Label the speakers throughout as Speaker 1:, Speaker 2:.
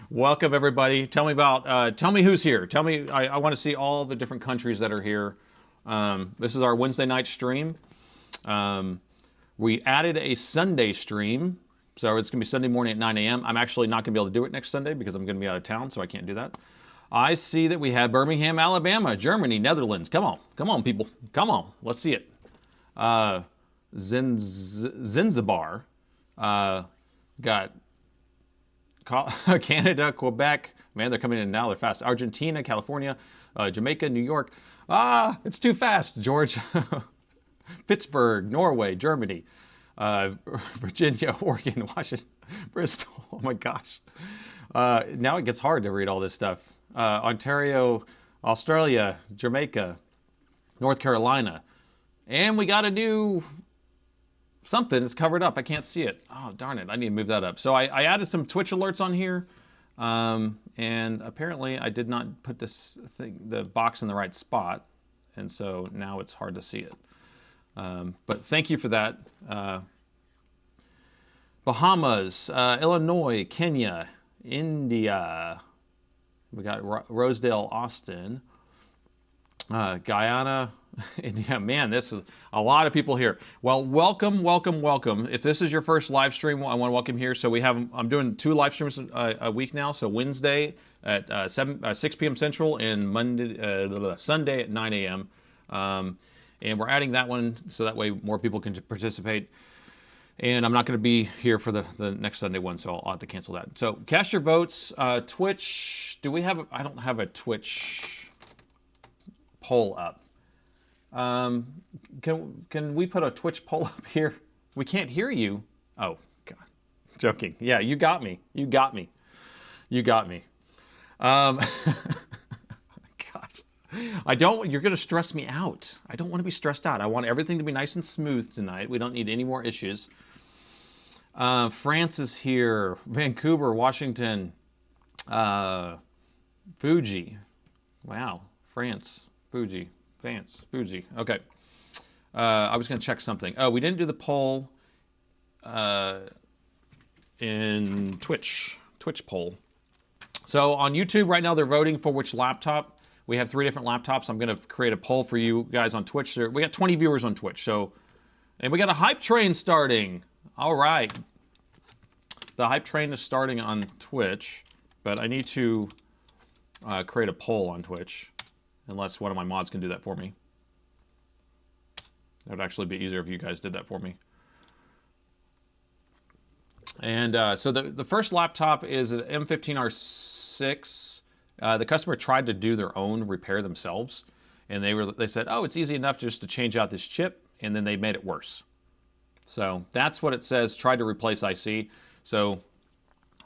Speaker 1: Welcome everybody. Tell me about. Tell me who's here. Tell me. I want to see all the different countries that are here. This is our Wednesday night stream. We added a Sunday stream, so it's gonna be Sunday morning at 9 a.m. I'm actually not gonna be able to do it next Sunday because I'm gonna be out of town, so I can't do that. I see that we have Birmingham, Alabama, Germany, Netherlands. Come on, people. Come on. Let's see it. Zanzibar. Got Canada, Quebec. Man, they're coming in now. They're fast. Argentina, California, Jamaica, New York. It's too fast. Georgia, Pittsburgh, Norway, Germany, Virginia, Oregon, Washington, Bristol. Oh my gosh. Now it gets hard to read all this stuff. Ontario, Australia, Jamaica, North Carolina. And we got a new something. It's covered up. I can't see it. Oh, darn it. I need to move that up. So I added some Twitch alerts on here. And apparently I did not put the box in the right spot. And so now it's hard to see it. But thank you for that. Bahamas, Illinois, Kenya, India. We got Rosedale, Austin, Guyana, India. Man, this is a lot of people here. Well, welcome, welcome, welcome. If this is your first live stream, I want to welcome here. So I'm doing 2 live streams a week now. So Wednesday at 6 p.m. Central and Sunday at 9 a.m. And we're adding that one so that way more people can participate. And I'm not going to be here for the next Sunday one, so I'll have to cancel that. So cast your votes. Twitch, do we have I don't have a Twitch poll up. Can we put a Twitch poll up here? We can't hear you. Oh, God. Joking. Yeah, you got me. You got me. You got me. Gosh. You're going to stress me out. I don't want to be stressed out. I want everything to be nice and smooth tonight. We don't need any more issues. France is here. Vancouver, Washington, Fuji. Wow. France, Fuji. Fuji. Okay. I was going to check something. Oh, we didn't do the poll in Twitch poll. So on YouTube right now, they're voting for which laptop. We have 3 different laptops. I'm going to create a poll for you guys on Twitch. We got 20 viewers on Twitch. And we got a hype train starting. All right. The hype train is starting on Twitch, but I need to create a poll on Twitch. Unless one of my mods can do that for me. That would actually be easier if you guys did that for me. And so the first laptop is an M15R6. The customer tried to do their own repair themselves. And they said, oh, it's easy enough just to change out this chip. And then they made it worse. So that's what it says, tried to replace IC. So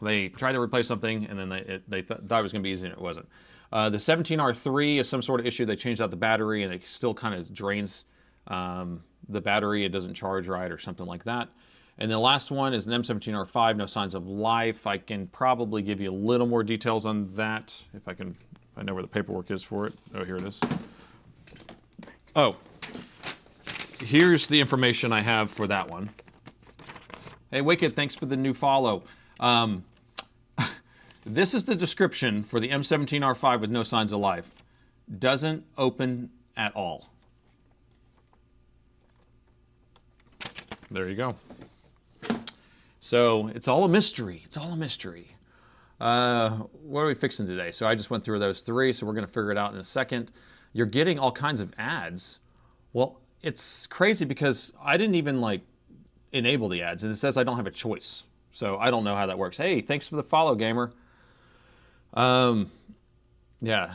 Speaker 1: they tried to replace something, and then they thought it was going to be easy, and it wasn't. The 17R3 is some sort of issue. They changed out the battery, and it still kind of drains the battery. It doesn't charge right or something like that. And the last one is an M17R5, no signs of life. I can probably give you a little more details on that if I know where the paperwork is for it. Oh, here it is. Oh, here's the information I have for that one. Hey, Wicked, thanks for the new follow. This is the description for the M17R5 with no signs of life. Doesn't open at all. There you go. So it's all a mystery. It's all a mystery. What are we fixing today? So I just went through those 3, so we're going to figure it out in a second. You're getting all kinds of ads. Well, it's crazy because I didn't even enable the ads, and it says I don't have a choice. So I don't know how that works. Hey, thanks for the follow, gamer. Yeah.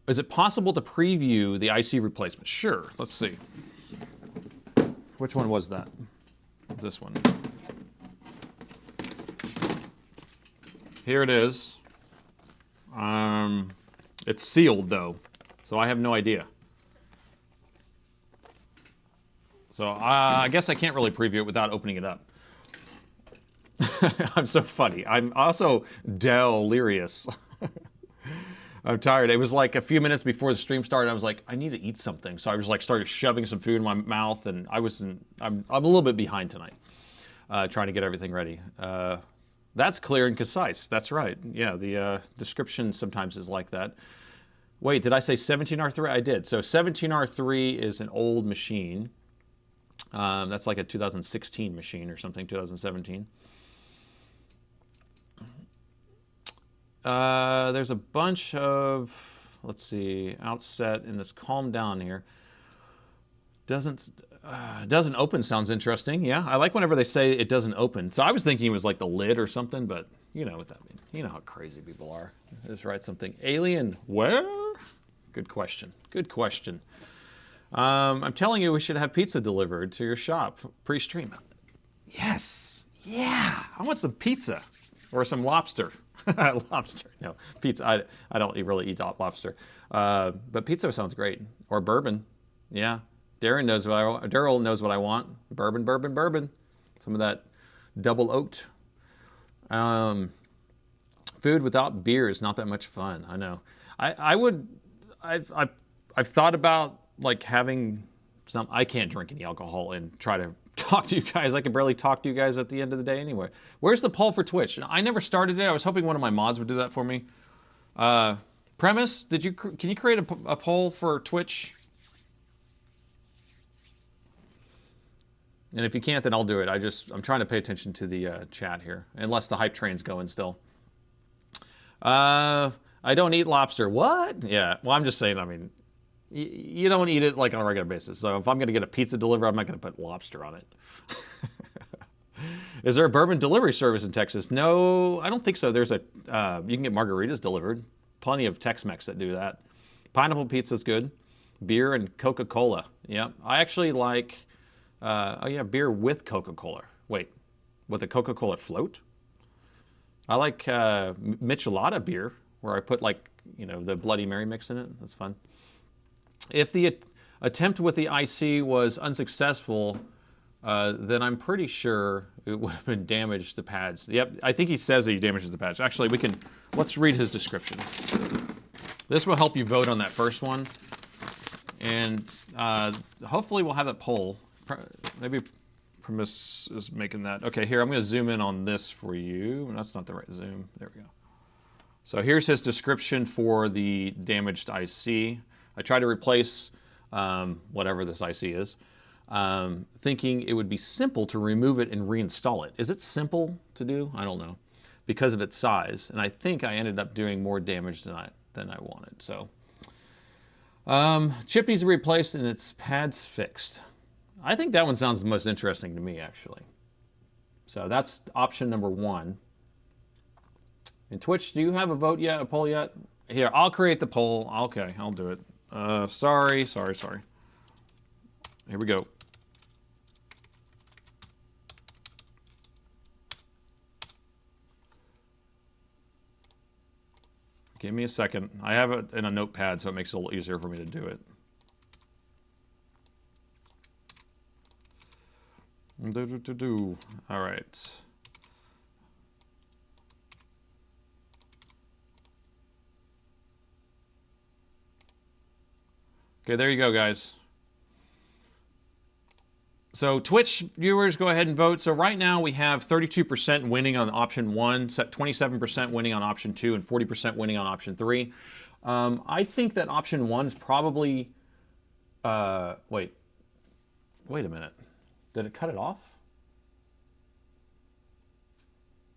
Speaker 1: Is it possible to preview the IC replacement? Sure. Let's see. Which one was that? This one. Here it is. It's sealed though, so I have no idea. So I guess I can't really preview it without opening it up. I'm so funny. I'm also delirious. I'm tired. It was like a few minutes before the stream started. I was like, I need to eat something. So I was started shoving some food in my mouth, and I'm a little bit behind tonight, trying to get everything ready. That's clear and concise. That's right. Yeah, the description sometimes is like that. Wait, did I say 17R3? I did. So 17R3 is an old machine. That's like a 2016 machine or something, 2017. There's a bunch of, let's see, outset in this calm down here. Doesn't open sounds interesting. Yeah, I like whenever they say it doesn't open. So I was thinking it was like the lid or something, but you know what that means. You know how crazy people are. Let's write something. Alienware? Good question. Good question. I'm telling you we should have pizza delivered to your shop pre-stream. Yes. Yeah. I want some pizza or some lobster. Lobster. No, pizza. I don't really eat lobster. But pizza sounds great. Or bourbon. Yeah. Darren knows what Daryl knows what I want. Bourbon, bourbon, bourbon. Some of that double oaked. Food without beer is not that much fun. I know. I've thought about like having some. I can't drink any alcohol and try to talk to you guys. I can barely talk to you guys at the end of the day anyway. Where's the poll for Twitch? I never started it. I was hoping one of my mods would do that for me. Premise, can you create a poll for Twitch? And if you can't, then I'll do it. I'm trying to pay attention to the chat here, unless the hype train's going still. I don't eat lobster. What? Yeah. Well, I'm just saying. I mean, you don't eat it like on a regular basis. So if I'm going to get a pizza delivered, I'm not going to put lobster on it. Is there a bourbon delivery service in Texas? No, I don't think so. There's you can get margaritas delivered. Plenty of Tex-Mex that do that. Pineapple pizza's good. Beer and Coca-Cola. Yeah, I actually like. Oh yeah, beer with Coca-Cola. Wait, with a Coca-Cola float? I like Michelada beer, where I put like, the Bloody Mary mix in it. That's fun. If the attempt with the IC was unsuccessful, then I'm pretty sure it would have been damaged the pads. Yep, I think he says that he damages the pads. Actually, let's read his description. This will help you vote on that first one. And hopefully we'll have that poll. Maybe Premise is making that. Okay, here, I'm going to zoom in on this for you. That's not the right zoom. There we go. So here's his description for the damaged IC. I tried to replace whatever this IC is, thinking it would be simple to remove it and reinstall it. Is it simple to do? I don't know. Because of its size. And I think I ended up doing more damage than I wanted. So chip needs to be replaced and its pads fixed. I think that one sounds the most interesting to me, actually. So that's option number 1. In Twitch, do you have a vote yet, a poll yet? Here, I'll create the poll. Okay, I'll do it. Sorry. Here we go. Give me a second. I have it in a notepad, so it makes it a little easier for me to do it. All right. Okay, there you go, guys. So Twitch viewers, go ahead and vote. So right now we have 32% winning on option 1, 27% winning on option 2, and 40% winning on option 3. I think that option 1 is probably... wait a minute. Did it cut it off?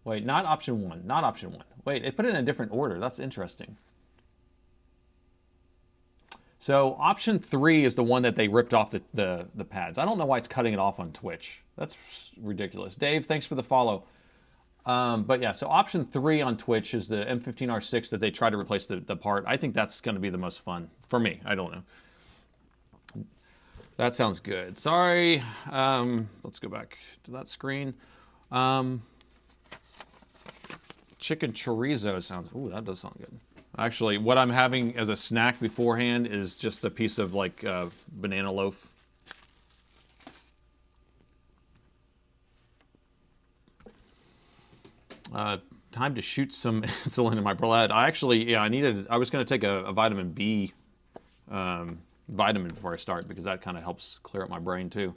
Speaker 1: Wait, not option 1. Not option 1. Wait, it put it in a different order. That's interesting. So option 3 is the one that they ripped off the pads. I don't know why it's cutting it off on Twitch. That's ridiculous. Dave, thanks for the follow. But yeah, so option 3 on Twitch is the M15R6 that they try to replace the part. I think that's going to be the most fun for me. I don't know. That sounds good. Sorry. Let's go back to that screen. Chicken chorizo sounds... Ooh, that does sound good. Actually, what I'm having as a snack beforehand is just a piece of, like, banana loaf. Time to shoot some insulin in my blood. I actually, yeah, I was going to take a vitamin B vitamin before I start because that kind of helps clear up my brain too.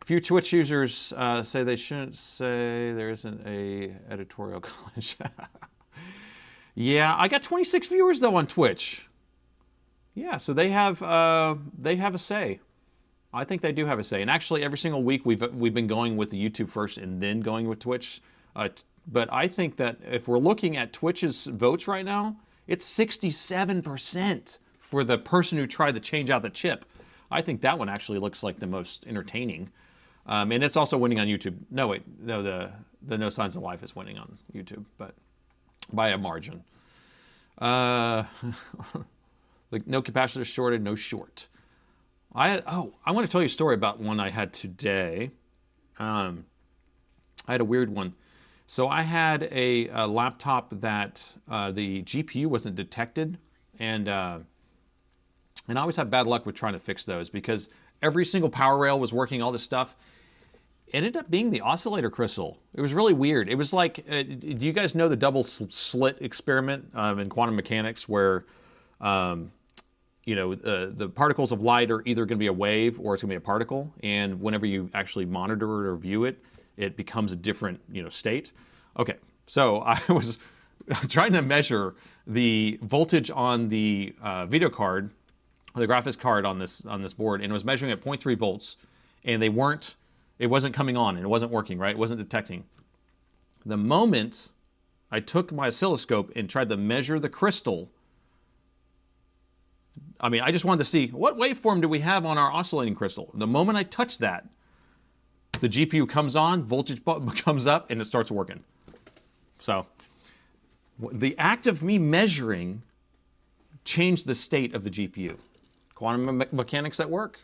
Speaker 1: A few Twitch users say they shouldn't say there isn't a editorial college. Yeah, I got 26 viewers though on Twitch. Yeah, so they have a say. I think they do have a say. And actually, every single week we've been going with the YouTube first and then going with Twitch. But I think that if we're looking at Twitch's votes right now, it's 67% for the person who tried to change out the chip. I think that one actually looks like the most entertaining. And it's also winning on YouTube. No, wait, no, the No Signs of Life is winning on YouTube, but by a margin. Like no capacitor shorted, no short. I want to tell you a story about one I had today. I had a weird one. So I had a laptop that the GPU wasn't detected, and I always have bad luck with trying to fix those because every single power rail was working, all this stuff. It ended up being the oscillator crystal. It was really weird. It was like, do you guys know the double slit experiment in quantum mechanics where, you know, the particles of light are either going to be a wave or it's going to be a particle, and whenever you actually monitor it or view it, it becomes a different, you know, state. Okay, so I was trying to measure the voltage on the video card, the graphics card on this board, and it was measuring at 0.3 volts, and it wasn't coming on, and it wasn't working, right? It wasn't detecting. The moment I took my oscilloscope and tried to measure the crystal, I mean, I just wanted to see what waveform do we have on our oscillating crystal. The moment I touch that, the GPU comes on, voltage comes up, and it starts working. So the act of me measuring changed the state of the GPU. Quantum mechanics at work.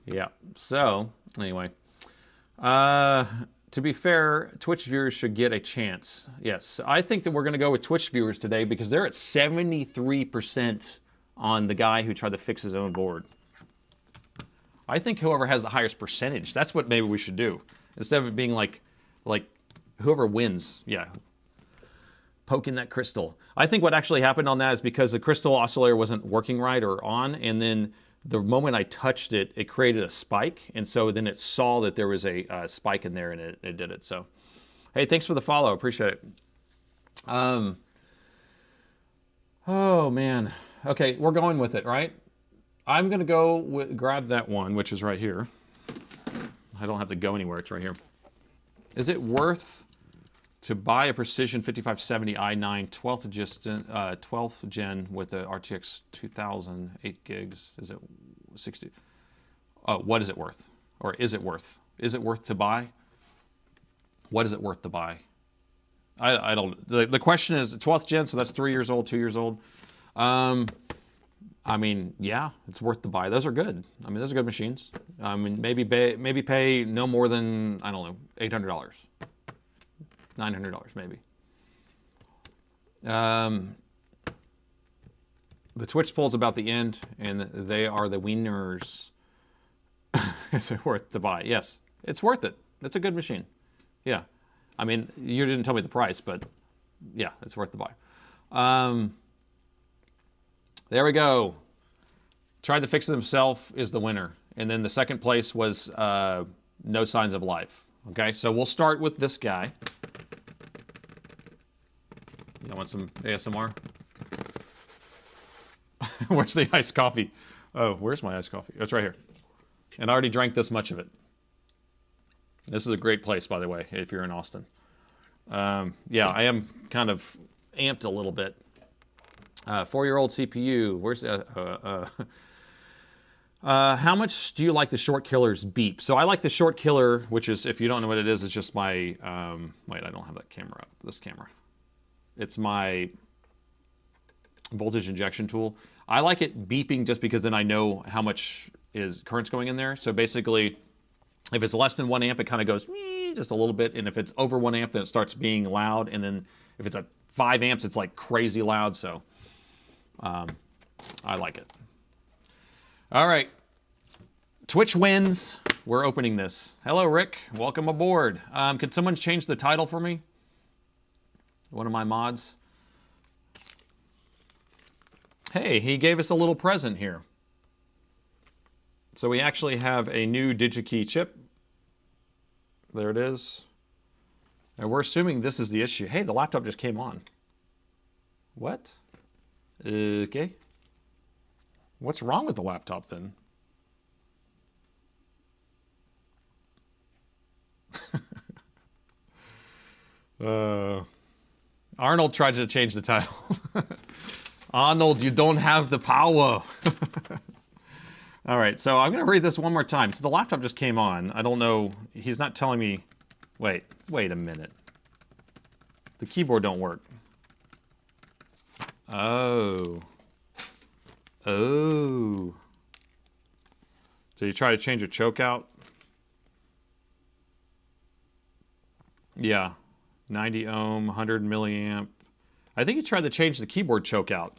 Speaker 1: Yeah, so anyway. To be fair, Twitch viewers should get a chance. Yes, I think that we're going to go with Twitch viewers today because they're at 73% on the guy who tried to fix his own board. I think whoever has the highest percentage, that's what maybe we should do. Instead of it being like whoever wins, yeah, poking that crystal. I think what actually happened on that is because the crystal oscillator wasn't working right or on, and then the moment I touched it, it created a spike, and so then it saw that there was a spike in there, and it did it. So, hey, thanks for the follow. Appreciate it. Oh, man. Okay, we're going with it, right? I'm going to go grab that one, which is right here. I don't have to go anywhere. It's right here. Is it worth to buy a Precision 5570 i9 12th gen with the RTX 2000, 8 gigs? Is it 60? Oh, what is it worth? Or is it worth? Is it worth to buy? What is it worth to buy? I don't. The question is 12th gen, so that's 3 years old, 2 years old. I mean, yeah, it's worth to buy. Those are good. I mean, those are good machines. I mean, maybe pay no more than, I don't know, $800, $900 maybe. The Twitch poll's about the end, and they are the winners. Is it worth to buy? Yes, it's worth it. It's a good machine. Yeah. I mean, you didn't tell me the price, but yeah, it's worth to buy. There we go. Tried to fix it himself is the winner. And then the second place was No Signs of Life. Okay, so we'll start with this guy. You want some ASMR? Where's the iced coffee? Oh, where's my iced coffee? Oh, it's right here. And I already drank this much of it. This is a great place, by the way, if you're in Austin. Yeah, I am kind of amped a little bit. 4-year-old CPU. Where's how much do you like the Short Killer's beep? So I like the Short Killer, which is, if you don't know what it is, it's just my, wait, I don't have that camera up, this camera. It's my voltage injection tool. I like it beeping just because then I know how much current's going in there. So basically, if it's less than 1 amp, it kind of goes just a little bit. And if it's over 1 amp, then it starts being loud. And then if it's at 5 amps, it's like crazy loud. So I like it. All right. Twitch wins. We're opening this. Hello, Rick. Welcome aboard. Could someone change the title for me? One of my mods. Hey, he gave us a little present here. So we actually have a new DigiKey chip. There it is. And we're assuming this is the issue. Hey, the laptop just came on. What? Okay. What's wrong with the laptop then? Arnold tried to change the title. Arnold, you don't have the power. All right, so I'm going to read this one more time. So the laptop just came on. I don't know. He's not telling me. Wait a minute. The keyboard don't work. Oh. So you try to change a choke out? Yeah. 90 ohm, 100 milliamp. I think you tried to change the keyboard choke out.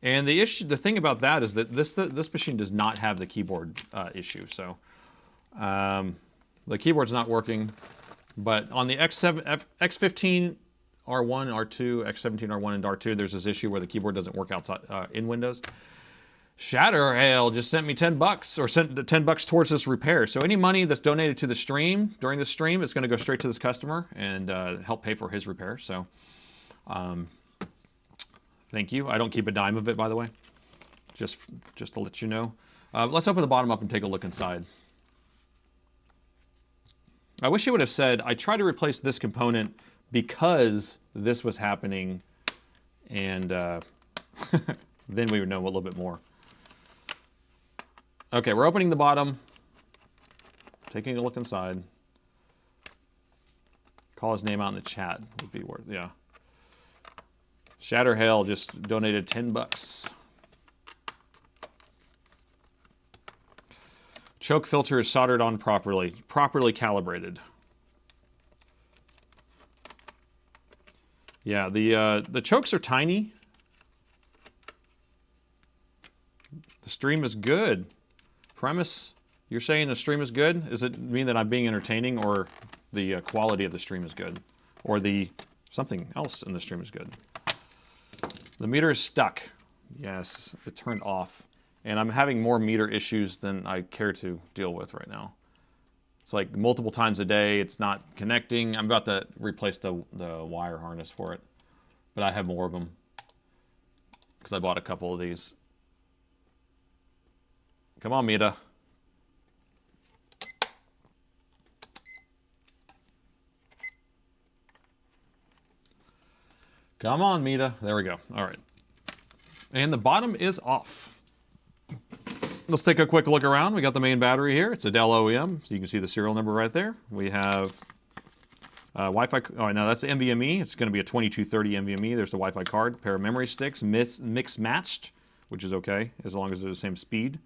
Speaker 1: And the thing about that is that this machine does not have the keyboard issue. So the keyboard's not working. But on the X15 R1, R2, X17 R1, and R2, there's this issue where the keyboard doesn't work outside in Windows. Shatterhail just sent me $10 or sent the $10 towards this repair. So any money that's donated to the stream during the stream is going to go straight to this customer and help pay for his repair. So thank you. I don't keep a dime of it, by the way, just to let you know. Let's open the bottom up and take a look inside. I wish it would have said, I tried to replace this component because this was happening, and then we would know a little bit more. Okay, we're opening the bottom, taking a look inside. Call his name out in the chat would be worth, yeah. Shatterhail just donated $10. Choke filter is soldered on properly calibrated. Yeah, the chokes are tiny. The stream is good. Premise, you're saying the stream is good? Does it mean that I'm being entertaining, or the quality of the stream is good? Or something else in the stream is good? The meter is stuck. Yes, it turned off. And I'm having more meter issues than I care to deal with right now. It's like multiple times a day, it's not connecting. I'm about to replace the wire harness for it. But I have more of them, because I bought a couple of these. Come on, Mita. Come on, Mita. There we go. All right. And the bottom is off. Let's take a quick look around. We got the main battery here. It's a Dell OEM, so you can see the serial number right there. We have Wi-Fi. Oh, no, that's the NVMe. It's going to be a 2230 NVMe. There's the Wi-Fi card. Pair of memory sticks, mix matched, which is okay as long as they're the same speed.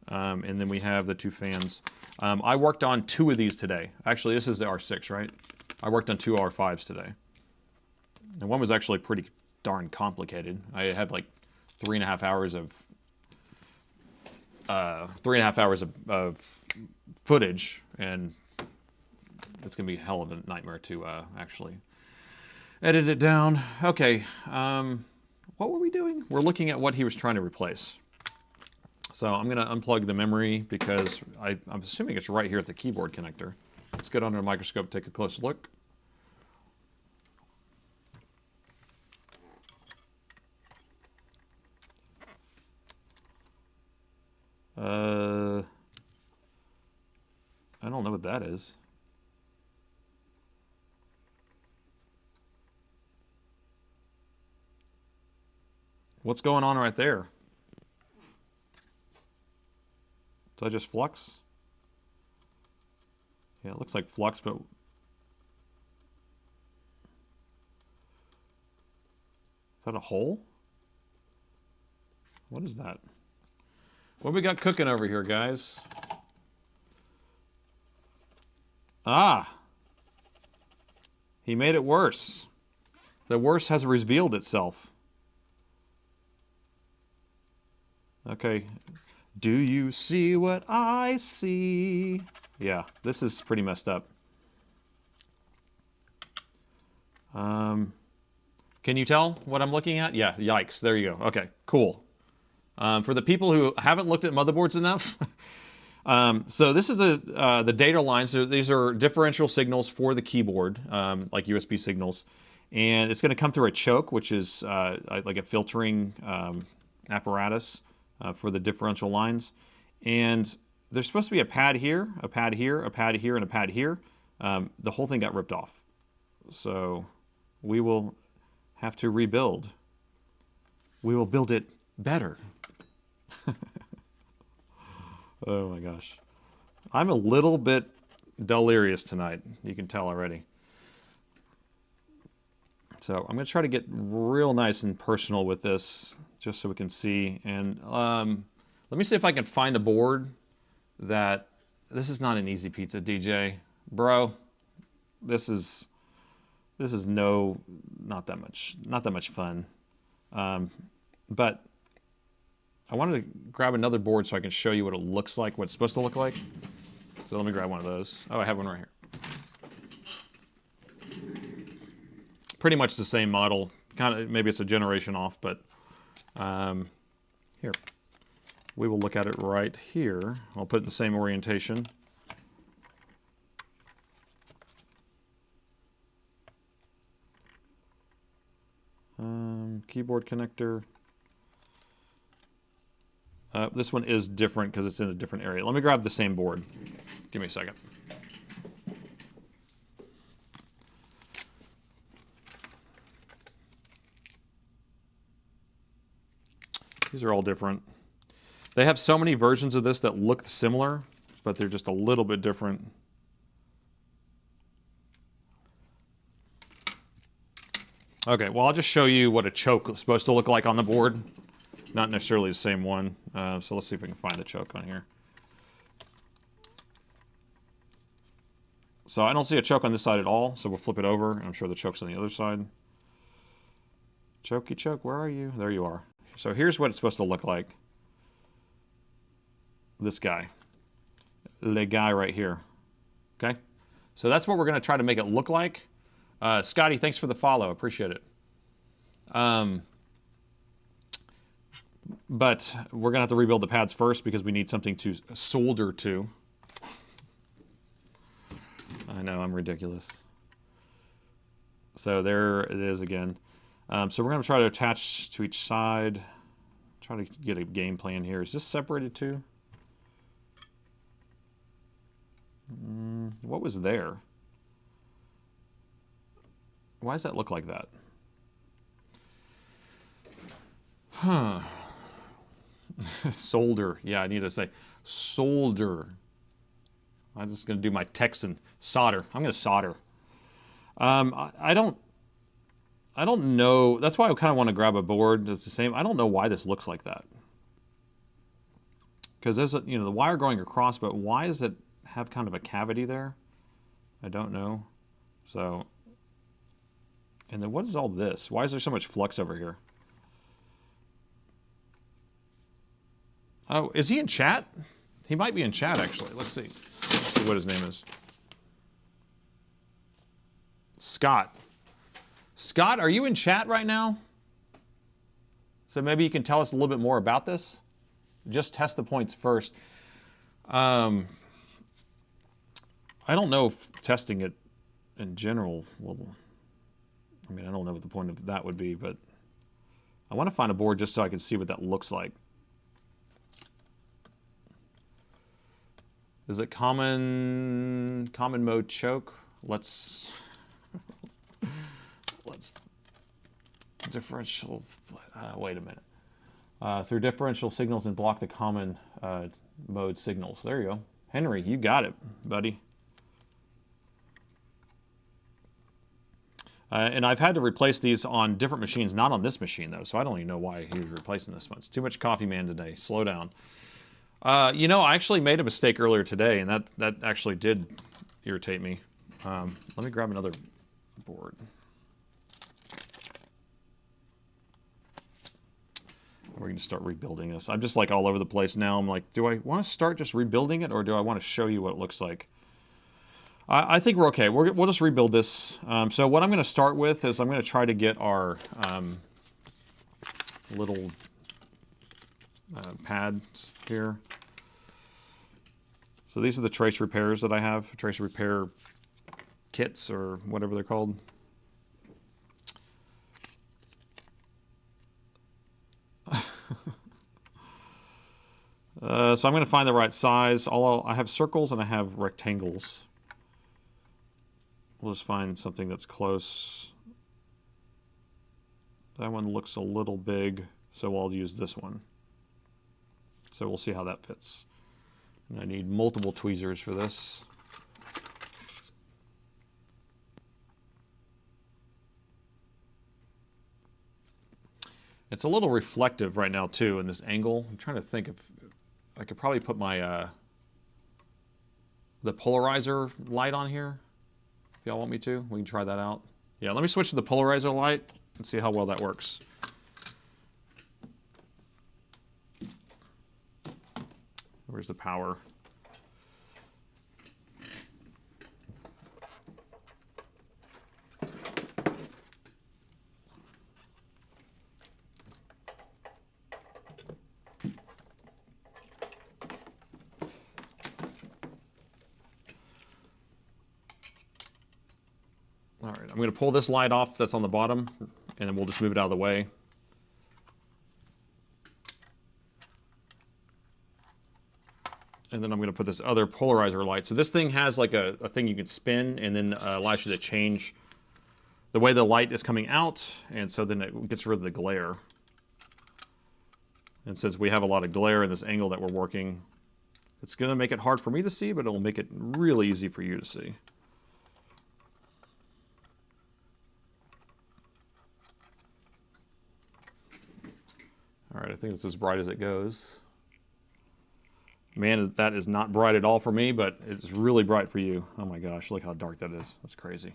Speaker 1: And then we have the two fans. I worked on 2 of these today. Actually, this is the R6, right? I worked on 2 R5s today. And one was actually pretty darn complicated. I had like 3.5 hours of 3.5 hours of footage, and it's gonna be a hell of a nightmare to actually edit it down. Okay, what were we doing? We're looking at what he was trying to replace. So I'm gonna unplug the memory because I'm assuming it's right here at the keyboard connector. Let's get under the microscope, take a close look. I don't know what that is. What's going on right there? Is that just flux? Yeah, it looks like flux, but... Is that a hole? What is that? What we got cooking over here, guys? Ah! He made it worse. The worst has revealed itself. Okay. Do you see what I see? Yeah, this is pretty messed up. Can you tell what I'm looking at? Yeah, yikes. There you go. Okay, cool. For the people who haven't looked at motherboards enough, so this is the data line. So these are differential signals for the keyboard, like USB signals. And it's going to come through a choke, which is like a filtering apparatus for the differential lines. And there's supposed to be a pad here, a pad here, a pad here, and a pad here. The whole thing got ripped off. So we will have to rebuild. We will build it better. Oh my gosh. I'm a little bit delirious tonight. You can tell already. So I'm going to try to get real nice and personal with this, just so we can see. And let me see if I can find a board that... This is not an easy pizza, DJ. Bro, this is not that much fun. But I wanted to grab another board so I can show you what it looks like, what it's supposed to look like. So let me grab one of those. Oh, I have one right here. Pretty much the same model. Kind of, maybe it's a generation off, but here. We will look at it right here. I'll put it in the same orientation. Keyboard connector. This one is different because it's in a different area. Let me grab the same board. Give me a second. These are all different. They have so many versions of this that look similar, but they're just a little bit different. Okay, well, I'll just show you what a choke is supposed to look like on the board. Not necessarily the same one. So let's see if we can find a choke on here. So I don't see a choke on this side at all, so we'll flip it over, and I'm sure the choke's on the other side. Chokey choke, where are you? There you are. So here's what it's supposed to look like. This guy. The guy right here. Okay? So that's what we're going to try to make it look like. Scotty, thanks for the follow. Appreciate it. But we're going to have to rebuild the pads first because we need something to solder to. I know, I'm ridiculous. So there it is again. So we're going to try to attach to each side. Try to get a game plan here. Is this separated too? What was there? Why does that look like that? Huh. Solder. Yeah, I need to say solder. I'm just going to do my Texan solder. I'm going to solder. I don't know. That's why I kind of want to grab a board that's the same. I don't know why this looks like that. Because there's the wire going across, but why does it have kind of a cavity there? I don't know. So, and then what is all this? Why is there so much flux over here? Oh, is he in chat? He might be in chat, actually. Let's see. Let's see what his name is. Scott. Scott, are you in chat right now? So maybe you can tell us a little bit more about this. Just test the points first. I don't know if testing it in general will... I mean, I don't know what the point of that would be, but I want to find a board just so I can see what that looks like. Is it common mode choke? Let's differential, wait a minute. Through differential signals and block the common mode signals. There you go. Henry, you got it, buddy. And I've had to replace these on different machines, not on this machine, though, so I don't even know why he was replacing this one. It's too much coffee, man, today. Slow down. You know, I actually made a mistake earlier today, and that actually did irritate me. Let me grab another board. We're going to start rebuilding this. I'm just like all over the place now. I'm like, do I want to start just rebuilding it, or do I want to show you what it looks like? I think we're okay. We'll just rebuild this. So what I'm going to start with is I'm going to try to get our little pads here. So these are the trace repairs that I have, trace repair kits or whatever they're called. So I'm going to find the right size. I have circles and I have rectangles. We'll just find something that's close. That one looks a little big, so I'll use this one. So we'll see how that fits. And I need multiple tweezers for this. It's a little reflective right now too in this angle. I'm trying to think if I could probably put my the polarizer light on here. If y'all want me to, we can try that out. Yeah, let me switch to the polarizer light and see how well that works. Where's the power? All right, I'm going to pull this light off that's on the bottom, and then we'll just move it out of the way. And then I'm going to put this other polarizer light. So this thing has like a thing you can spin, and then allows you to change the way the light is coming out, and so then it gets rid of the glare. And since we have a lot of glare in this angle that we're working, it's going to make it hard for me to see, but it'll make it really easy for you to see. All right, I think it's as bright as it goes. Man, that is not bright at all for me, but it's really bright for you. Oh my gosh, look how dark that is. That's crazy.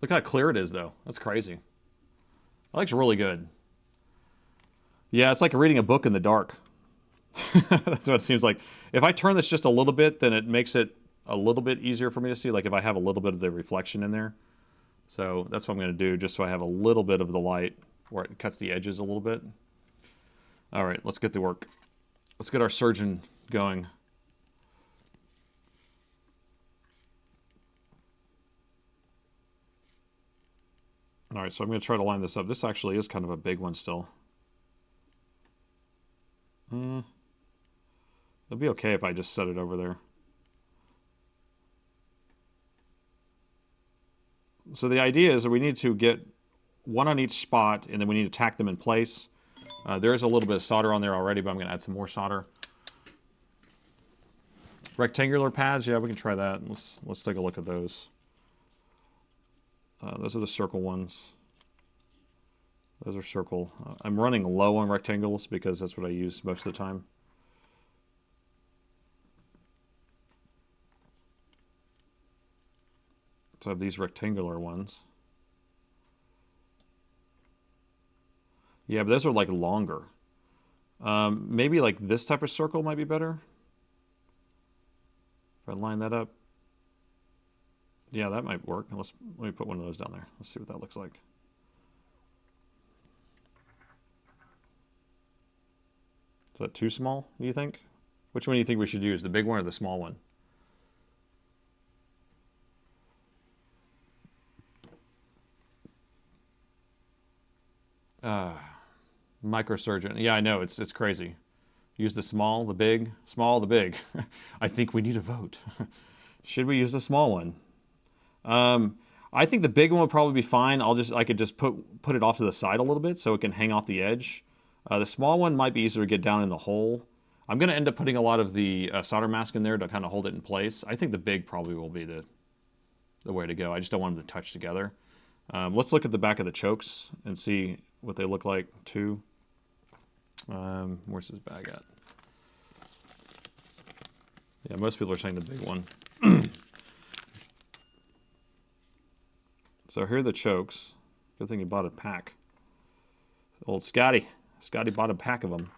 Speaker 1: Look how clear it is, though. That's crazy. That looks really good. Yeah, it's like reading a book in the dark. That's what it seems like. If I turn this just a little bit, then it makes it a little bit easier for me to see, like if I have a little bit of the reflection in there. So that's what I'm going to do, just so I have a little bit of the light where it cuts the edges a little bit. All right, let's get to work. Let's get our surgeon going. All right, so I'm going to try to line this up. This actually is kind of a big one still. It'll be okay if I just set it over there. So the idea is that we need to get one on each spot, and then we need to tack them in place. There is a little bit of solder on there already, but I'm going to add some more solder. Rectangular pads, yeah, we can try that. Let's take a look at those. Those are the circle ones. Those are circle. I'm running low on rectangles because that's what I use most of the time. So I have these rectangular ones. Yeah, but those are like longer. Maybe like this type of circle might be better. If I line that up. Yeah, that might work. Let me put one of those down there. Let's see what that looks like. Is that too small, do you think? Which one do you think we should use, the big one or the small one? Microsurgeon. Yeah, I know, it's crazy. Use the small, the big, small, the big. I think we need a vote. Should we use the small one? I think the big one would probably be fine. I could just put it off to the side a little bit so it can hang off the edge. The small one might be easier to get down in the hole. I'm going to end up putting a lot of the solder mask in there to kind of hold it in place. I think the big probably will be the way to go. I just don't want them to touch together. Let's look at the back of the chokes and see what they look like too. Where's this bag at? Yeah, most people are saying the big one. So here are the chokes. Good thing you bought a pack. Old Scotty. Scotty bought a pack of them.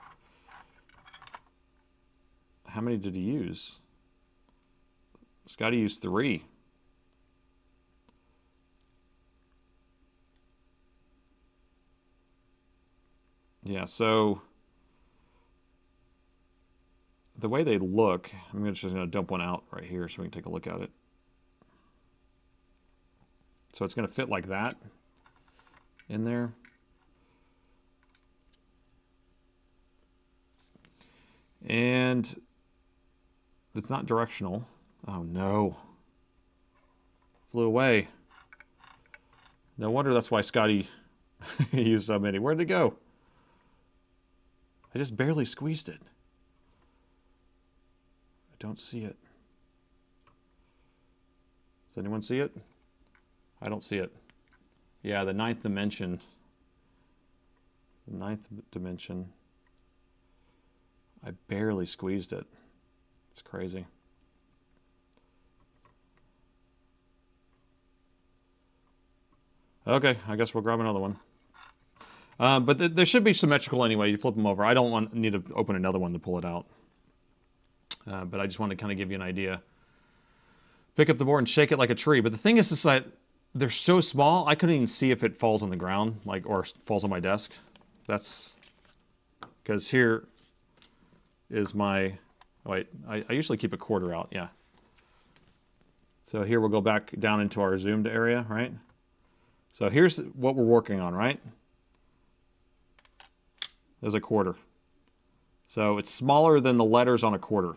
Speaker 1: how many did he use? Scotty used 3. Yeah, so the way they look, I'm just going to dump one out right here so we can take a look at it. So it's going to fit like that in there. And it's not directional. Oh no. Flew away. No wonder that's why Scotty used so many. Where'd it go? I just barely squeezed it. I don't see it. Does anyone see it? I don't see it. Yeah, the 9th dimension. The 9th dimension. I barely squeezed it. It's crazy. Okay, I guess we'll grab another one. But there should be symmetrical anyway. You flip them over. I don't need to open another one to pull it out. But I just wanted to kind of give you an idea. Pick up the board and shake it like a tree. But the thing is that they're so small, I couldn't even see if it falls on the ground, or falls on my desk. That's because here is my, wait, I usually keep a quarter out, yeah. So here we'll go back down into our zoomed area, right? So here's what we're working on, right? There's a quarter. So it's smaller than the letters on a quarter.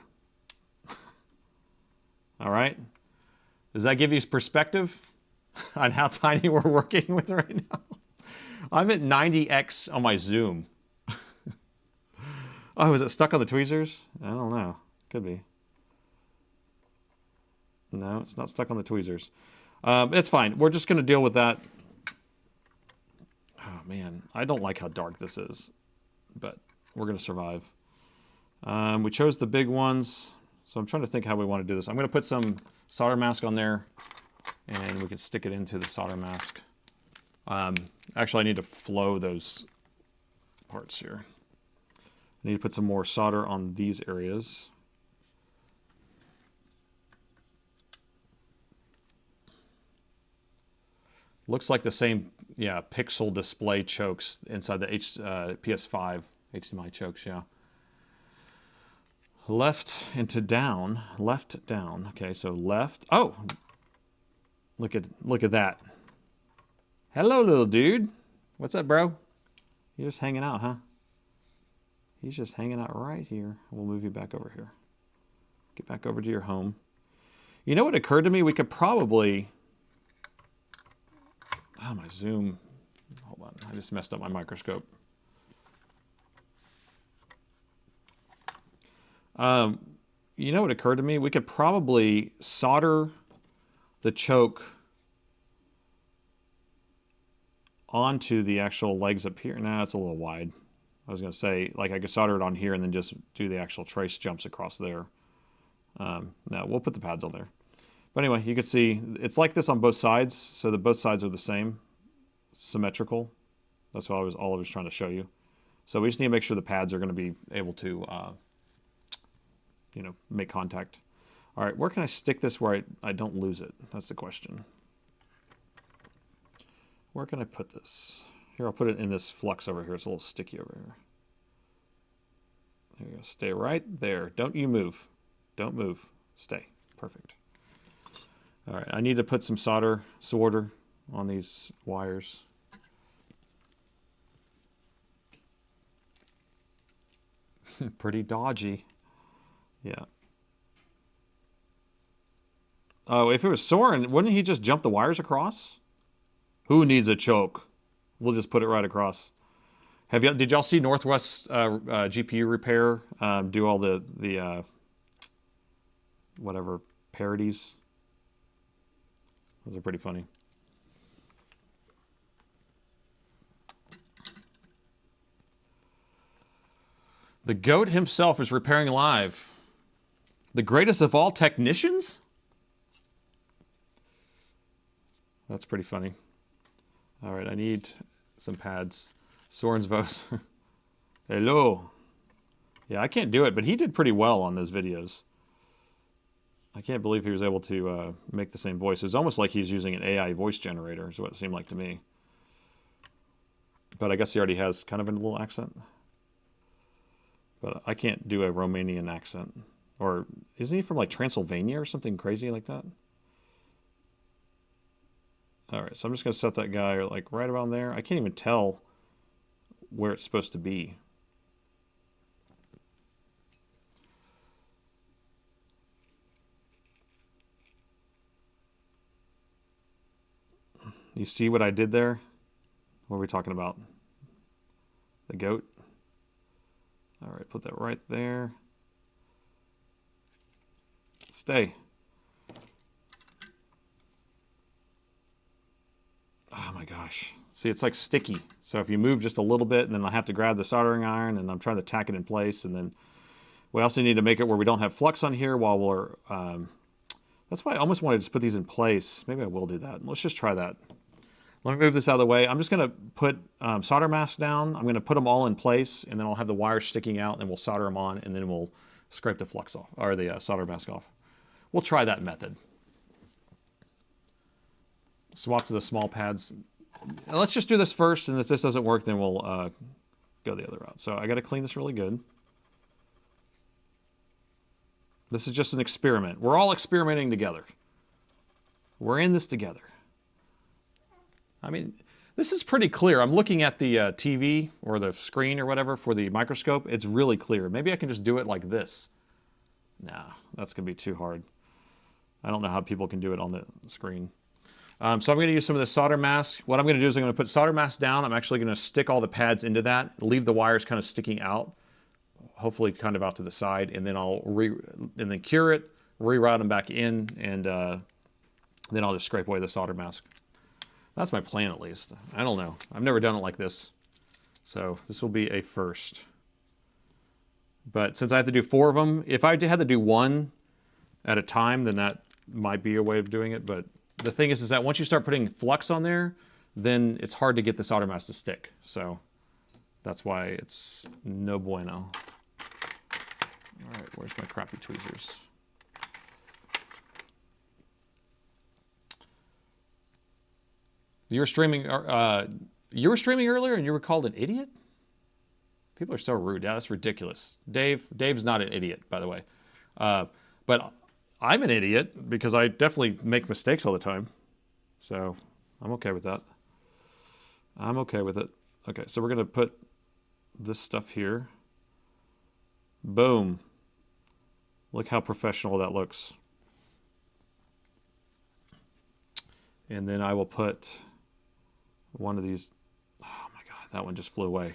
Speaker 1: All right? Does that give you perspective on how tiny we're working with right now? I'm at 90x on my zoom. Oh, is it stuck on the tweezers? I don't know. Could be. No, it's not stuck on the tweezers. It's fine. We're just going to deal with that. Oh, man. I don't like how dark this is, but we're going to survive. We chose the big ones, so I'm trying to think how we want to do this. I'm going to put some solder mask on there, and we can stick it into the solder mask. Actually, I need to flow those parts here. I need to put some more solder on these areas. Looks like the same, yeah, pixel display chokes inside the PS5 HDMI chokes, yeah. Left into down, left down. Okay, so left. Oh, look at that. Hello, little dude. What's up, bro? You're just hanging out, huh? He's just hanging out right here. We'll move you back over here. Get back over to your home. You know what occurred to me? We could probably... Oh, my zoom. Hold on. I just messed up my microscope. You know what occurred to me? We could probably solder the choke onto the actual legs up here. Nah, it's a little wide. I was going to say, like, I could solder it on here and then just do the actual trace jumps across there. No, we'll put the pads on there. But anyway, you can see it's like this on both sides, so that both sides are the same, symmetrical. That's what all I was trying to show you. So we just need to make sure the pads are going to be able to, you know, make contact. All right, where can I stick this where I don't lose it? That's the question. Where can I put this? Here, I'll put it in this flux over here. It's a little sticky over here. There you go. Stay right there. Don't you move. Don't move. Stay. Perfect. All right, I need to put some solder on these wires. Pretty dodgy. Yeah. Oh, if it was Soren, wouldn't he just jump the wires across? Who needs a choke? We'll just put it right across. Did y'all see Northwest GPU Repair do all the whatever parodies? Those are pretty funny. The GOAT himself is repairing live. The greatest of all technicians? That's pretty funny. All right, I need some pads. Soren's voice. Hello. Yeah, I can't do it, but he did pretty well on those videos. I can't believe he was able to make the same voice. It was almost like he's using an AI voice generator, is what it seemed like to me. But I guess he already has kind of a little accent. But I can't do a Romanian accent. Or isn't he from like Transylvania or something crazy like that? All right, so I'm just going to set that guy like right around there. I can't even tell where it's supposed to be. You see what I did there? What are we talking about? The goat? All right, put that right there. Stay. Oh my gosh. See, it's like sticky. So if you move just a little bit, and then I have to grab the soldering iron, and I'm trying to tack it in place, and then we also need to make it where we don't have flux on here while we're... that's why I almost wanted to just put these in place. Maybe I will do that. Let's just try that. Let me move this out of the way. I'm just going to put solder masks down. I'm going to put them all in place, and then I'll have the wires sticking out, and we'll solder them on, and then we'll scrape the flux off, or the solder mask off. We'll try that method. Swap to the small pads. Let's just do this first, and if this doesn't work, then we'll go the other route. So I got to clean this really good. This is just an experiment. We're all experimenting together. We're in this together. I mean, this is pretty clear. I'm looking at the TV or the screen or whatever for the microscope. It's really clear. Maybe I can just do it like this. Nah, that's going to be too hard. I don't know how people can do it on the screen. So I'm going to use some of the solder mask. What I'm going to do is I'm going to put solder mask down. I'm actually going to stick all the pads into that, leave the wires kind of sticking out, hopefully kind of out to the side, and then I'll cure it, reroute them back in, and then I'll just scrape away the solder mask. That's my plan, at least. I don't know. I've never done it like this, so this will be a first. But since I have to do 4 of them, if I had to do 1 at a time, then that might be a way of doing it. But the thing is that once you start putting flux on there, then it's hard to get the solder mask to stick. So that's why it's no bueno. All right, where's my crappy tweezers? You were streaming earlier and you were called an idiot? People are so rude. Yeah, that's ridiculous. Dave's not an idiot, by the way. But I'm an idiot because I definitely make mistakes all the time. So I'm okay with that. I'm okay with it. Okay, so we're going to put this stuff here. Boom. Look how professional that looks. And then I will put one of these. Oh my God, that one just flew away.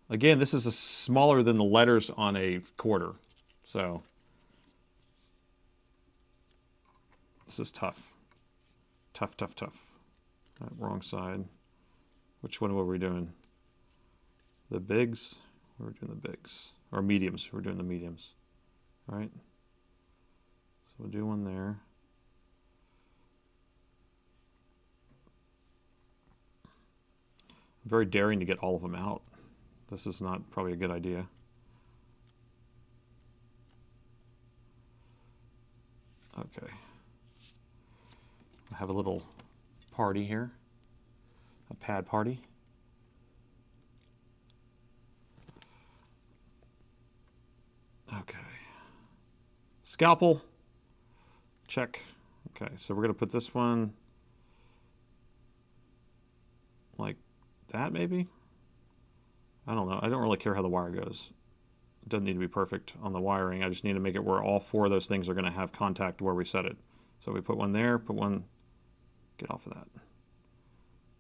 Speaker 1: Again, this is smaller than the letters on a quarter. So this is tough. Tough, tough, tough. Right, wrong side. Which one were we doing? The bigs? We're doing the bigs. Or mediums. We're doing the mediums. All right? So we'll do one there. I'm very daring to get all of them out. This is not probably a good idea. Okay. I have a little party here. A pad party. Okay. Scalpel. Check. Okay, so we're going to put this one like that maybe? I don't know. I don't really care how the wire goes. It doesn't need to be perfect on the wiring. I just need to make it where all 4 of those things are going to have contact where we set it. So we put one there, put one... Get off of that.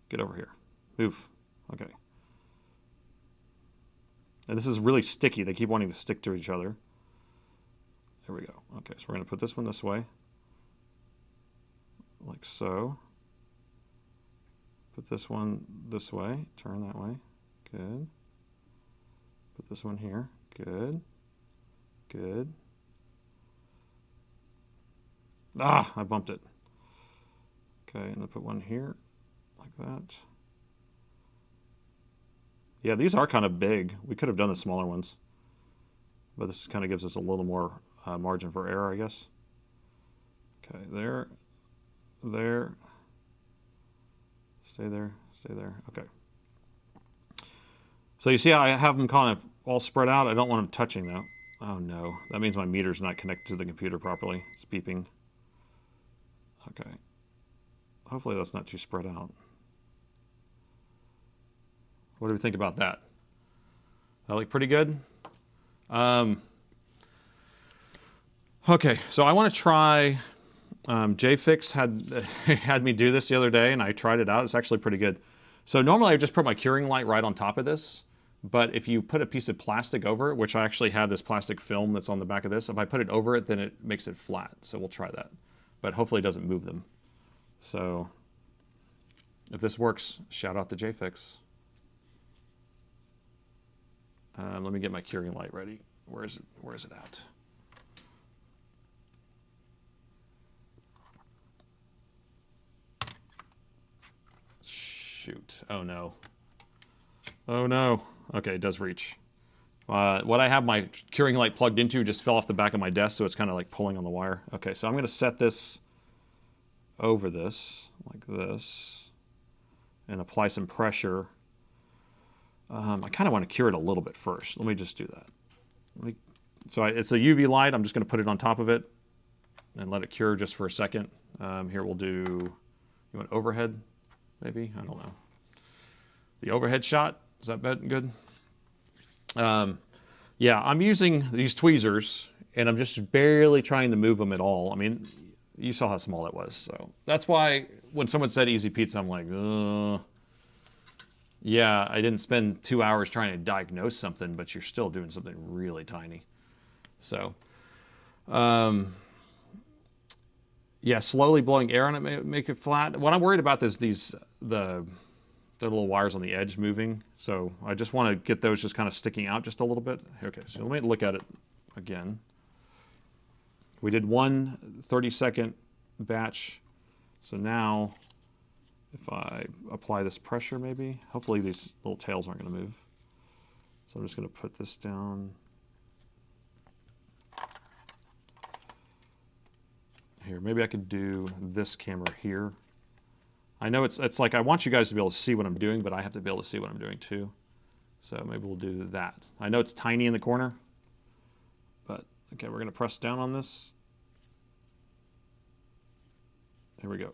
Speaker 1: Get over here. Move. Okay. And this is really sticky. They keep wanting to stick to each other. There we go. Okay, so we're going to put this one this way. Like so. Put this one this way. Turn that way. Good. Put this one here. Good. Good. Ah, I bumped it. Okay, and then put one here, like that. Yeah, these are kind of big. We could have done the smaller ones, but this kind of gives us a little more margin for error, I guess. Okay, there, there, stay there, stay there. Okay. So you see how I have them kind of all spread out? I don't want them touching though. Oh no, that means my meter's not connected to the computer properly. It's beeping. Okay. Hopefully that's not too spread out. What do we think about that? That look pretty good? Okay, so I want to try, JFix had me do this the other day and I tried it out. It's actually pretty good. So normally I just put my curing light right on top of this, but if you put a piece of plastic over it, which I actually have this plastic film that's on the back of this, if I put it over it, then it makes it flat. So we'll try that, but hopefully it doesn't move them. So if this works, shout out to JFix. Let me get my curing light ready. Where is it? Where is it at? Shoot. Oh no. Oh no. Okay, it does reach. What I have my curing light plugged into just fell off the back of my desk, so it's kind of like pulling on the wire. Okay, so I'm going to set this over this, like this, and apply some pressure. I kind of want to cure it a little bit first. Let me just do that. It's a UV light. I'm just going to put it on top of it and let it cure just for a second. Here we'll do, you want overhead maybe? I don't know. The overhead shot, is that good? Yeah, I'm using these tweezers and I'm just barely trying to move them at all. I mean, you saw how small that was. So that's why when someone said easy pizza, I'm like, yeah, I didn't spend 2 hours trying to diagnose something, but you're still doing something really tiny. So, yeah, slowly blowing air on it make it flat. What I'm worried about is the little wires on the edge moving. So I just want to get those just kind of sticking out just a little bit. Okay, so let me look at it again. We did one 30-second batch. So now if I apply this pressure maybe, hopefully these little tails aren't going to move. So I'm just going to put this down. Here, maybe I could do this camera here. I know it's like I want you guys to be able to see what I'm doing, but I have to be able to see what I'm doing too. So maybe we'll do that. I know it's tiny in the corner, but okay, we're going to press down on this. Here we go.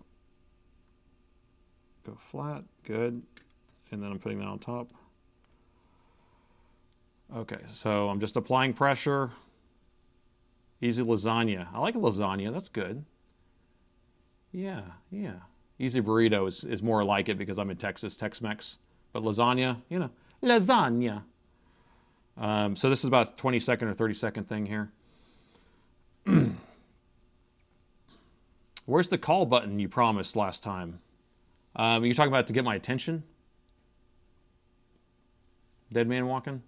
Speaker 1: Go flat, good. And then I'm putting that on top. Okay, so I'm just applying pressure. Easy lasagna. I like lasagna, that's good. Yeah, yeah. Easy burrito is more like it because I'm in Texas, Tex-Mex. But lasagna, you know, lasagna. So this is about a 20-second or 30-second thing here. Where's the call button you promised last time? You're talking about to get my attention? Dead man walking?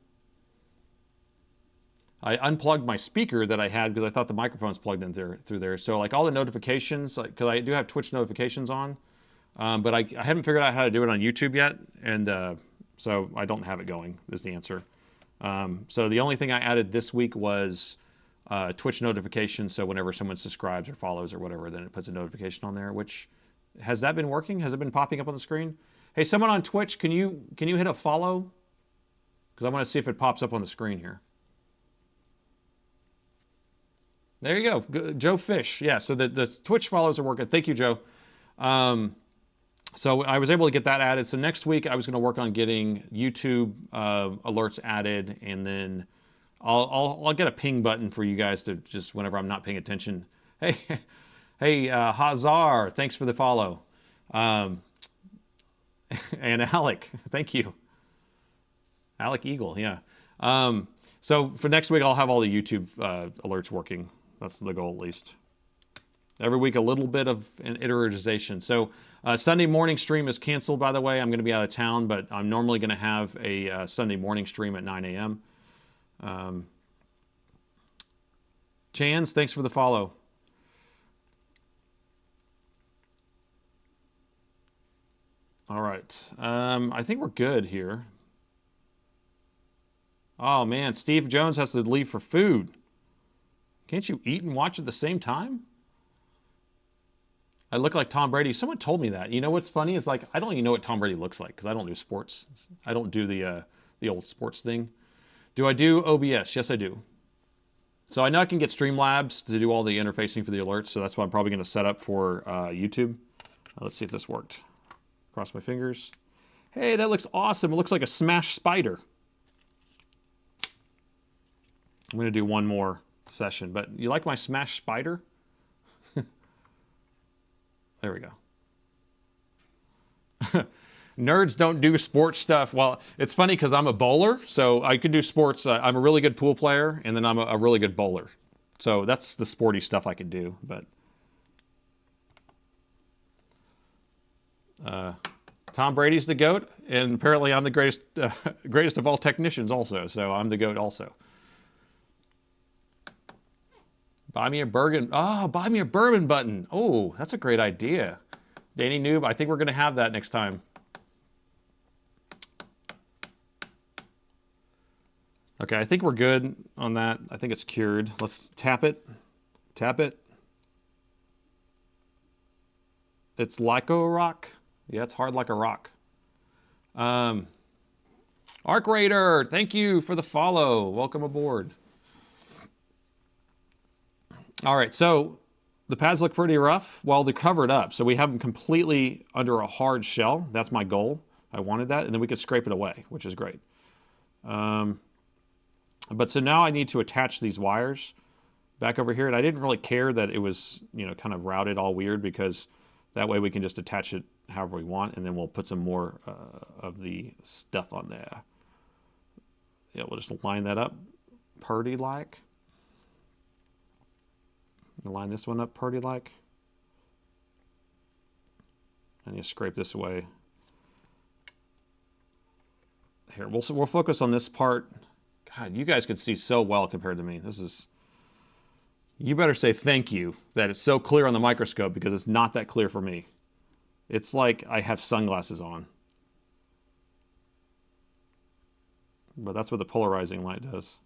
Speaker 1: I unplugged my speaker that I had because I thought the microphone's plugged in through there. So like all the notifications, like because I do have Twitch notifications on, but I haven't figured out how to do it on YouTube yet, and so I don't have it going. Is the answer. So the only thing I added this week was Twitch notifications. So whenever someone subscribes or follows or whatever, then it puts a notification on there. Which has that been working? Has it been popping up on the screen? Hey, someone on Twitch, can you hit a follow? Because I want to see if it pops up on the screen here. There you go, Joe Fish. Yeah, so the Twitch follows are working. Thank you, Joe. So I was able to get that added. So next week I was going to work on getting YouTube alerts added, and then I'll get a ping button for you guys to just whenever I'm not paying attention. Hey, hey, Hazar, thanks for the follow. And Alec, thank you. Alec Eagle, yeah. So for next week I'll have all the YouTube alerts working. That's the goal, at least. Every week, a little bit of an iteration. So Sunday morning stream is canceled, by the way. I'm going to be out of town, but I'm normally going to have a Sunday morning stream at 9 a.m. Chans, thanks for the follow. All right. I think we're good here. Oh man, Steve Jones has to leave for food. Can't you eat and watch at the same time? I look like Tom Brady. Someone told me that. You know what's funny is like I don't even know what Tom Brady looks like because I don't do sports. I don't do the old sports thing. Do I do OBS? Yes, I do. So I know I can get Streamlabs to do all the interfacing for the alerts. So that's what I'm probably going to set up for YouTube. Let's see if this worked. Cross my fingers. Hey, that looks awesome. It looks like a smashed spider. I'm going to do one more session. But you like my smashed spider? There we go. Nerds don't do sports stuff. Well, it's funny because I'm a bowler, so I could do sports. I'm a really good pool player, and then I'm a really good bowler. So that's the sporty stuff I can do. But Tom Brady's the GOAT, and apparently I'm the greatest of all technicians also. So I'm the GOAT also. Buy me a bourbon. Oh, buy me a bourbon button. Oh, that's a great idea. Danny Noob, I think we're going to have that next time. Okay, I think we're good on that. I think it's cured. Let's tap it. Tap it. It's like a rock. Yeah, it's hard like a rock. Arc Raider, thank you for the follow. Welcome aboard. All right, so the pads look pretty rough. Well, they're covered up, so we have them completely under a hard shell. That's my goal. I wanted that, and then we could scrape it away, which is great. But so now I need to attach these wires back over here, and I didn't really care that it was, you know, kind of routed all weird because that way we can just attach it however we want, and then we'll put some more of the stuff on there. Yeah, we'll just line that up purdy-like. Line this one up purdy-like. And you scrape this away. Here, we'll focus on this part. God, you guys could see so well compared to me. This is... You better say thank you that it's so clear on the microscope because it's not that clear for me. It's like I have sunglasses on. But that's what the polarizing light does.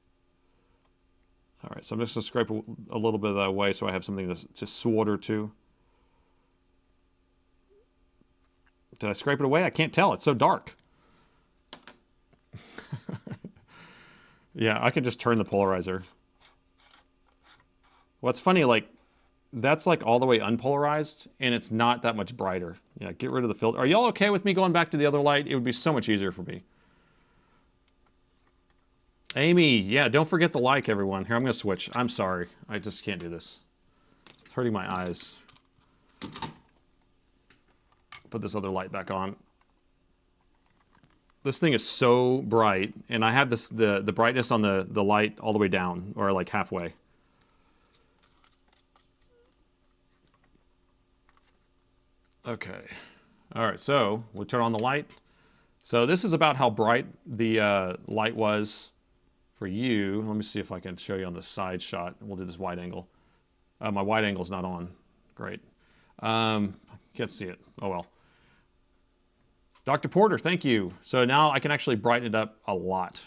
Speaker 1: All right, so I'm just going to scrape a little bit of that away so I have something to solder to. Did I scrape it away? I can't tell. It's so dark. Yeah, I could just turn the polarizer. What's funny, like, that's like all the way unpolarized, and it's not that much brighter. Yeah, get rid of the filter. Are y'all okay with me going back to the other light? It would be so much easier for me. Amy, yeah, don't forget the like, everyone. Here, I'm going to switch. I'm sorry. I just can't do this. It's hurting my eyes. Put this other light back on. This thing is so bright, and I have this the brightness on the light all the way down, or like halfway. Okay. All right, so we'll turn on the light. So this is about how bright the light was for you. Let me see if I can show you on the side shot. We'll do this wide angle. My wide angle's not on. Great. Can't see it. Oh well. Dr. Porter, thank you. So now I can actually brighten it up a lot.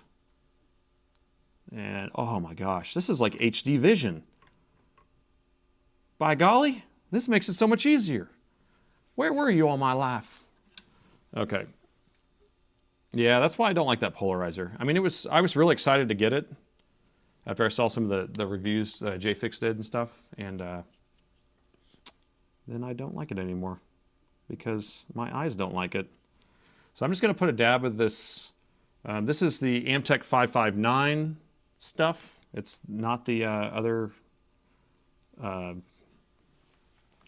Speaker 1: And oh my gosh, this is like HD vision. By golly, this makes it so much easier. Where were you all my life? Okay. Yeah, that's why I don't like that polarizer. I mean, I was really excited to get it after I saw some of the reviews JFix did and stuff, and then I don't like it anymore because my eyes don't like it. So I'm just going to put a dab of this. This is the Amtech 559 stuff. It's not the other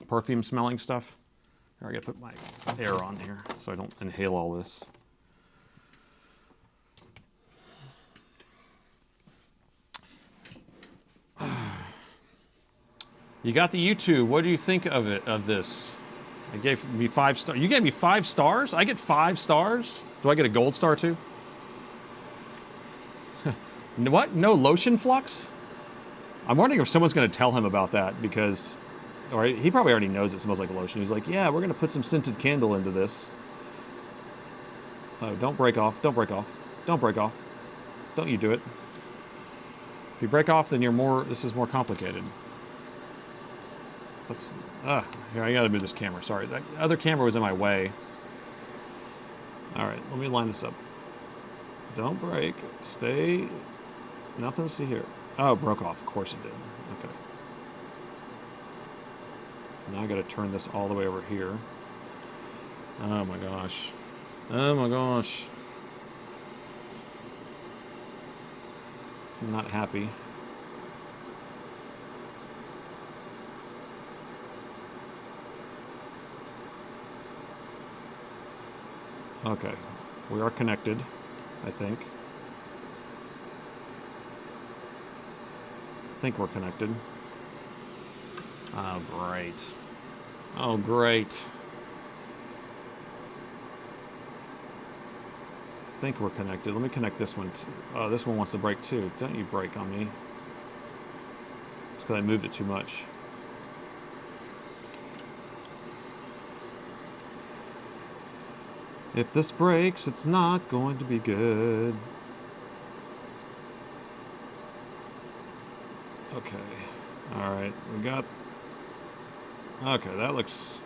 Speaker 1: perfume smelling stuff. Here, I got to put my air on here so I don't inhale all this. You got the YouTube. What do you think of it? Of this? I gave me 5 stars. You gave me 5 stars? I get 5 stars? Do I get a gold star too? What? No lotion flux? I'm wondering if someone's going to tell him about that because, or he probably already knows it smells like lotion. He's like, yeah, we're going to put some scented candle into this. Oh, don't break off. Don't break off. Don't break off. Don't you do it. If you break off, then this is more complicated. Let's, here, I gotta move this camera. Sorry, that other camera was in my way. All right, let me line this up. Don't break. Stay. Nothing to see here. Oh, it broke off. Of course it did. Okay. Now I gotta turn this all the way over here. Oh my gosh. Oh my gosh. I'm not happy. Okay, we are connected, I think. I think we're connected. Oh, great. Oh, great. I think we're connected. Let me connect this one. Oh, this one wants to break too. Don't you break on me. It's because I moved it too much. If this breaks, it's not going to be good. Okay. Alright, we got... Okay, that looks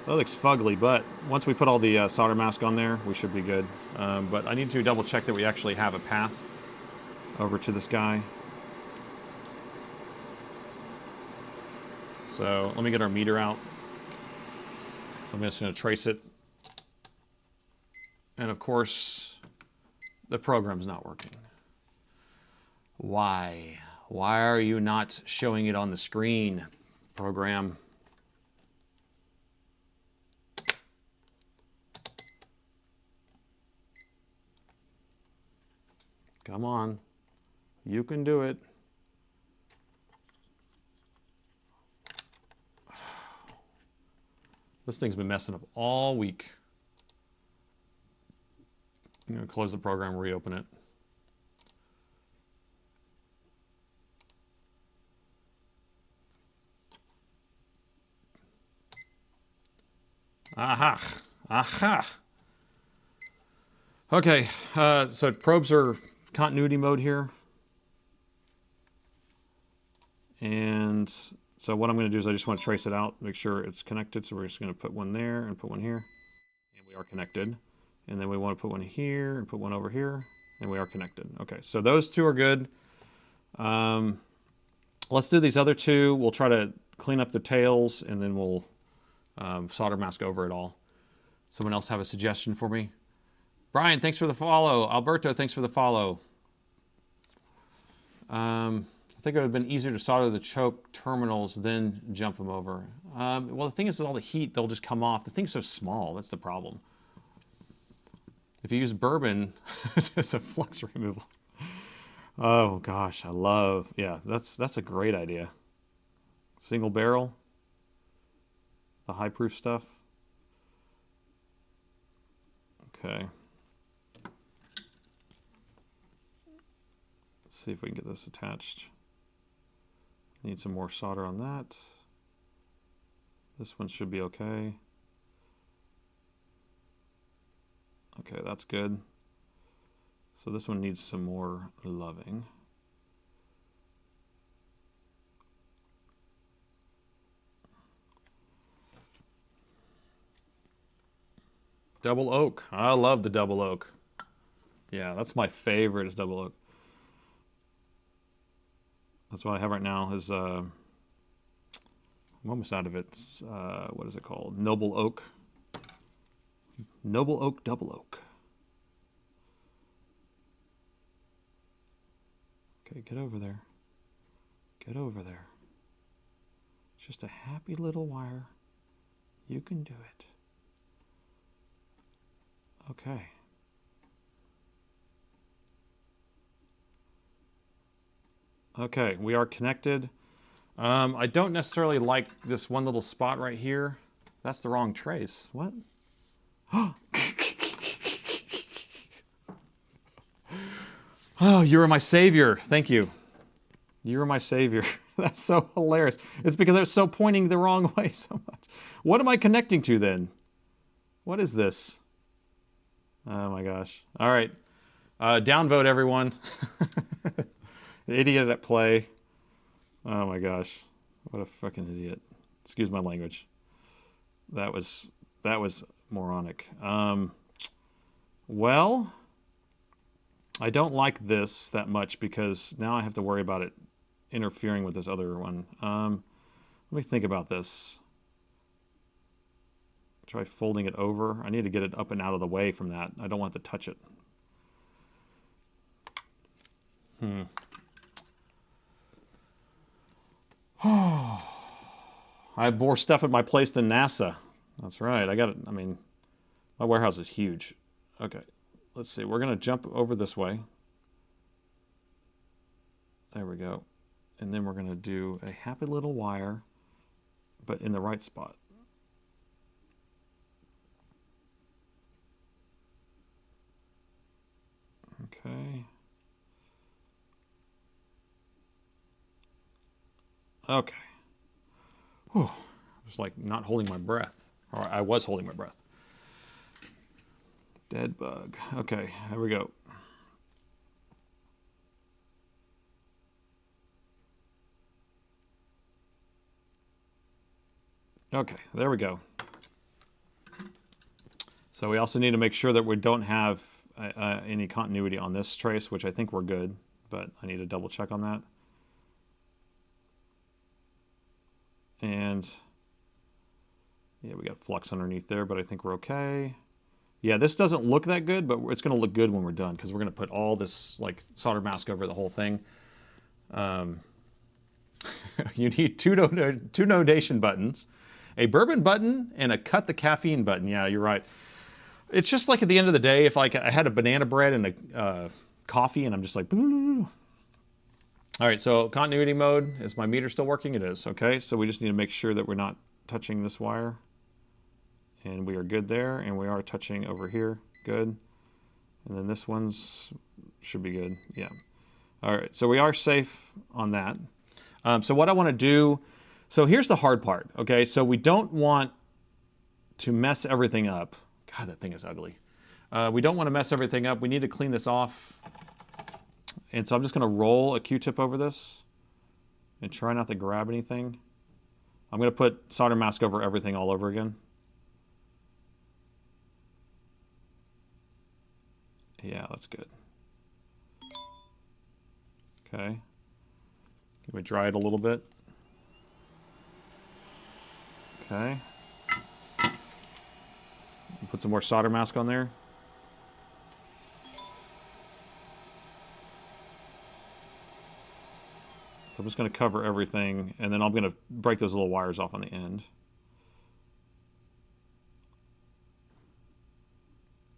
Speaker 1: fugly, but once we put all the solder mask on there, we should be good. But I need to double check that we actually have a path over to this guy. So let me get our meter out. So I'm just going to trace it. And of course, the program's not working. Why? Why are you not showing it on the screen, program? Come on. You can do it. This thing's been messing up all week. I'm going to close the program, reopen it. Aha! Aha! Okay, so probes are continuity mode here. And so what I'm going to do is I just want to trace it out, make sure it's connected. So we're just going to put one there and put one here. And we are connected. And then we want to put one here and put one over here. And we are connected. Okay, so those two are good. Let's do these other two. We'll try to clean up the tails and then we'll solder mask over it all. Someone else have a suggestion for me? Brian, thanks for the follow. Alberto, thanks for the follow. I think it would have been easier to solder the choke terminals, then jump them over. Well, the thing is, all the heat, they'll just come off. The thing's so small. That's the problem. If you use bourbon, it's just a flux removal. Oh gosh, yeah, that's a great idea. Single barrel, the high proof stuff. Okay. Let's see if we can get this attached. Need some more solder on that. This one should be okay. Okay, that's good. So this one needs some more loving. Double oak. I love the double oak. Yeah, that's my favorite is double oak. That's what I have right now is, I'm almost out of it. What is it called? Noble oak. Noble oak, double oak. Okay, get over there. Get over there. It's just a happy little wire. You can do it. Okay. Okay, we are connected. I don't necessarily like this one little spot right here. That's the wrong trace. What? Oh, you are my savior. Thank you. You are my savior. That's so hilarious. It's because I was so pointing the wrong way so much. What am I connecting to then? What is this? Oh my gosh. All right. Downvote everyone. The idiot at play. Oh my gosh. What a fucking idiot. Excuse my language. That was moronic. Well, I don't like this that much because now I have to worry about it interfering with this other one. Let me think about this. Try folding it over. I need to get it up and out of the way from that. I don't want to touch it. I have more stuff at my place than NASA. That's right. I got it. I mean, my warehouse is huge. Okay. Let's see. We're going to jump over this way. There we go. And then we're going to do a happy little wire, but in the right spot. Okay. Okay. Whew. I was like not holding my breath. Or I was holding my breath. Dead bug. Okay, here we go. Okay, there we go. So we also need to make sure that we don't have any continuity on this trace, which I think we're good, but I need to double check on that. And yeah, we got flux underneath there, but I think we're okay. Yeah, this doesn't look that good, but it's going to look good when we're done because we're going to put all this like solder mask over the whole thing. You need two nodation buttons, a bourbon button, and a cut the caffeine button. Yeah, you're right. It's just like at the end of the day, if like I had a banana bread and a coffee, and I'm just like, all right. So continuity mode, is my meter still working? It is. Okay, so we just need to make sure that we're not touching this wire. And we are good there, and we are touching over here. Good. And then this one's should be good. Yeah. All right, so we are safe on that. So what I want to do, so here's the hard part, okay? So we don't want to mess everything up. God, that thing is ugly. We don't want to mess everything up. We need to clean this off. And so I'm just going to roll a Q-tip over this and try not to grab anything. I'm going to put solder mask over everything all over again. Yeah, that's good. Okay. Can we dry it a little bit? Okay. Put some more solder mask on there. So I'm just going to cover everything, and then I'm going to break those little wires off on the end.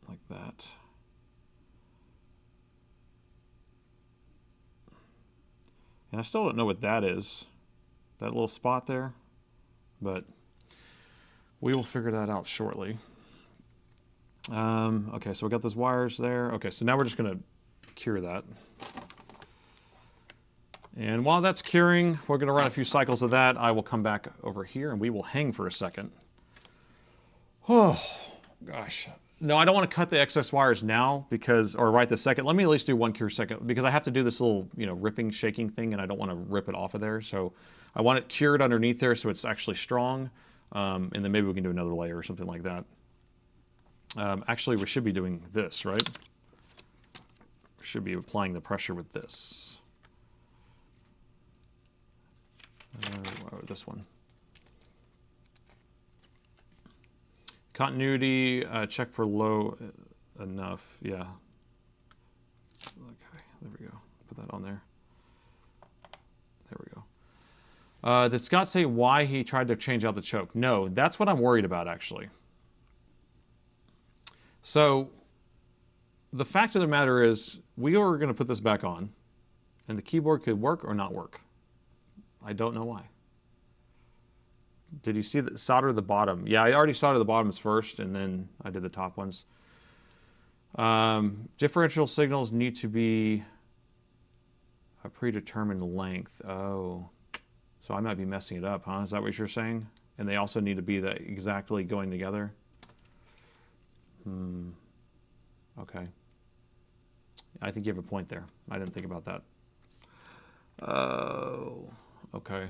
Speaker 1: Like that. And I still don't know what that is, that little spot there, but we will figure that out shortly. Okay, so we got those wires there. Okay, so now we're just going to cure that. And while that's curing, we're going to run a few cycles of that. I will come back over here and we will hang for a second. Oh, gosh. No, I don't want to cut the excess wires now because, or right this second. Let me at least do one cure second because I have to do this little, you know, ripping, shaking thing, and I don't want to rip it off of there. So I want it cured underneath there so it's actually strong, and then maybe we can do another layer or something like that. Actually, we should be doing this, right? We should be applying the pressure with this. This one. Continuity, check for low enough. Yeah. Okay, there we go. Put that on there. There we go. Did Scott say why he tried to change out the choke? No, that's what I'm worried about, actually. So, the fact of the matter is, we are going to put this back on, and the keyboard could work or not work. I don't know why. Did you see the solder the bottom? Yeah, I already soldered the bottoms first, and then I did the top ones. Differential signals need to be a predetermined length. Oh, so I might be messing it up, huh? Is that what you're saying? And they also need to be that exactly going together? Okay. I think you have a point there. I didn't think about that. Oh, okay.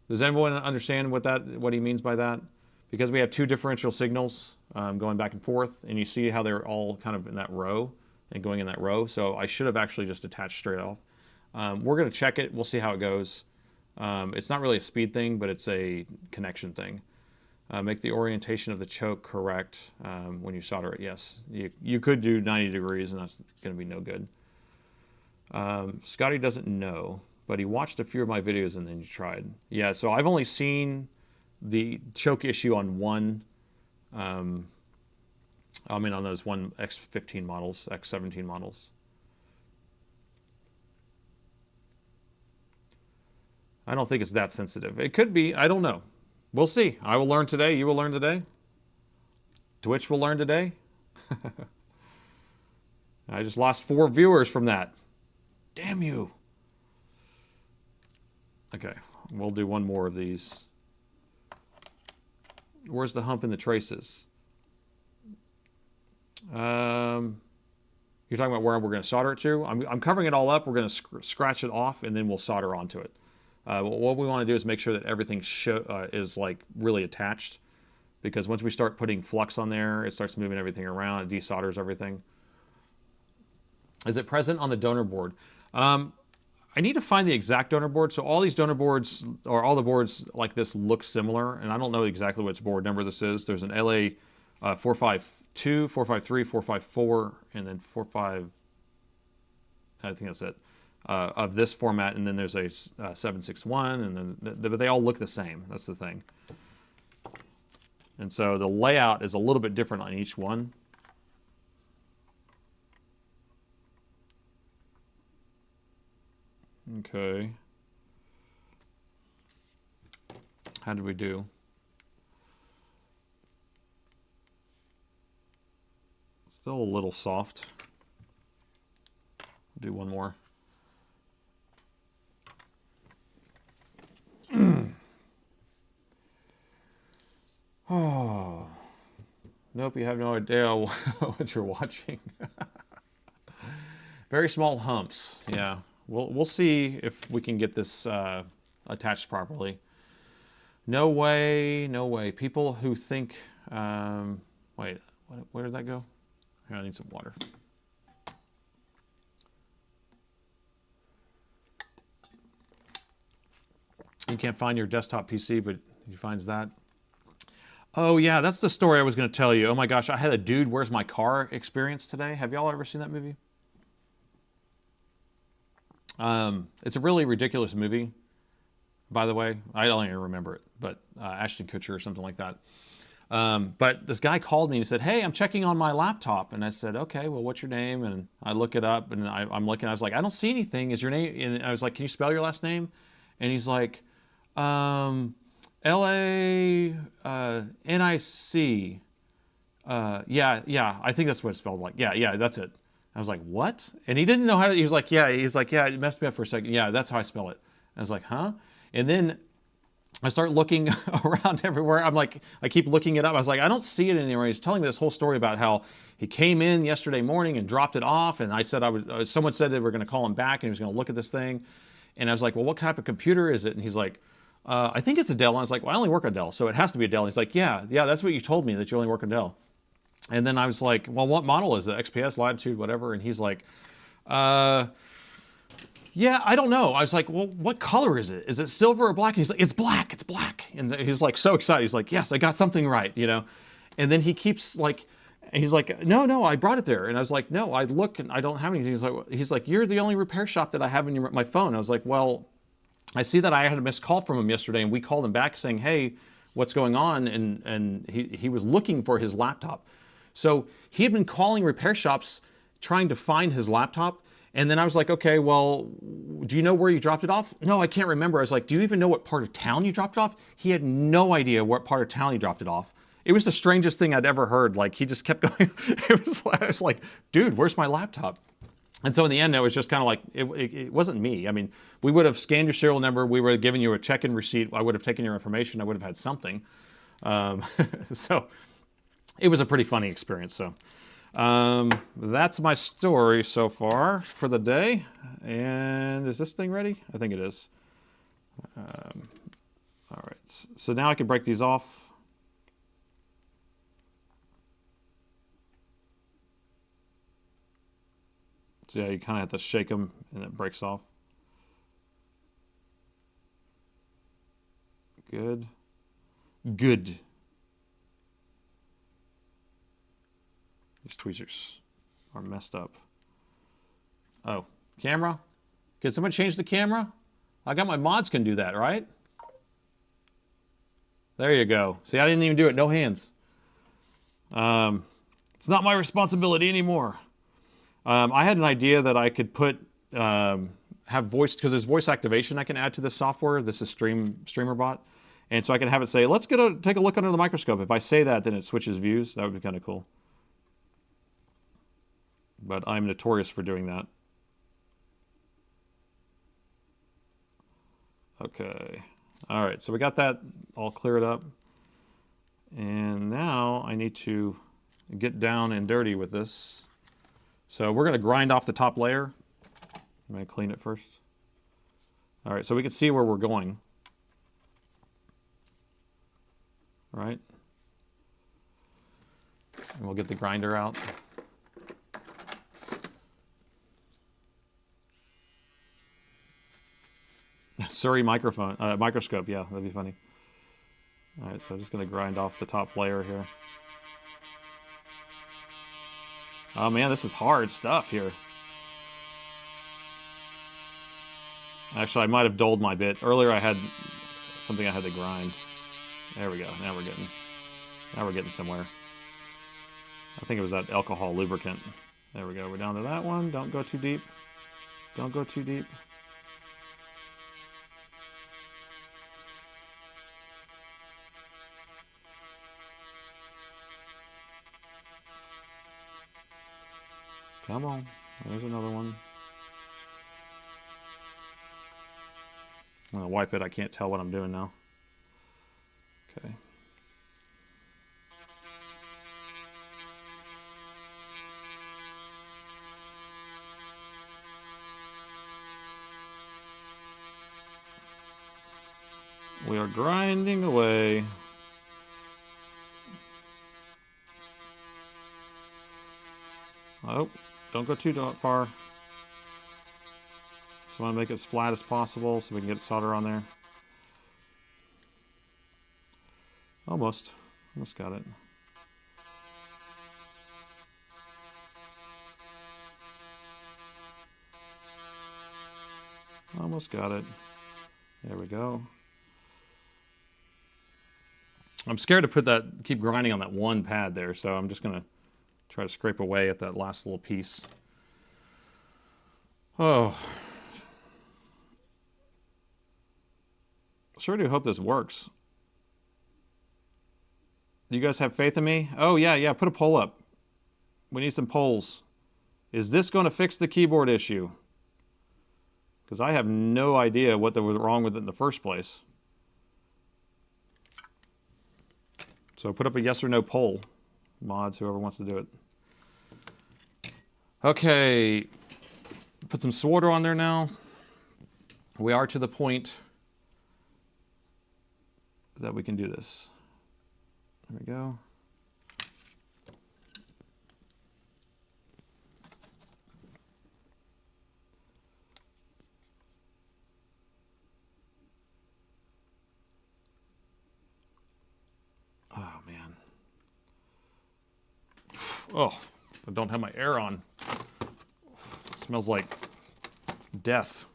Speaker 1: Does anyone understand what he means by that? Because we have two differential signals going back and forth, and you see how they're all kind of in that row and going in that row. So I should have actually just attached straight off. We're going to check it. We'll see how it goes. It's not really a speed thing, but it's a connection thing. Make the orientation of the choke correct when you solder it. Yes, you could do 90 degrees, and that's going to be no good. Scotty doesn't know, but he watched a few of my videos and then you tried. Yeah, so I've only seen the choke issue on one, on those one X15 models, X17 models. I don't think it's that sensitive. It could be. I don't know. We'll see. I will learn today. You will learn today. Twitch will learn today. I just lost 4 viewers from that. Damn you. Okay, we'll do one more of these. Where's the hump in the traces? You're talking about where we're going to solder it to? I'm covering it all up. We're going to scratch it off, and then we'll solder onto it. What we want to do is make sure that everything is like really attached, because once we start putting flux on there, it starts moving everything around. It desolders everything. Is it present on the donor board? I need to find the exact donor board. So all these donor boards, or all the boards like this, look similar, and I don't know exactly which board number this is. There's an LA 452, 453, 454, and then 45. I think that's it. Of this format, and then there's a 761, and then but they all look the same. That's the thing. And so the layout is a little bit different on each one. Okay. How did we do? Still a little soft. Do one more. Oh. Nope, you have no idea what you're watching. Very small humps. Yeah. We'll see if we can get this attached properly. No way, no way. People who think, wait, where did that go? Here, I need some water. You can't find your desktop PC, but he finds that. Oh yeah, that's the story I was going to tell you. Oh my gosh, I had a dude, where's my car experience today. Have y'all ever seen that movie? It's a really ridiculous movie, by the way. I don't even remember it, but Ashton Kutcher or something like that. But this guy called me and he said, "Hey, I'm checking on my laptop." And I said, "Okay, well, what's your name?" And I look it up, and I'm looking. I was like, "I don't see anything. Is your name?" And I was like, "Can you spell your last name?" And he's like, L-A-N-I-C. Yeah, I think that's what it's spelled like. Yeah, that's it. I was like, what? And he didn't know how to, he was like, yeah, it messed me up for a second. Yeah, that's how I spell it. I was like, huh? And then I start looking around everywhere. I'm like, I keep looking it up. I was like, I don't see it anywhere. He's telling me this whole story about how he came in yesterday morning and dropped it off. And I said, someone said they were going to call him back and he was going to look at this thing. And I was like, well, what type of computer is it? And he's like, I think it's a Dell. And I was like, well, I only work on Dell, so it has to be a Dell. And he's like, yeah, that's what you told me, that you only work on Dell. And then I was like, well, what model is it? XPS, Latitude, whatever. And he's like, yeah, I don't know. I was like, well, what color is it? Is it silver or black? And he's like, it's black, it's black. And he's like so excited. He's like, yes, I got something right, you know? And then he keeps like, and he's like, no, I brought it there. And I was like, no, I look and I don't have anything. He's like, you're the only repair shop that I have in my phone. I was like, well, I see that I had a missed call from him yesterday, and we called him back saying, hey, what's going on? And he was looking for his laptop. So he had been calling repair shops trying to find his laptop. And then I was like, okay, well, do you know where you dropped it off? No, I can't remember. I was like, do you even know what part of town you dropped it off? He had no idea what part of town he dropped it off. It was the strangest thing I'd ever heard. Like, he just kept going. I was like, dude, where's my laptop? And so in the end, it was just kind of like, it wasn't me. I mean, we would have scanned your serial number. We would have given you a check-in receipt. I would have taken your information. I would have had something. So it was a pretty funny experience. So That's my story so far for the day. And is this thing ready? I think it is. All right, so now I can break these off. So yeah, you kind of have to shake them and it breaks off. Good. Good. These tweezers are messed up. Oh, camera? Can someone change the camera? I got my mods can do that, right? There you go. See, I didn't even do it. No hands. It's not my responsibility anymore. I had an idea that I could put, have voice, because there's voice activation I can add to this software. This is StreamerBot. And so I can have it say, let's take a look under the microscope. If I say that, then it switches views. That would be kind of cool. But I'm notorious for doing that. Okay. All right, so we got that all cleared up. And now I need to get down and dirty with this. So we're going to grind off the top layer. I'm going to clean it first. All right, so we can see where we're going. All right. And we'll get the grinder out. Surrey microscope, yeah, that'd be funny. All right, so I'm just going to grind off the top layer here. Oh man, this is hard stuff here. Actually, I might have dulled my bit. Earlier I had something I had to grind. There we go, now we're getting somewhere. I think it was that alcohol lubricant. There we go, we're down to that one. Don't go too deep. Don't go too deep. Come on, there's another one. I'm gonna wipe it, I can't tell what I'm doing now. Okay. We are grinding away. Oh, don't go too far. Just want to make it as flat as possible so we can get solder on there. Almost got it. Almost got it. There we go. I'm scared to keep grinding on that one pad there, so I'm just gonna try to scrape away at that last little piece. Oh. Sure do hope this works. Do you guys have faith in me? Oh, yeah, put a poll up. We need some polls. Is this going to fix the keyboard issue? Because I have no idea what was wrong with it in the first place. So put up a yes or no poll. Mods, whoever wants to do it. Okay, put some solder on there now. We are to the point that we can do this. There we go. Oh, man. Oh, I don't have my air on. It smells like death.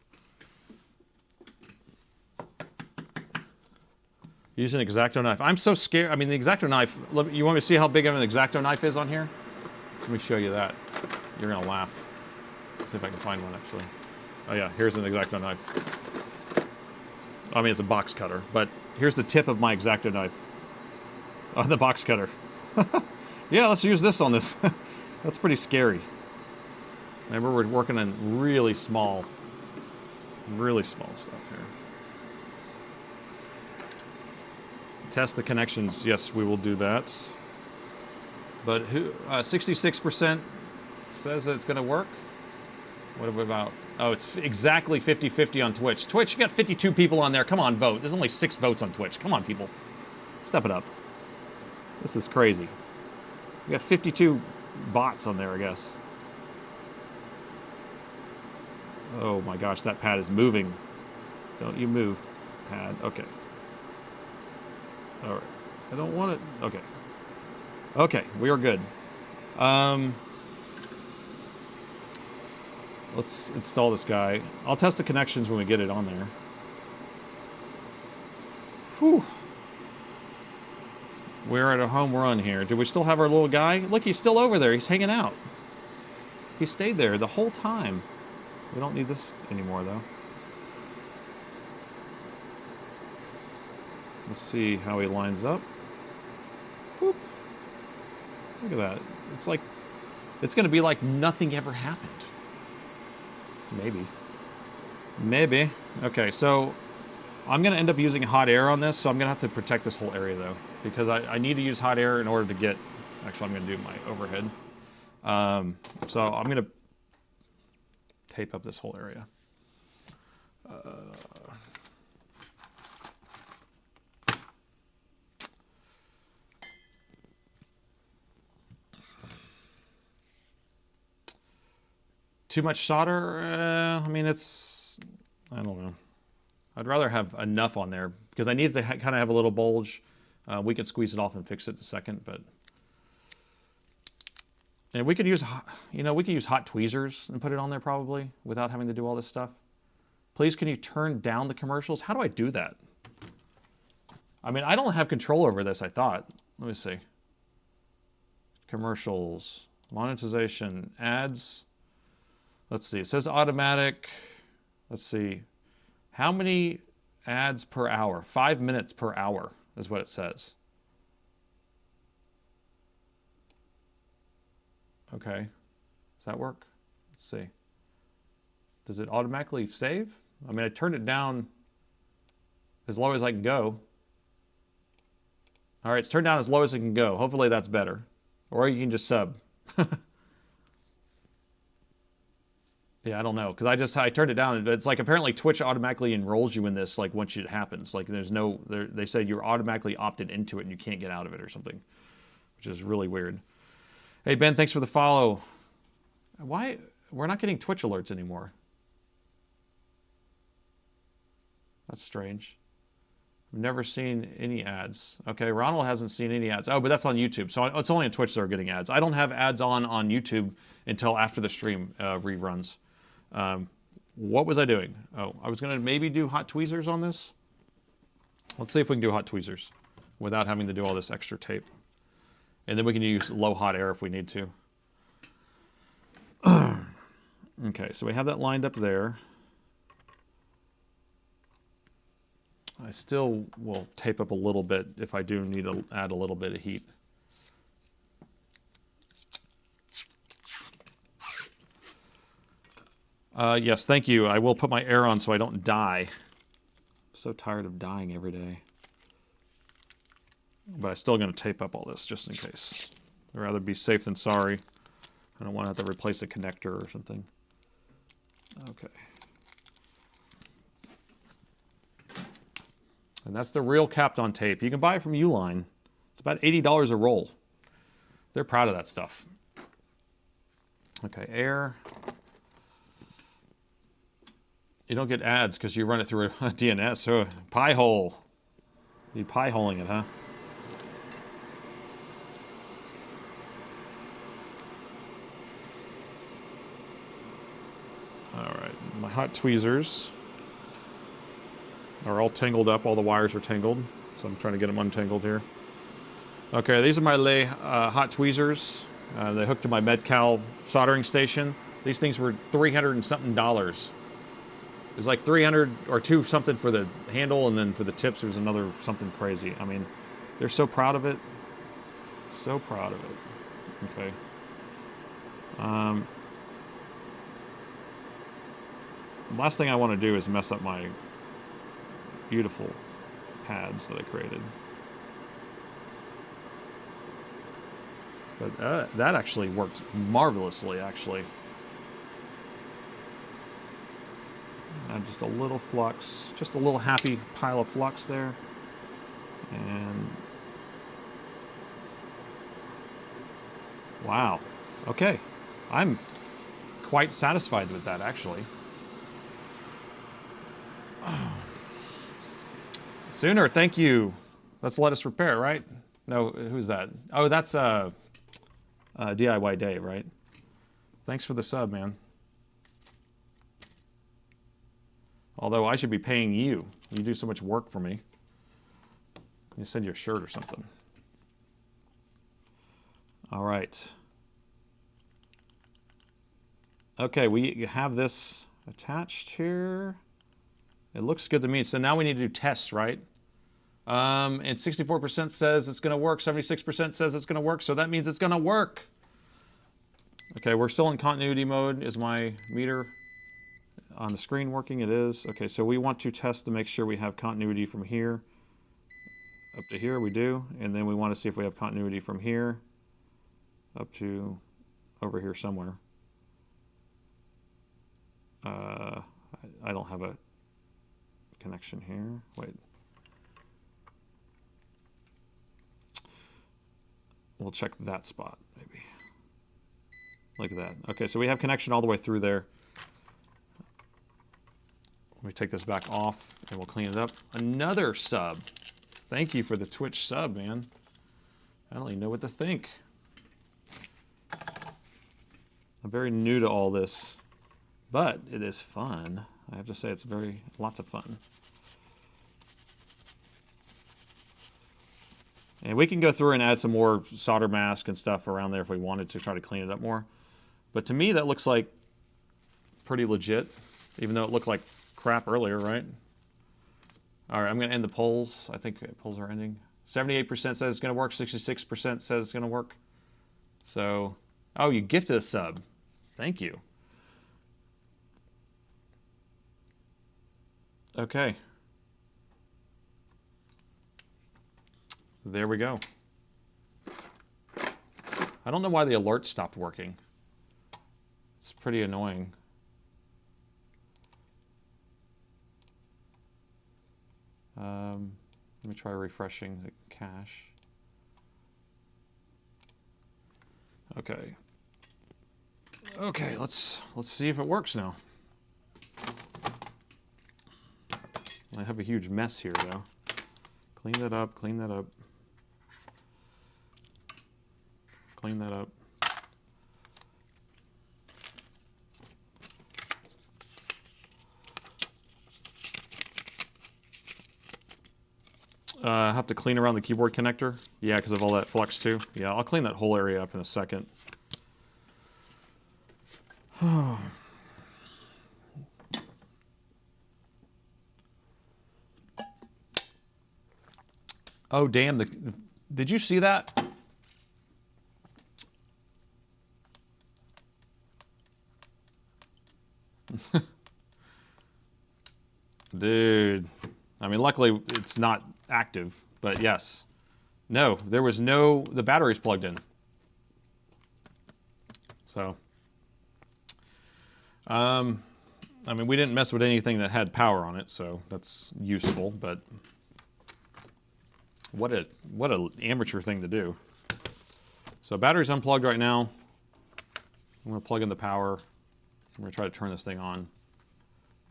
Speaker 1: Use an X-Acto knife. I'm so scared. I mean, the X-Acto knife, you want me to see how big of an X-Acto knife is on here? Let me show you that. You're going to laugh. Let's see if I can find one, actually. Oh, yeah, here's an X-Acto knife. I mean, it's a box cutter, but here's the tip of my X-Acto knife. On the box cutter. Yeah, let's use this on this. That's pretty scary. Remember, we're working on really small stuff here. Test the connections. Yes, we will do that. But who? 66% says that it's going to work. What about? Oh, it's exactly 50-50 on Twitch. Twitch, you got 52 people on there. Come on, vote. There's only 6 votes on Twitch. Come on, people. Step it up. This is crazy. We got 52 bots on there, I guess. Oh my gosh, that pad is moving. Don't you move, pad. Okay. All right. I don't want it. Okay. Okay, we are good. Let's install this guy. I'll test the connections when we get it on there. Whew. We're at a home run here. Do we still have our little guy? Look, he's still over there. He's hanging out. He stayed there the whole time. We don't need this anymore, though. Let's see how he lines up. Whoop. Look at that. It's like, it's going to be like nothing ever happened. Maybe. Maybe. Okay, so I'm going to end up using hot air on this, so I'm going to have to protect this whole area, though, because I need to use hot air in order to get... Actually, I'm going to do my overhead. So I'm going to tape up this whole area. Too much solder? I mean, it's... I don't know. I'd rather have enough on there because I need to kind of have a little bulge. We could squeeze it off and fix it in a second, but... And we could use, you know, we could use hot tweezers and put it on there probably without having to do all this stuff. Please, can you turn down the commercials? How do I do that? I mean, I don't have control over this, I thought. Let me see. Commercials, monetization, ads. Let's see, it says automatic. Let's see. How many ads per hour? 5 minutes per hour is what it says. Okay, does that work? Let's see. Does it automatically save? I mean, I turned it down as low as I can go. All right, it's turned down as low as it can go. Hopefully that's better. Or you can just sub. Yeah, I don't know, because I turned it down. It's like apparently Twitch automatically enrolls you in this like once it happens. Like there's no, they say you're automatically opted into it and you can't get out of it or something, which is really weird. Hey Ben, thanks for the follow. Why we're not getting Twitch alerts anymore? That's strange. I've never seen any ads. Okay, Ronald hasn't seen any ads. Oh, but that's on YouTube, so it's only on Twitch that are getting ads. I don't have ads on YouTube until after the stream reruns. What was I doing? Oh, I was gonna maybe do hot tweezers on this. Let's see if we can do hot tweezers without having to do all this extra tape. And then we can use low hot air if we need to. Okay, so we have that lined up there. I still will tape up a little bit if I do need to add a little bit of heat. Yes, thank you. I will put my air on so I don't die. I'm so tired of dying every day. But I'm still going to tape up all this just in case. I'd rather be safe than sorry. I don't want to have to replace a connector or something. Okay. And that's the real Kapton tape. You can buy it from Uline. It's about $80 a roll. They're proud of that stuff. Okay, air. You don't get ads because you run it through a DNS or a pie hole. You're pie holing it, huh? Alright, my hot tweezers are all tangled up. All the wires are tangled, so I'm trying to get them untangled here. Okay, these are my hot tweezers. They hooked to my Medcal soldering station. These things were $300 and something. It was like 300 or 2 something for the handle, and then for the tips there was another something crazy. I mean, they're so proud of it. So proud of it. Okay. Last thing I want to do is mess up my beautiful pads that I created. But that actually worked marvelously, actually. Just a little flux, just a little happy pile of flux there. And wow. Okay. I'm quite satisfied with that, actually. Sooner, thank you. Let's let us repair, right? No, who's that? Oh, that's DIY Dave, right? Thanks for the sub, man. Although I should be paying you. You do so much work for me. You send you a shirt or something. All right. Okay, we have this attached here. It looks good to me. So now we need to do tests, right? And 64% says it's going to work. 76% says it's going to work. So that means it's going to work. Okay, we're still in continuity mode. Is my meter on the screen working? It is. Okay, so we want to test to make sure we have continuity from here up to here. We do. And then we want to see if we have continuity from here up to over here somewhere. I don't have a connection here. Wait. We'll check that spot, maybe. Like that. Okay, so we have connection all the way through there. Let me take this back off, and we'll clean it up. Another sub. Thank you for the Twitch sub, man. I don't even know what to think. I'm very new to all this, but it is fun. I have to say it's lots of fun. And we can go through and add some more solder mask and stuff around there if we wanted to try to clean it up more. But to me, that looks like pretty legit, even though it looked like crap earlier, right? All right, I'm going to end the polls. I think polls are ending. 78% says it's going to work. 66% says it's going to work. So, oh, you gifted a sub. Thank you. Okay. There we go. I don't know why the alert stopped working. It's pretty annoying. Let me try refreshing the cache. Okay. Okay, let's see if it works now. I have a huge mess here though. Clean that up, clean that up. Clean that up. I have to clean around the keyboard connector. Yeah, because of all that flux too. Yeah, I'll clean that whole area up in a second. Oh, damn. Did you see that? Dude. I mean, luckily it's not active, but yes. No, there was the battery's plugged in. So, I mean, we didn't mess with anything that had power on it, so that's useful, but what a amateur thing to do. So battery's unplugged right now. I'm going to plug in the power. I'm going to try to turn this thing on.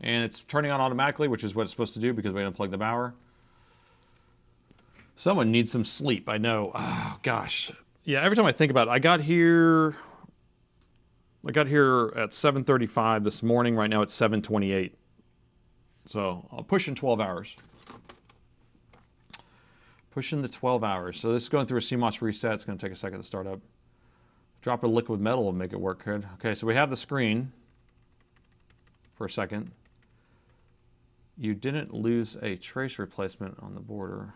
Speaker 1: And it's turning on automatically, which is what it's supposed to do because we unplugged the power. Someone needs some sleep, I know. Oh, gosh. Yeah, every time I think about it, I got here at 7:35 this morning. Right now it's 7:28. So I'm pushing 12 hours. Pushing the 12 hours. So this is going through a CMOS reset. It's going to take a second to start up. Drop a liquid metal will make it work good. Okay, so we have the screen for a second. You didn't lose a trace replacement on the border.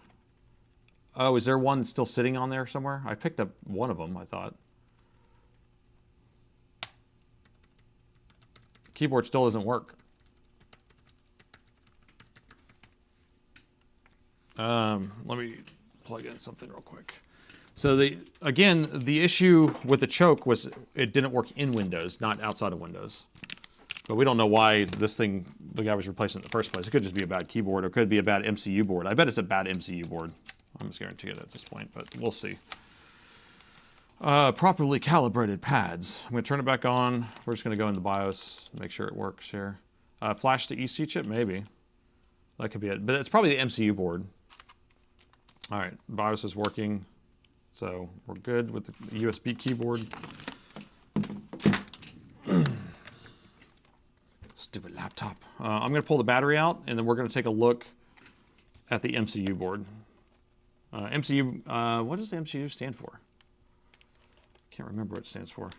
Speaker 1: Oh, is there one still sitting on there somewhere? I picked up one of them, I thought. Keyboard still doesn't work. Let me plug in something real quick. So the issue with the choke was it didn't work in Windows, not outside of Windows. But we don't know why this thing, the guy was replacing it in the first place. It could just be a bad keyboard, or it could be a bad MCU board. I bet it's a bad MCU board. I'm just guaranteed it at this point, but we'll see. Properly calibrated pads. I'm going to turn it back on. We're just going to go into BIOS, make sure it works here. Flash the EC chip, maybe. That could be it. But it's probably the MCU board. All right, BIOS is working. So we're good with the USB keyboard. Stupid laptop. I'm going to pull the battery out, and then we're going to take a look at the MCU board. MCU, what does the MCU stand for? Can't remember what it stands for.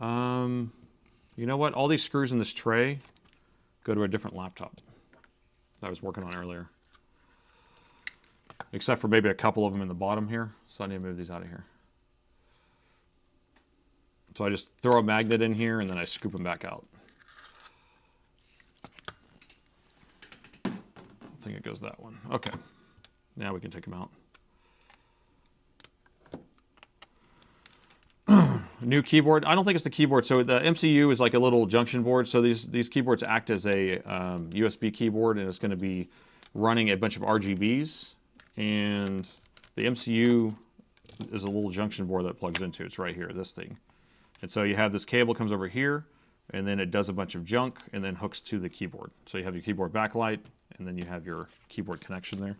Speaker 1: You know what? All these screws in this tray go to a different laptop that I was working on earlier. Except for maybe a couple of them in the bottom here. So I need to move these out of here. So I just throw a magnet in here and then I scoop them back out. I think it goes that one. Okay. Now we can take them out. New keyboard. I don't think it's the keyboard. So the MCU is like a little junction board. So these keyboards act as a USB keyboard, and it's going to be running a bunch of RGBs. And the MCU is a little junction board that plugs into. It's right here, this thing. And so you have this cable comes over here, and then it does a bunch of junk, and then hooks to the keyboard. So you have your keyboard backlight, and then you have your keyboard connection there.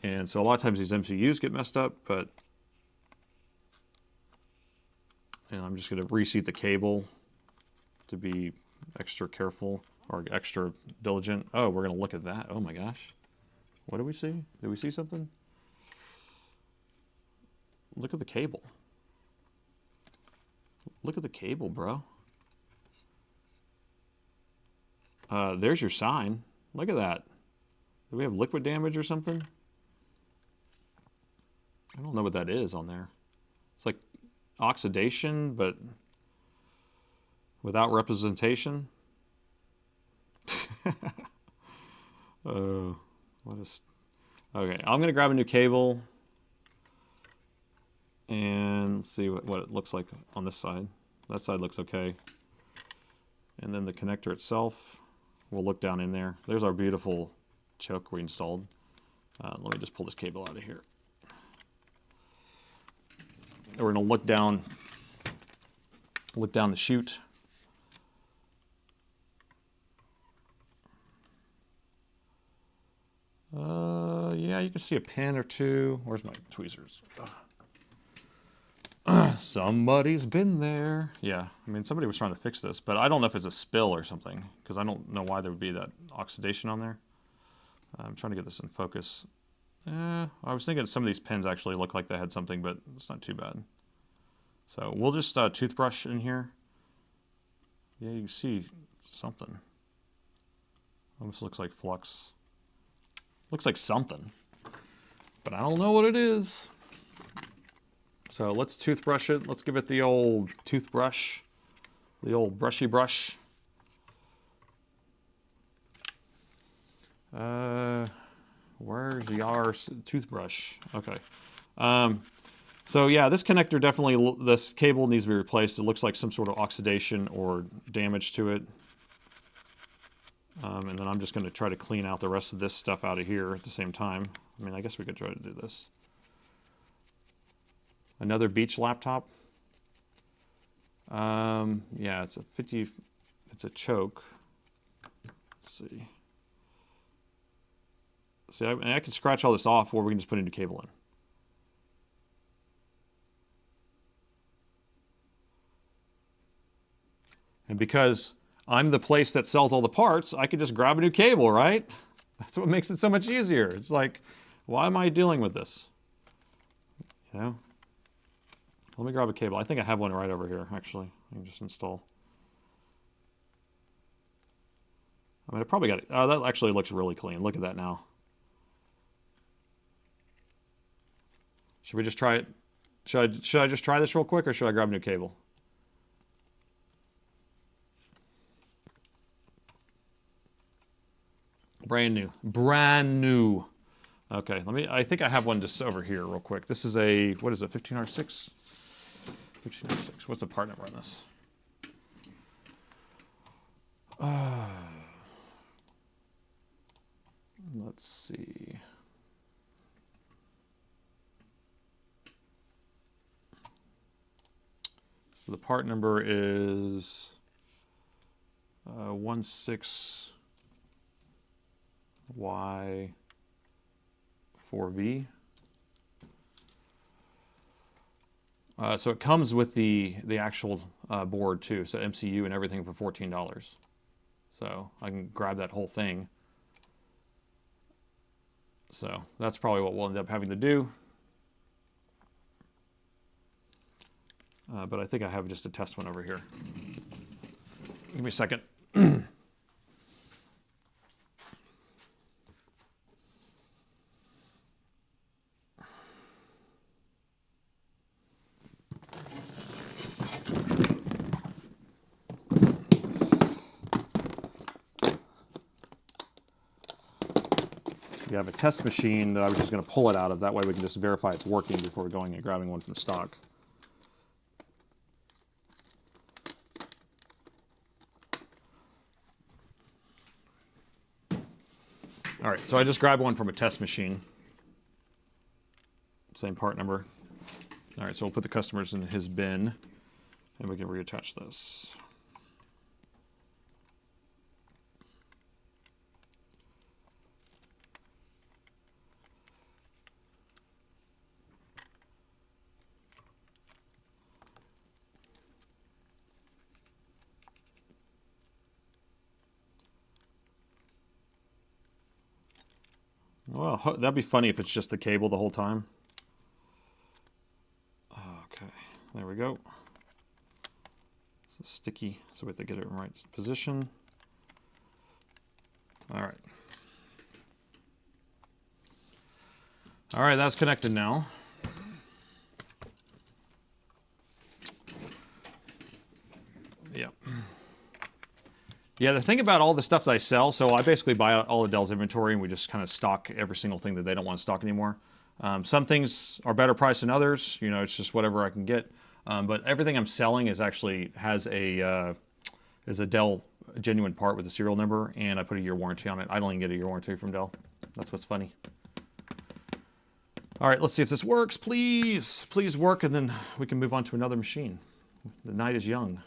Speaker 1: And so a lot of times these MCUs get messed up, but and I'm just going to reseat the cable to be extra careful or extra diligent. Oh, we're going to look at that. Oh my gosh. What did we see? Did we see something? Look at the cable. Look at the cable, bro. There's your sign. Look at that. Do we have liquid damage or something? I don't know what that is on there. It's like oxidation, but without representation. What is... Okay, I'm going to grab a new cable and see what it looks like on this side. That side looks okay. And then the connector itself, we'll look down in there. There's our beautiful choke we installed. Let me just pull this cable out of here. And we're going to look down the chute. Yeah, you can see a pin or two. Where's my tweezers? Somebody's been there. Yeah, I mean, somebody was trying to fix this, but I don't know if it's a spill or something, because I don't know why there would be that oxidation on there. I'm trying to get this in focus. I was thinking some of these pins actually look like they had something, but it's not too bad. So we'll just toothbrush in here. Yeah, you can see something. Almost looks like flux. Looks like something, but I don't know what it is. So let's toothbrush it. Let's give it the old toothbrush, the old brushy brush. Where's your toothbrush? Okay. So yeah, this connector definitely, this cable needs to be replaced. It looks like some sort of oxidation or damage to it. And then I'm just going to try to clean out the rest of this stuff out of here at the same time. I mean, I guess we could try to do this. Another Beach laptop. Yeah, it's a 50, it's a choke. Let's see. See, I can scratch all this off, or we can just put a new cable in. And because I'm the place that sells all the parts, I could just grab a new cable, right? That's what makes it so much easier. It's like, why am I dealing with this? You know? Let me grab a cable. I think I have one right over here, actually. I can just install. I mean, I probably got it. Oh, that actually looks really clean. Look at that now. Should we just try it? Should I just try this real quick, or should I grab a new cable? Brand new. Brand new. Okay, I think I have one just over here real quick. This is a, what is it, 15R6? 15R6, what's the part number on this? Let's see. So the part number is 16Y4V. So it comes with the actual board too, so MCU and everything for $14. So I can grab that whole thing. So that's probably what we'll end up having to do. But I think I have just a test one over here. Give me a second. We have a test machine that I was just going to pull it out of. That way we can just verify it's working before going and grabbing one from stock. All right, so I just grabbed one from a test machine. Same part number. All right, so we'll put the customers in his bin, and we can reattach this. Well, that'd be funny if it's just the cable the whole time. Okay, there we go. It's sticky, so we have to get it in the right position. All right. All right, that's connected now. Yep. Yeah, the thing about all the stuff that I sell, so I basically buy out all of Dell's inventory and we just kind of stock every single thing that they don't want to stock anymore. Some things are better priced than others, you know, it's just whatever I can get. But everything I'm selling is actually has a Dell genuine part with a serial number, and I put a year warranty on it. I don't even get a year warranty from Dell. That's what's funny. All right, let's see if this works. Please, please work, and then we can move on to another machine. The night is young.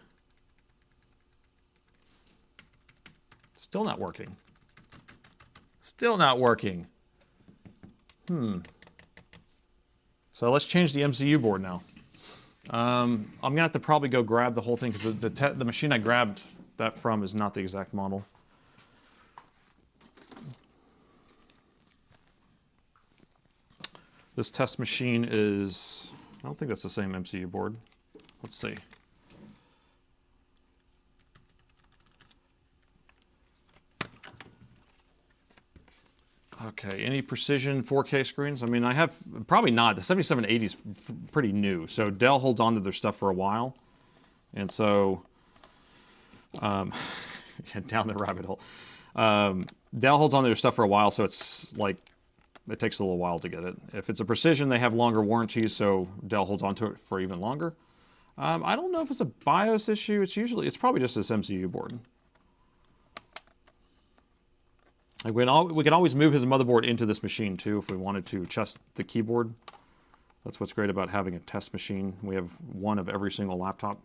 Speaker 1: Still not working. Still not working. So let's change the MCU board now. I'm gonna have to probably go grab the whole thing because the machine I grabbed that from is not the exact model. This test machine is, I don't think that's the same MCU board. Let's see. Okay, any precision 4K screens? I mean, I have, probably not. The 7780 is pretty new, so Dell holds on to their stuff for a while. And so, down the rabbit hole. Dell holds on to their stuff for a while, so it's like, it takes a little while to get it. If it's a precision, they have longer warranties, so Dell holds on to it for even longer. I don't know if it's a BIOS issue. It's probably just this MCU board. Like we can always move his motherboard into this machine too if we wanted to adjust the keyboard. That's what's great about having a test machine. We have one of every single laptop.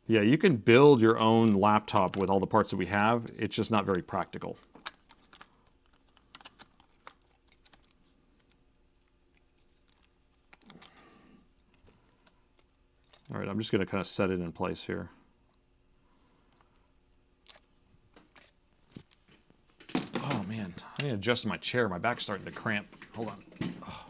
Speaker 1: Yeah, you can build your own laptop with all the parts that we have. It's just not very practical. All right, I'm just going to kind of set it in place here. Oh man, I need to adjust my chair. My back's starting to cramp. Hold on. Oh.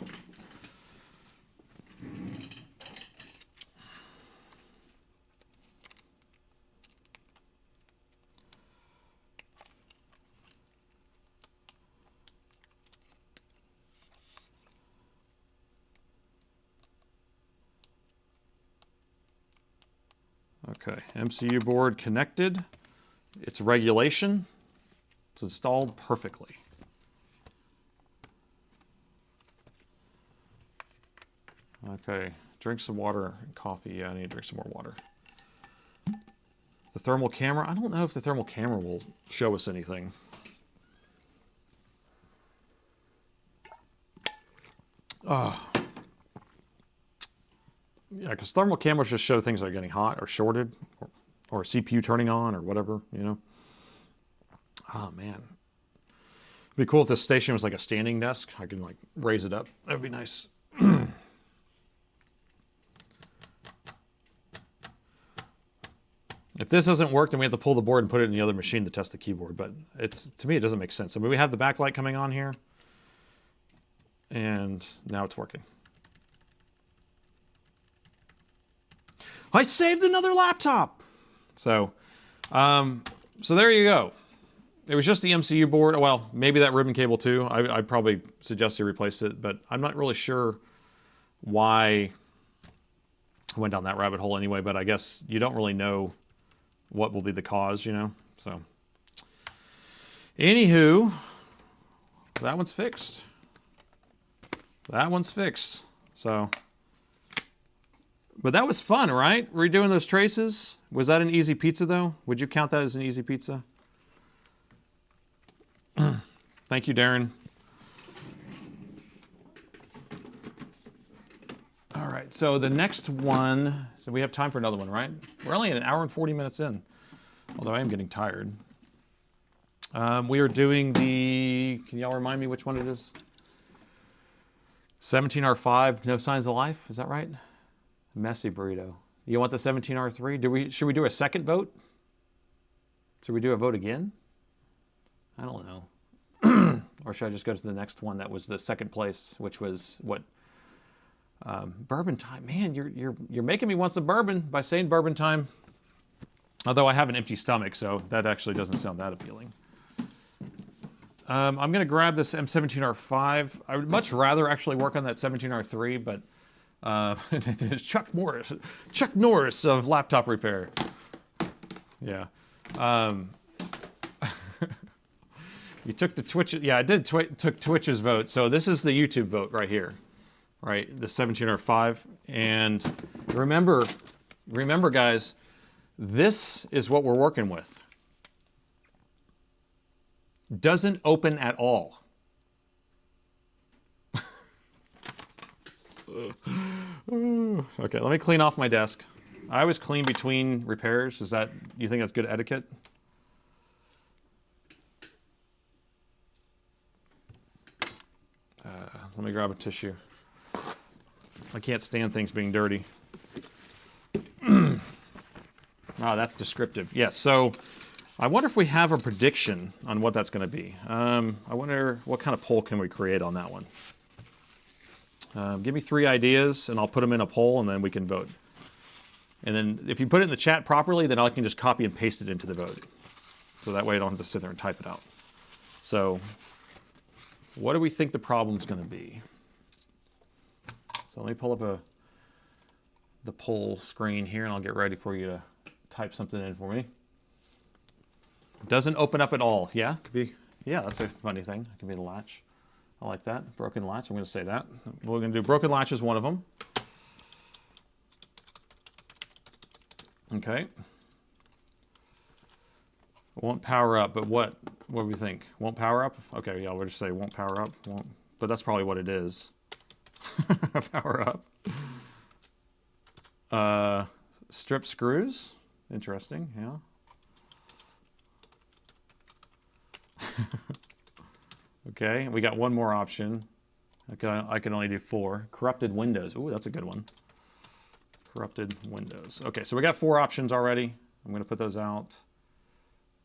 Speaker 1: Okay, MCU board connected. its regulation. It's installed perfectly. Okay, drink some water and coffee. Yeah, I need to drink some more water. The thermal camera. I don't know if the thermal camera will show us anything. Oh. Yeah, because thermal cameras just show things that are getting hot or shorted or CPU turning on or whatever, you know. Oh, man. It'd be cool if this station was like a standing desk. I can like raise it up. That'd be nice. If this doesn't work, then we have to pull the board and put it in the other machine to test the keyboard. But to me, it doesn't make sense. I mean, we have the backlight coming on here. And now it's working. I saved another laptop! So there you go. It was just the MCU board. Well, maybe that ribbon cable too. I'd probably suggest you replace it, but I'm not really sure why I went down that rabbit hole anyway, but I guess you don't really know what will be the cause, you know? So, anywho, that one's fixed. That one's fixed. So, but that was fun, right? Redoing those traces. Was that an easy pizza, though? Would you count that as an easy pizza? Thank you, Darren. All right, so the next one, so we have time for another one, right? We're only an hour and 40 minutes in, although I am getting tired. We are doing the, can y'all remind me which one it is? 17R5, No Signs of Life, is that right? Messy burrito. You want the 17R3? Should we do a second vote? Should we do a vote again? I don't know. Or should I just go to the next one that was the second place, which was what? Bourbon time. Man, you're making me want some bourbon by saying bourbon time. Although I have an empty stomach, so that actually doesn't sound that appealing. I'm going to grab this M17R5. I would much rather actually work on that 17R3, but it's Chuck Norris of laptop repair. Yeah. You took the Twitch. Yeah, I did took Twitch's vote. So this is the YouTube vote right here, right? The 17R5. And remember, guys, this is what we're working with. Doesn't open at all. Okay, let me clean off my desk. I always clean between repairs. You think that's good etiquette? Let me grab a tissue. I can't stand things being dirty. Oh, that's descriptive. Yes, so I wonder if we have a prediction on what that's going to be. I wonder what kind of poll can we create on that one. Give me 3 ideas, and I'll put them in a poll, and then we can vote. And then if you put it in the chat properly, then I can just copy and paste it into the vote. So that way I don't have to sit there and type it out. So what do we think the problem's going to be? So let me pull up the poll screen here, and I'll get ready for you to type something in for me. Doesn't open up at all. Yeah, could be. Yeah, that's a funny thing. It could be the latch. I like that. Broken latch. I'm going to say that. We're going to do broken latch is one of them. Okay. Won't power up, but what do we think? Won't power up? Okay, yeah, we'll just say won't power up. Won't, but that's probably what it is. Power up. Strip screws. Interesting, yeah. Okay, we got one more option. I can only do 4. Corrupted windows. Ooh, that's a good one. Corrupted windows. Okay, so we got 4 options already. I'm going to put those out.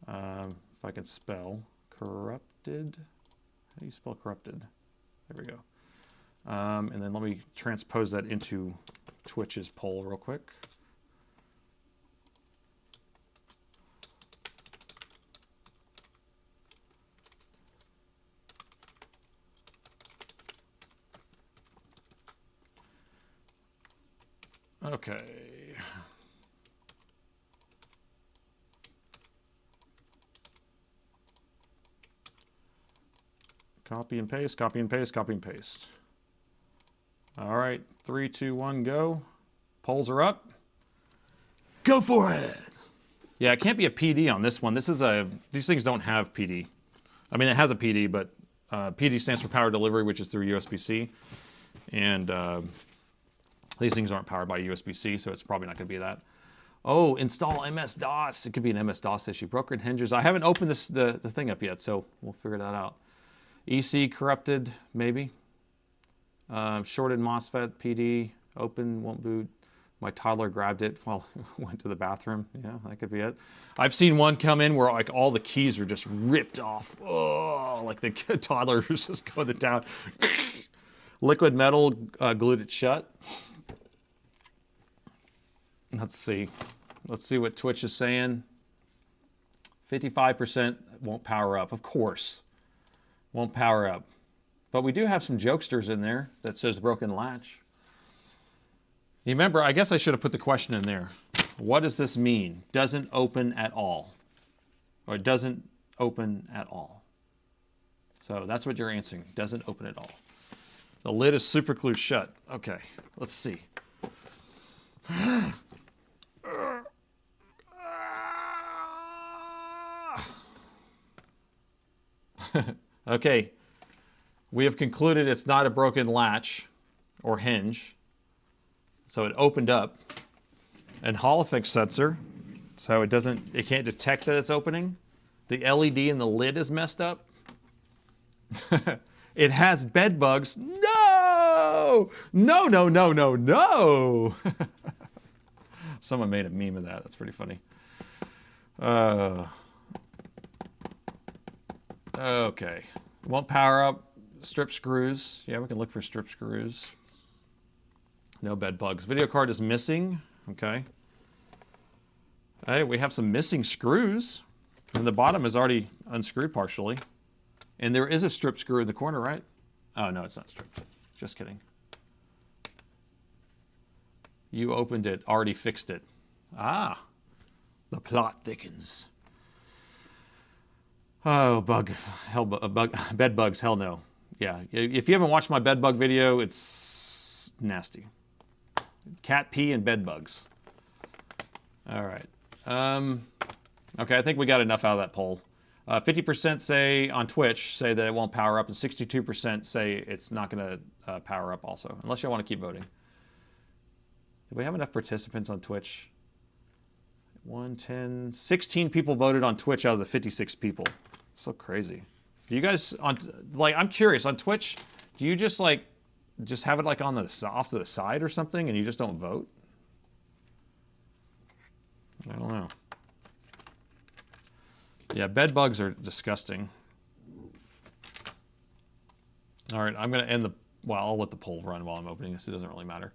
Speaker 1: If I can spell corrupted. How do you spell corrupted? There we go. And then let me transpose that into Twitch's poll real quick. Okay. Copy and paste, copy and paste, copy and paste. All right, 3, 2, 1, go. Polls are up. Go for it. Yeah, it can't be a PD on this one. These things don't have PD. I mean, it has a PD, but PD stands for power delivery, which is through USB-C. And these things aren't powered by USB-C, so it's probably not going to be that. Oh, install MS-DOS. It could be an MS-DOS issue. Broken hinges. I haven't opened the thing up yet, so we'll figure that out. EC corrupted, maybe. Shorted MOSFET, PD, open, won't boot. My toddler grabbed it while I went to the bathroom. Yeah, that could be it. I've seen one come in where like all the keys are just ripped off. Oh, like the toddler is just going to town. Liquid metal glued it shut. Let's see. Let's see what Twitch is saying. 55% won't power up. Of course. Won't power up. But we do have some jokesters in there that says broken latch. You remember, I guess I should have put the question in there. What does this mean? Doesn't open at all. Or doesn't open at all. So that's what you're answering. Doesn't open at all. The lid is super glued shut. Okay, let's see. Okay, we have concluded it's not a broken latch or hinge. So it opened up. And Hall effect sensor, so it can't detect that it's opening. The LED in the lid is messed up. It has bed bugs. No! No, no, no, no, no! Someone made a meme of that. That's pretty funny. Okay. Won't power up. Strip screws. Yeah, we can look for strip screws. No bed bugs. Video card is missing. Okay. Hey, we have some missing screws. And the bottom is already unscrewed partially. And there is a strip screw in the corner, right? Oh, no, it's not stripped. Just kidding. You opened it, already fixed it. Ah, the plot thickens. Oh, bed bugs, hell no. Yeah, if you haven't watched my bed bug video, it's nasty. Cat pee and bed bugs. All right. Okay, I think we got enough out of that poll. 50% say on Twitch say that it won't power up, and 62% say it's not going to power up also, unless you want to keep voting. Do we have enough participants on Twitch? 16 people voted on Twitch out of the 56 people. So crazy. Do you guys I'm curious, on Twitch, do you just have it like on off to the side or something, and you just don't vote? I don't know. Yeah, bed bugs are disgusting. All right, I'm going to end I'll let the poll run while I'm opening this. It doesn't really matter.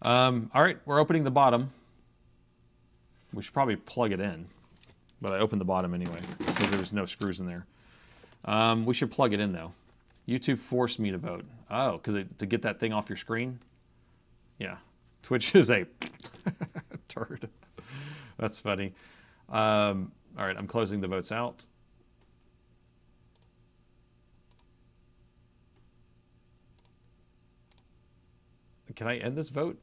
Speaker 1: All right, we're opening the bottom. We should probably plug it in, but I opened the bottom anyway because there's no screws in there. We should plug it in, though. YouTube forced me to vote. Oh, because to get that thing off your screen? Yeah. Twitch is a turd. That's funny. All right, I'm closing the votes out. Can I end this vote?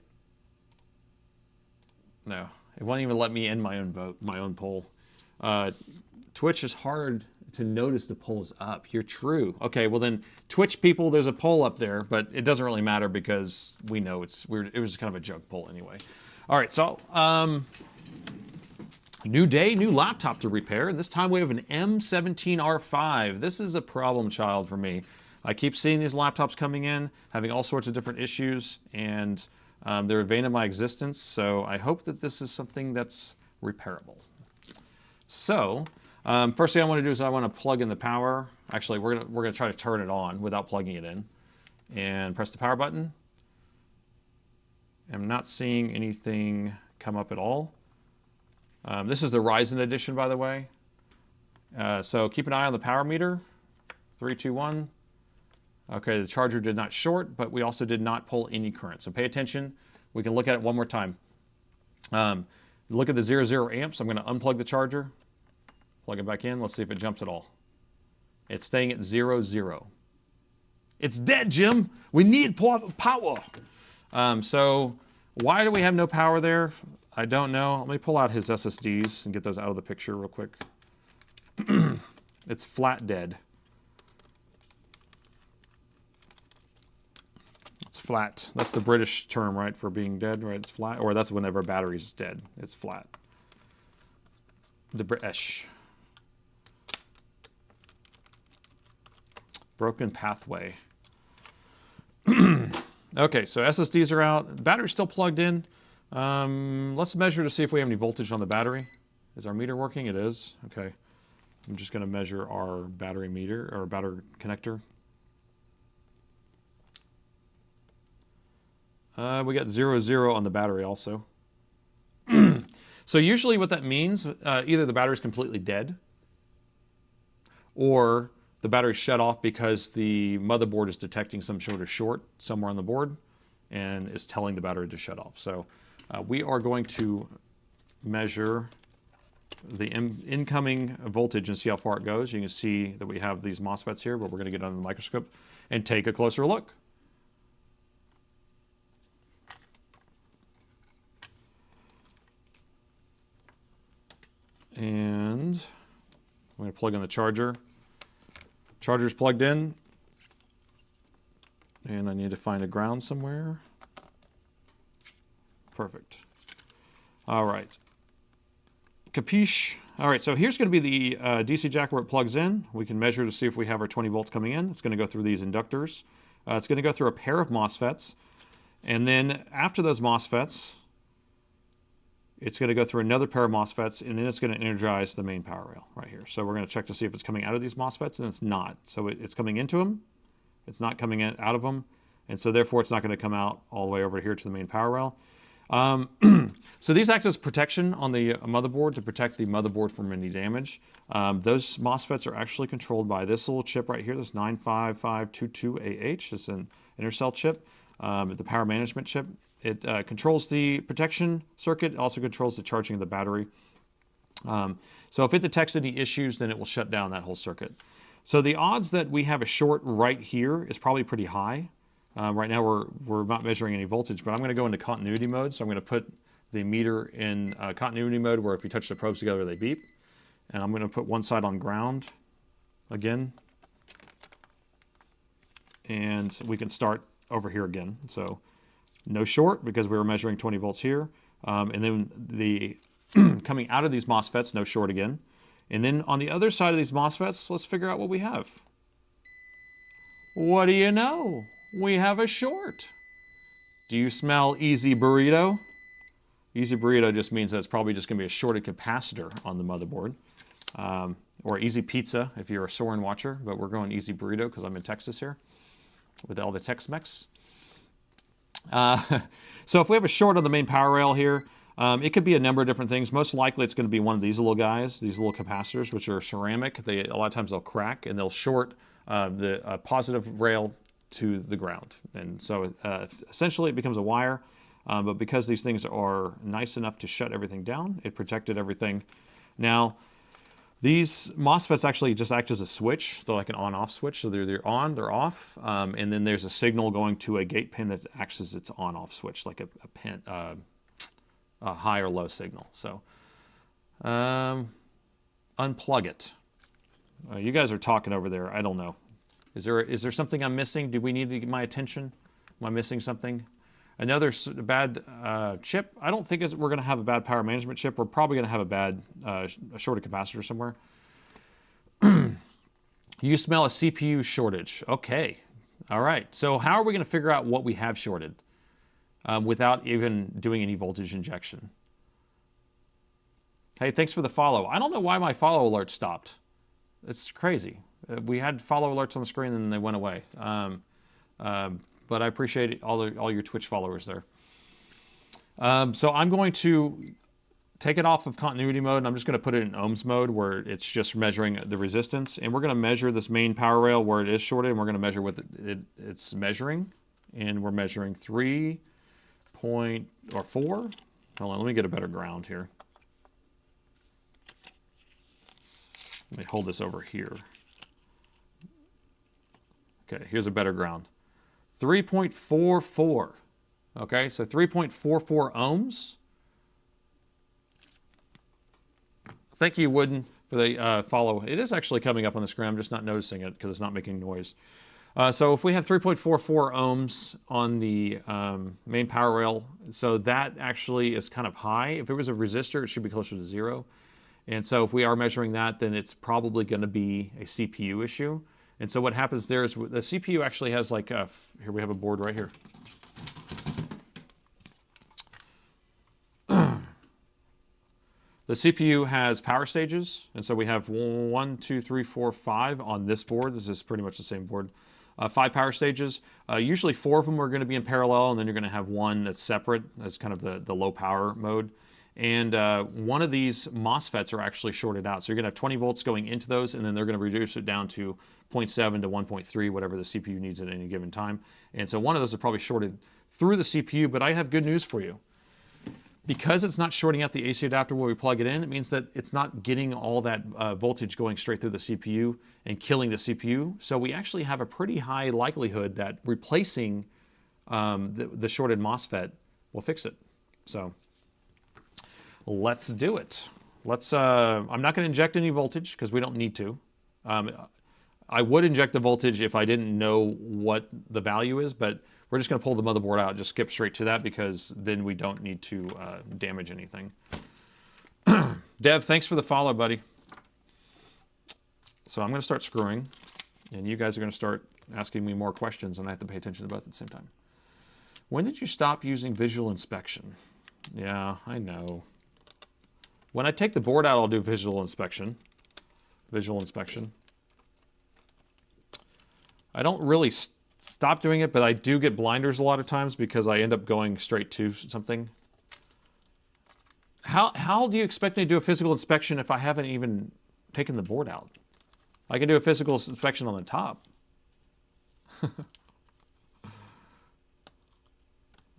Speaker 1: No, it won't even let me end my own vote, my own poll. Twitch is hard to notice the poll is up. You're true. Okay, well then, Twitch people, there's a poll up there, but it doesn't really matter because we know it's weird. It was kind of a joke poll anyway. All right, so new day, new laptop to repair. This time we have an M17R5. This is a problem child for me. I keep seeing these laptops coming in, having all sorts of different issues, and they're a bane of my existence, so I hope that this is something that's repairable. So, first thing I want to do is I want to plug in the power. Actually, we're gonna try to turn it on without plugging it in. And press the power button. I'm not seeing anything come up at all. This is the Ryzen edition, by the way. So keep an eye on the power meter. 3, 2, 1. Okay, the charger did not short, but we also did not pull any current. So pay attention. We can look at it one more time. Look at the 0 amps. I'm going to unplug the charger. Plug it back in. Let's see if it jumps at all. It's staying at 0, 0. It's dead, Jim. We need power. So why do we have no power there? I don't know. Let me pull out his SSDs and get those out of the picture real quick. It's flat dead. It's flat. That's the British term, right, for being dead, right? It's flat. Or that's whenever a battery's dead. It's flat. The British. Broken pathway. Okay, so SSDs are out. Battery's still plugged in. Let's measure to see if we have any voltage on the battery. Is our meter working? It is. Okay. I'm just going to measure our battery meter, or battery connector. We got 0, 0 on the battery also. So usually what that means, either the battery's completely dead, or the battery's shut off because the motherboard is detecting some sort of short somewhere on the board and is telling the battery to shut off. So we are going to measure the incoming voltage and see how far it goes. You can see that we have these MOSFETs here, but we're going to get under the microscope and take a closer look. And I'm going to plug in the charger. Charger's plugged in. And I need to find a ground somewhere. Perfect. All right. Capiche. All right, so here's going to be the DC jack where it plugs in. We can measure to see if we have our 20 volts coming in. It's going to go through these inductors. It's going to go through a pair of MOSFETs. And then after those MOSFETs, it's going to go through another pair of MOSFETs, and then it's going to energize the main power rail right here. So we're going to check to see if it's coming out of these MOSFETs, and it's not. So it's coming into them. It's not coming out of them. And so therefore, it's not going to come out all the way over here to the main power rail. So these act as protection on the motherboard to protect the motherboard from any damage. Those MOSFETs are actually controlled by this little chip right here, this 95522AH. It's an intercell chip, the power management chip. It controls the protection circuit. It also controls the charging of the battery. So if it detects any issues, then it will shut down that whole circuit. So the odds that we have a short right here is probably pretty high. Right now we're not measuring any voltage, but I'm going to go into continuity mode. So I'm going to put the meter in continuity mode where if you touch the probes together, they beep. And I'm going to put one side on ground again. And we can start over here again. So no short because we were measuring 20 volts here. And then the coming out of these MOSFETs, no short again. And then on the other side of these MOSFETs, let's figure out what we have. What do you know? We have a short. Do you smell easy burrito? Easy burrito just means that it's probably just going to be a shorted capacitor on the motherboard. Or easy pizza if you're a Soren watcher, but we're going easy burrito because I'm in Texas here with all the Tex-Mex. So if we have a short on the main power rail here, it could be a number of different things. Most likely it's going to be one of these little guys, these little capacitors, which are ceramic. A lot of times they'll crack and they'll short the positive rail to the ground. And so essentially it becomes a wire, but because these things are nice enough to shut everything down, it protected everything. Now, these MOSFETs actually just act as a switch. They're like an on-off switch. So they're either on, they're off, and then there's a signal going to a gate pin that acts as its on-off switch, like a pin, a high or low signal. So unplug it. You guys are talking over there. I don't know. Is there something I'm missing? Do we need to get my attention? Am I missing something? Another bad chip. I don't think we're going to have a bad power management chip. We're probably going to have a bad shorted capacitor somewhere. You smell a CPU shortage. Okay. All right. So how are we going to figure out what we have shorted without even doing any voltage injection? Hey, thanks for the follow. I don't know why my follow alert stopped. It's crazy. We had follow alerts on the screen and then they went away. But I appreciate all your Twitch followers there. So I'm going to take it off of continuity mode and I'm just going to put it in ohms mode where it's just measuring the resistance. And we're going to measure this main power rail where it is shorted and we're going to measure what it's measuring. And we're measuring 3.4. Hold on, let me get a better ground here. Let me hold this over here. Okay, here's a better ground. 3.44. Okay, so 3.44 ohms. Thank you, Wooden, for the follow. It is actually coming up on the screen. I'm just not noticing it because it's not making noise. So if we have 3.44 ohms on the main power rail, so that actually is kind of high. If it was a resistor, it should be closer to 0. And so if we are measuring that, then it's probably going to be a CPU issue. And so what happens there is the CPU actually has like a, here we have a board right here. The CPU has power stages, and so we have 1, 2, 3, 4, 5 on this board. This is pretty much the same board. 5 power stages. Usually 4 of them are going to be in parallel, and then you're going to have one that's separate. That's kind of the low power mode. And one of these MOSFETs are actually shorted out. So you're going to have 20 volts going into those, and then they're going to reduce it down to 0.7 to 1.3, whatever the CPU needs at any given time. And so one of those are probably shorted through the CPU, but I have good news for you. Because it's not shorting out the AC adapter where we plug it in, it means that it's not getting all that voltage going straight through the CPU and killing the CPU. So we actually have a pretty high likelihood that replacing the shorted MOSFET will fix it. So let's do it. I'm not going to inject any voltage because we don't need to. I would inject the voltage if I didn't know what the value is, but we're just going to pull the motherboard out, just skip straight to that because then we don't need to damage anything. Dev, thanks for the follow, buddy. So I'm going to start screwing, and you guys are going to start asking me more questions, and I have to pay attention to both at the same time. When did you stop using visual inspection? Yeah, I know. When I take the board out, I'll do visual inspection. Visual inspection. I don't really stop doing it, but I do get blinders a lot of times because I end up going straight to something. How do you expect me to do a physical inspection if I haven't even taken the board out? I can do a physical inspection on the top.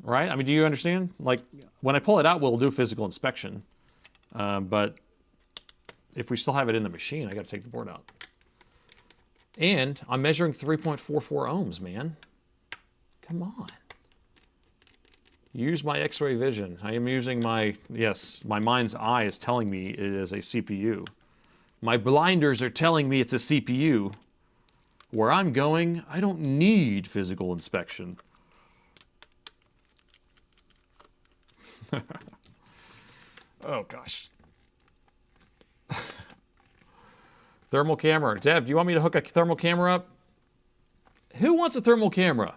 Speaker 1: Right? I mean, do you understand? Like, when I pull it out, we'll do a physical inspection. But if we still have it in the machine, I got to take the board out. And I'm measuring 3.44 ohms, man. Come on. Use my X-ray vision. I am using my, yes, my mind's eye is telling me it is a CPU. My blinders are telling me it's a CPU. Where I'm going, I don't need physical inspection. Oh, gosh. Thermal camera. Dev, do you want me to hook a thermal camera up? Who wants a thermal camera?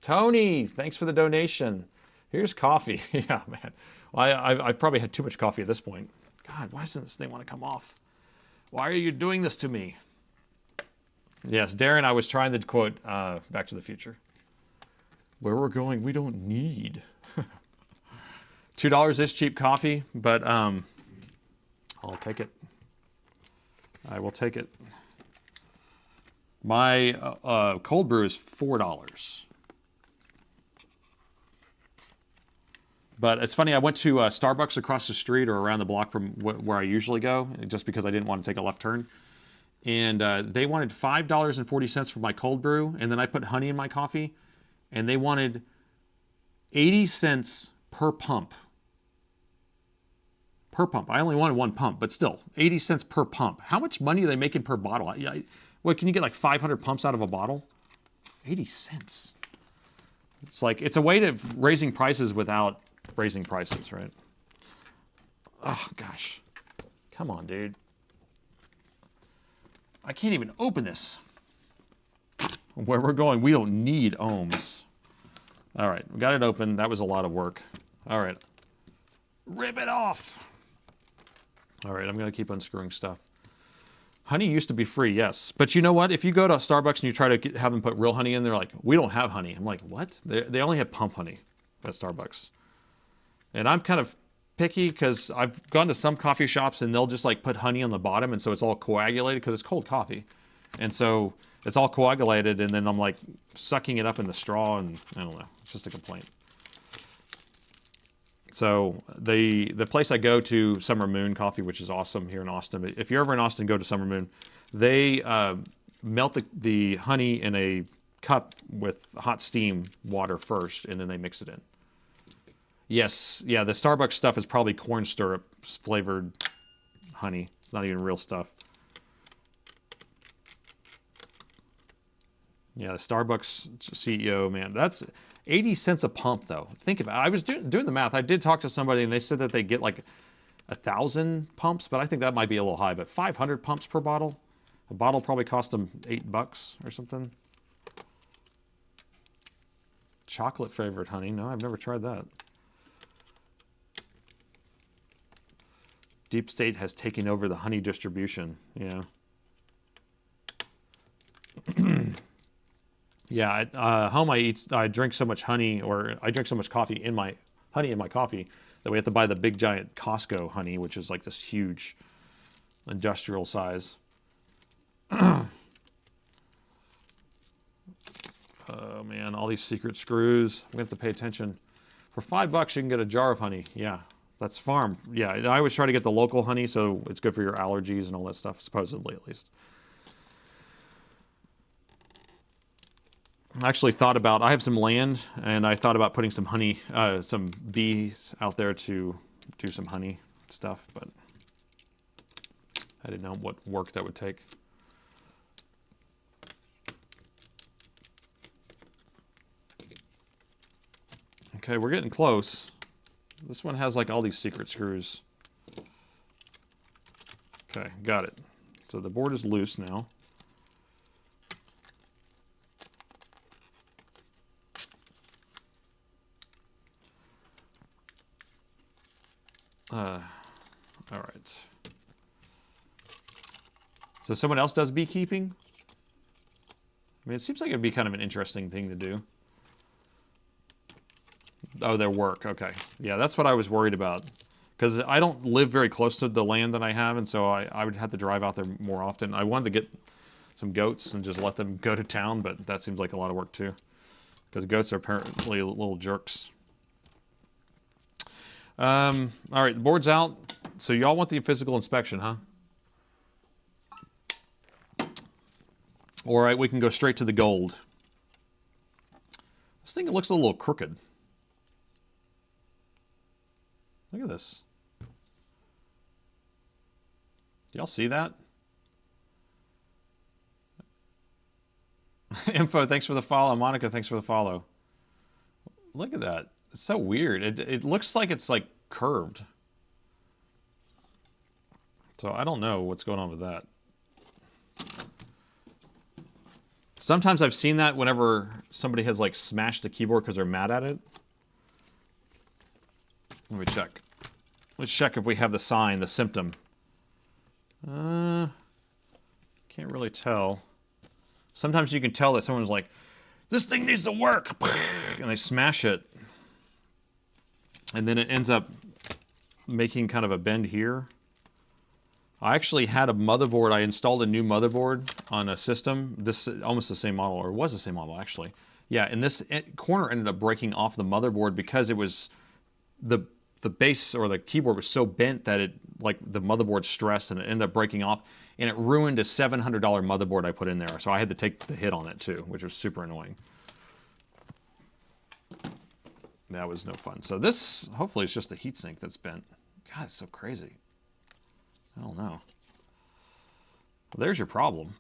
Speaker 1: Tony, thanks for the donation. Here's coffee. Yeah, man. Well, I've probably had too much coffee at this point. God, why doesn't this thing want to come off? Why are you doing this to me? Yes, Darren, I was trying to quote Back to the Future. Where we're going, we don't need. $2 is cheap coffee, but I'll take it. I will take it. My cold brew is $4. But it's funny, I went to Starbucks across the street or around the block from where I usually go, just because I didn't want to take a left turn. And they wanted $5.40 for my cold brew, and then I put honey in my coffee, and they wanted 80 cents per pump. Per pump. I only wanted one pump, but still, 80 cents per pump. How much money are they making per bottle? What, can you get like 500 pumps out of a bottle? 80 cents. It's like, it's a way to raising prices without raising prices, right? Oh, gosh. Come on, dude. I can't even open this. Where we're going, we don't need ohms. All right, we got it open. That was a lot of work. All right. Rip it off. All right, I'm going to keep unscrewing stuff. Honey used to be free, yes. But you know what? If you go to Starbucks and you try to have them put real honey in, they're like, we don't have honey. I'm like, what? They only have pump honey at Starbucks. And I'm kind of picky because I've gone to some coffee shops and they'll just like put honey on the bottom, and so it's all coagulated because it's cold coffee. And so it's all coagulated, and then I'm like sucking it up in the straw, and I don't know. It's just a complaint. So the place I go to, Summer Moon Coffee, which is awesome here in Austin. If you're ever in Austin, go to Summer Moon. They melt the honey in a cup with hot steam water first, and then they mix it in. Yes, yeah, the Starbucks stuff is probably corn syrup flavored honey. It's not even real stuff. Yeah, the Starbucks CEO, man, that's 80 cents a pump, though. Think about it. I was doing the math. I did talk to somebody, and they said that they get like 1,000 pumps, but I think that might be a little high. But 500 pumps per bottle? A bottle probably cost them $8 or something. Chocolate flavored honey. No, I've never tried that. Deep State has taken over the honey distribution. Yeah. Yeah, at home I drink so much honey, or I drink so much coffee in my coffee that we have to buy the big giant Costco honey, which is like this huge industrial size. Oh man, all these secret screws. We have to pay attention. For $5 you can get a jar of honey. Yeah, that's farm. Yeah, I always try to get the local honey, so it's good for your allergies and all that stuff, supposedly at least. I actually thought about, I have some land, and I thought about putting some honey, some bees out there to do some honey stuff, but I didn't know what work that would take. Okay, we're getting close. This one has like all these secret screws. Okay, got it. So the board is loose now. All right. So someone else does beekeeping? I mean, it seems like it'd be kind of an interesting thing to do. Oh, their work. Okay. Yeah, that's what I was worried about. Because I don't live very close to the land that I have, and so I would have to drive out there more often. I wanted to get some goats and just let them go to town, but that seems like a lot of work too. Because goats are apparently little jerks. All right, the board's out. So y'all want the physical inspection, huh? All right, we can go straight to the gold. This thing looks a little crooked. Look at this. Y'all see that? Info, thanks for the follow. Monica, thanks for the follow. Look at that. It's so weird. It looks like it's like curved. So I don't know what's going on with that. Sometimes I've seen that whenever somebody has like smashed the keyboard because they're mad at it. Let me check. Let's check if we have the sign, the symptom. Can't really tell. Sometimes you can tell that someone's like, this thing needs to work, and they smash it. And then it ends up making kind of a bend here. I actually had a motherboard. I installed a new motherboard on a system. This almost the same model, or was the same model actually. Yeah, and this corner ended up breaking off the motherboard because it was the base or the keyboard was so bent that it like the motherboard stressed and it ended up breaking off, and it ruined a $700 motherboard I put in there. So I had to take the hit on it too, which was super annoying. That was no fun. So this, hopefully, it's just a heatsink that's bent. God, it's so crazy. I don't know. Well, there's your problem.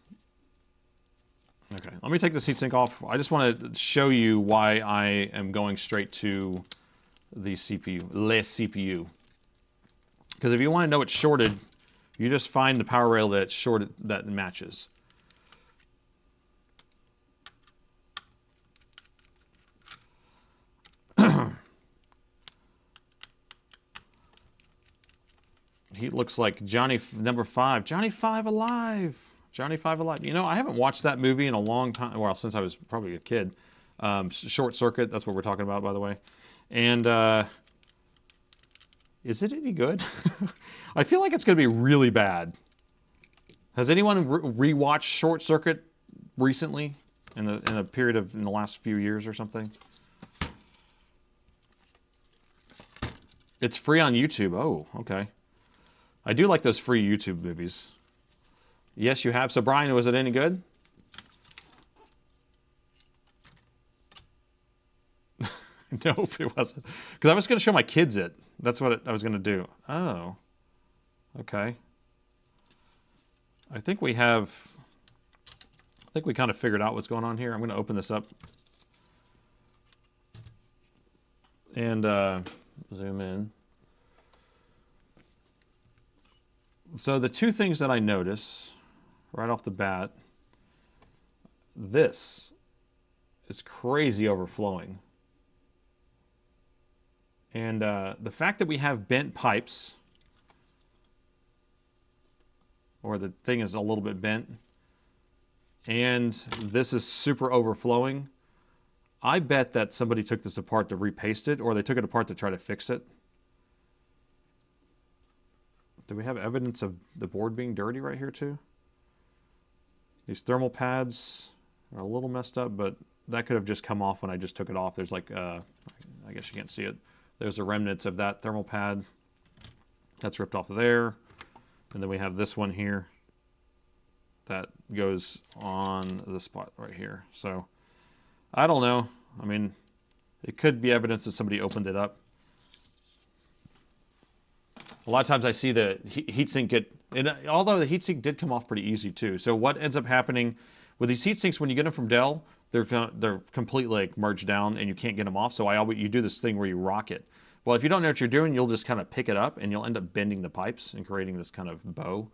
Speaker 1: Okay, let me take this heatsink off. I just want to show you why I am going straight to the CPU, less CPU. Because if you want to know it's shorted, you just find the power rail that's shorted that matches. He looks like Johnny number 5. Johnny 5 alive. Johnny 5 alive. You know, I haven't watched that movie in a long time. Well, since I was probably a kid. Short Circuit. That's what we're talking about, by the way. And is it any good? I feel like it's going to be really bad. Has anyone rewatched Short Circuit recently? In a period of in the last few years or something? It's free on YouTube. Oh, okay. I do like those free YouTube movies. Yes, you have. So, Brian, was it any good? Nope, it wasn't. Because I was going to show my kids it. That's what I was going to do. Oh. Okay. I think we kind of figured out what's going on here. I'm going to open this up and zoom in. So the two things that I notice right off the bat, this is crazy overflowing. And the fact that we have bent pipes, or the thing is a little bit bent, and this is super overflowing, I bet that somebody took this apart to repaste it, or they took it apart to try to fix it. Do we have evidence of the board being dirty right here too? These thermal pads are a little messed up, but that could have just come off when I just took it off. There's like, I guess you can't see it. There's the remnants of that thermal pad. That's ripped off of there. And then we have this one here that goes on the spot right here. So I don't know. I mean, it could be evidence that somebody opened it up. A lot of times I see the heatsink get, and although the heatsink did come off pretty easy too. So what ends up happening with these heatsinks when you get them from Dell, they're completely like merged down and you can't get them off. So you do this thing where you rock it. Well, if you don't know what you're doing, you'll just kind of pick it up and you'll end up bending the pipes and creating this kind of bow.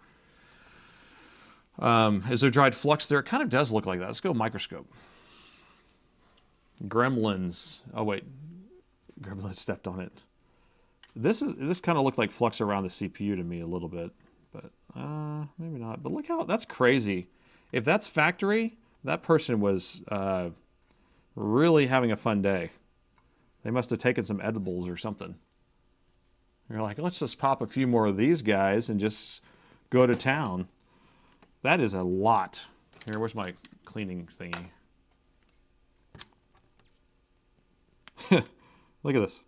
Speaker 1: Is there dried flux there? It kind of does look like that. Let's go microscope. Gremlins. Oh wait, Gremlin stepped on it. This kind of looked like flux around the CPU to me a little bit, but maybe not. But look how, that's crazy. If that's factory, that person was really having a fun day. They must have taken some edibles or something. You're like, let's just pop a few more of these guys and just go to town. That is a lot. Here, where's my cleaning thingy? Look at this.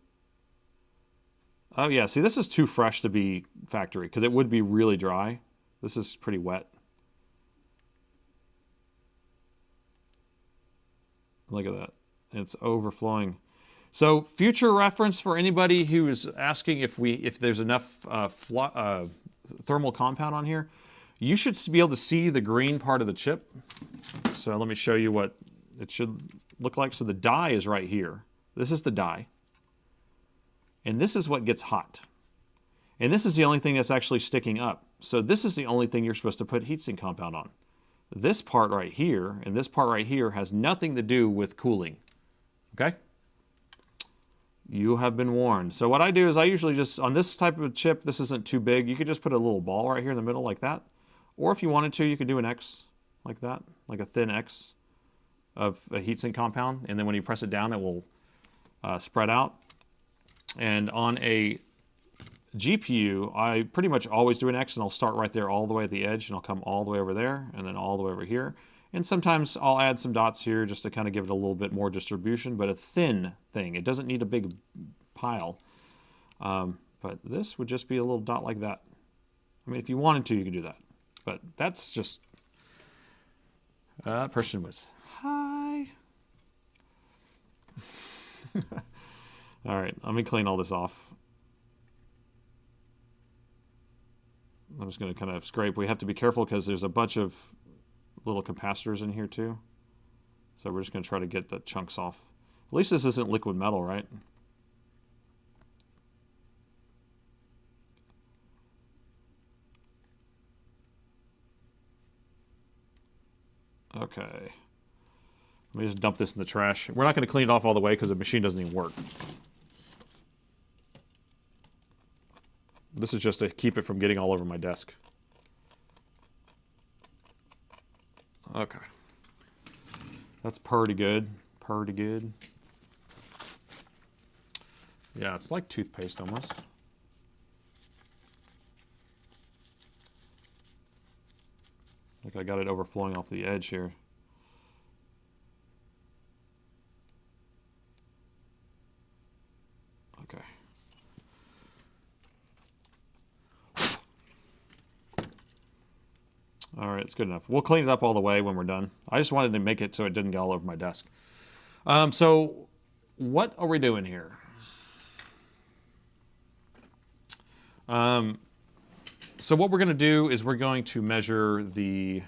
Speaker 1: Oh yeah, see, this is too fresh to be factory because it would be really dry. This is pretty wet. Look at that. It's overflowing. So future reference for anybody who is asking if there's enough thermal compound on here, you should be able to see the green part of the chip. So let me show you what it should look like. So the die is right here. This is the die. And this is what gets hot. And this is the only thing that's actually sticking up. So this is the only thing you're supposed to put heatsink compound on. This part right here and this part right here has nothing to do with cooling. Okay? You have been warned. So what I do is I usually just, on this type of chip, this isn't too big, you could just put a little ball right here in the middle like that. Or if you wanted to, you could do an X like that, like a thin X of a heatsink compound. And then when you press it down, it will spread out. And on a GPU, I pretty much always do an X, and I'll start right there all the way at the edge, and I'll come all the way over there, and then all the way over here. And sometimes I'll add some dots here just to kind of give it a little bit more distribution, but a thin thing. It doesn't need a big pile. But this would just be a little dot like that. I mean, if you wanted to, you could do that. But that's just... that person was hi. All right, let me clean all this off. I'm just going to kind of scrape. We have to be careful because there's a bunch of little capacitors in here too. So we're just going to try to get the chunks off. At least this isn't liquid metal, right? Okay. Let me just dump this in the trash. We're not going to clean it off all the way because the machine doesn't even work. This is just to keep it from getting all over my desk. Okay. That's pretty good. Pretty good. Yeah, it's like toothpaste almost. Like I got it overflowing off the edge here. Okay. All right, it's good enough. We'll clean it up all the way when we're done. I just wanted to make it so it didn't get all over my desk. So what are we doing here? So what we're going to do is we're going to measure the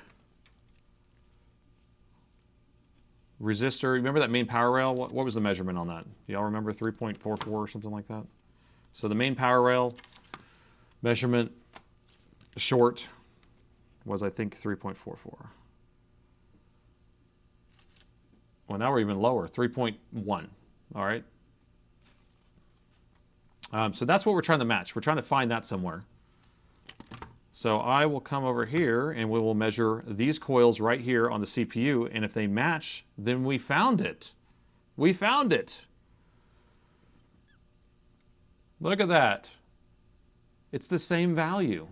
Speaker 1: resistor. Remember that main power rail? What was the measurement on that? Do y'all remember 3.44 or something like that? So the main power rail measurement short was, I think, 3.44. Well, now we're even lower, 3.1. All right. So that's what we're trying to match. We're trying to find that somewhere. So I will come over here and we will measure these coils right here on the CPU. And if they match, then we found it. We found it. Look at that. It's the same value.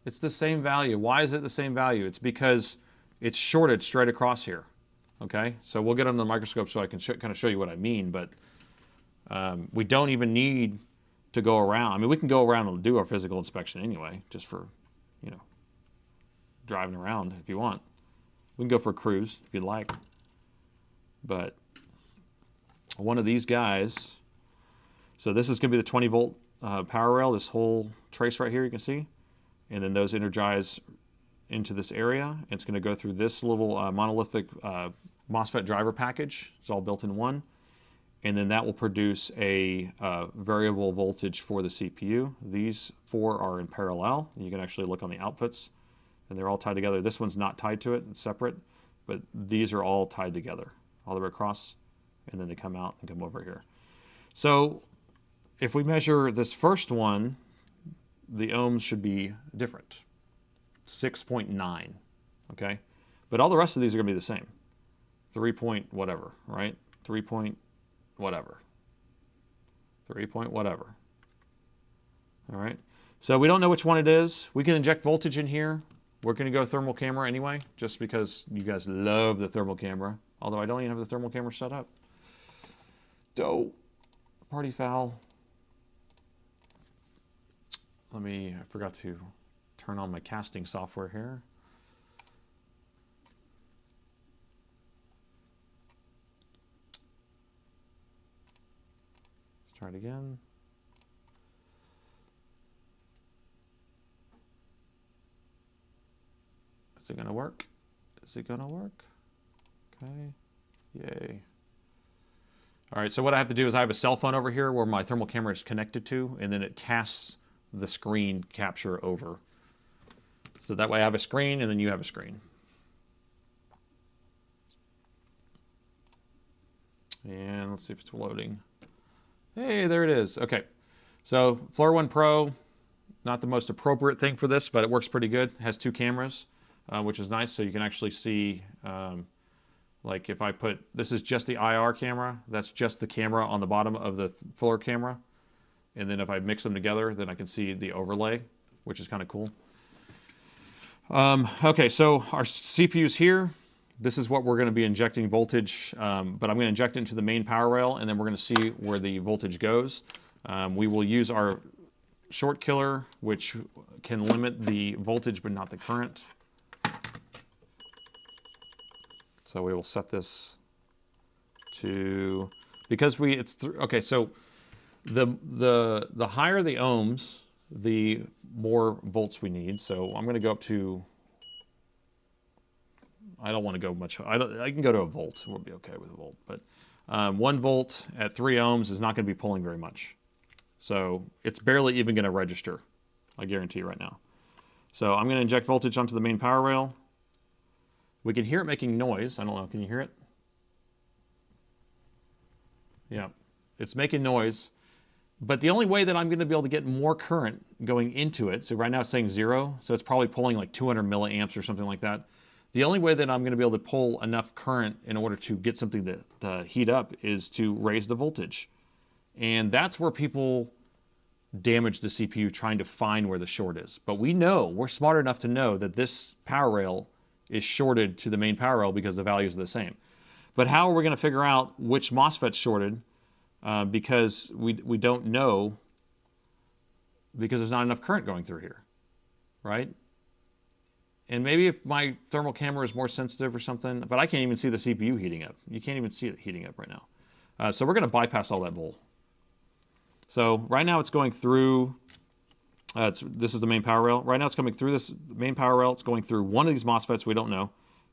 Speaker 1: It's the same value. Why is it the same value? It's because it's shorted straight across here. Okay, so we'll get under the microscope so I can kind of show you what I mean, but we don't even need to go around. I mean, we can go around and do our physical inspection anyway, just for, you know, driving around if you want. We can go for a cruise if you'd like. But one of these guys, so this is going to be the 20 volt power rail, this whole trace right here you can see, and then those energize into this area. It's going to go through this little monolithic MOSFET driver package. It's all built in one. And then that will produce a variable voltage for the CPU. These four are in parallel. You can actually look on the outputs, and they're all tied together. This one's not tied to it, it's separate, but these are all tied together all the way across, and then they come out and come over here. So if we measure this first one, the ohms should be different. 6.9, okay? But all the rest of these are going to be the same. 3 point whatever, right? 3 point whatever. 3 point whatever. All right? So we don't know which one it is. We can inject voltage in here. We're going to go thermal camera anyway, just because you guys love the thermal camera. Although I don't even have the thermal camera set up. Dope. Party foul. I forgot to turn on my casting software here. Let's try it again. Is it going to work? Is it going to work? Okay. Yay. All right, so what I have to do is I have a cell phone over here where my thermal camera is connected to, and then it casts the screen capture over. So that way I have a screen and then you have a screen. And let's see if it's loading. Hey, there it is. Okay, so Flare 1 Pro, not the most appropriate thing for this, but it works pretty good. It has two cameras, which is nice, so you can actually see, like if I put, this is just the IR camera, that's just the camera on the bottom of the Flare camera. And then if I mix them together, then I can see the overlay, which is kind of cool. Okay, so our CPU's here. This is what we're going to be injecting voltage, but I'm going to inject it into the main power rail, and then we're going to see where the voltage goes. We will use our short killer, which can limit the voltage but not the current. So we will set this to, because okay, so the higher the ohms, the more volts we need. So I'm going to go up to, I don't want to go much, I can go to a volt. We'll be okay with a volt. But 1 volt at 3 ohms is not going to be pulling very much. So it's barely even going to register, I guarantee you right now. So I'm going to inject voltage onto the main power rail. We can hear it making noise. I don't know, can you hear it? Yeah, it's making noise. But the only way that I'm going to be able to get more current going into it, so right now it's saying 0, so it's probably pulling like 200 milliamps or something like that. The only way that I'm going to be able to pull enough current in order to get something to heat up is to raise the voltage. And that's where people damage the CPU trying to find where the short is. But we know, we're smart enough to know that this power rail is shorted to the main power rail because the values are the same. But how are we going to figure out which MOSFET's shorted? Because we don't know, because there's not enough current going through here, right? And maybe if my thermal camera is more sensitive or something, but I can't even see the CPU heating up. You can't even see it heating up right now. So we're going to bypass all that bull. So right now it's going through, this is the main power rail. Right now it's coming through this main power rail. It's going through one of these MOSFETs we don't know,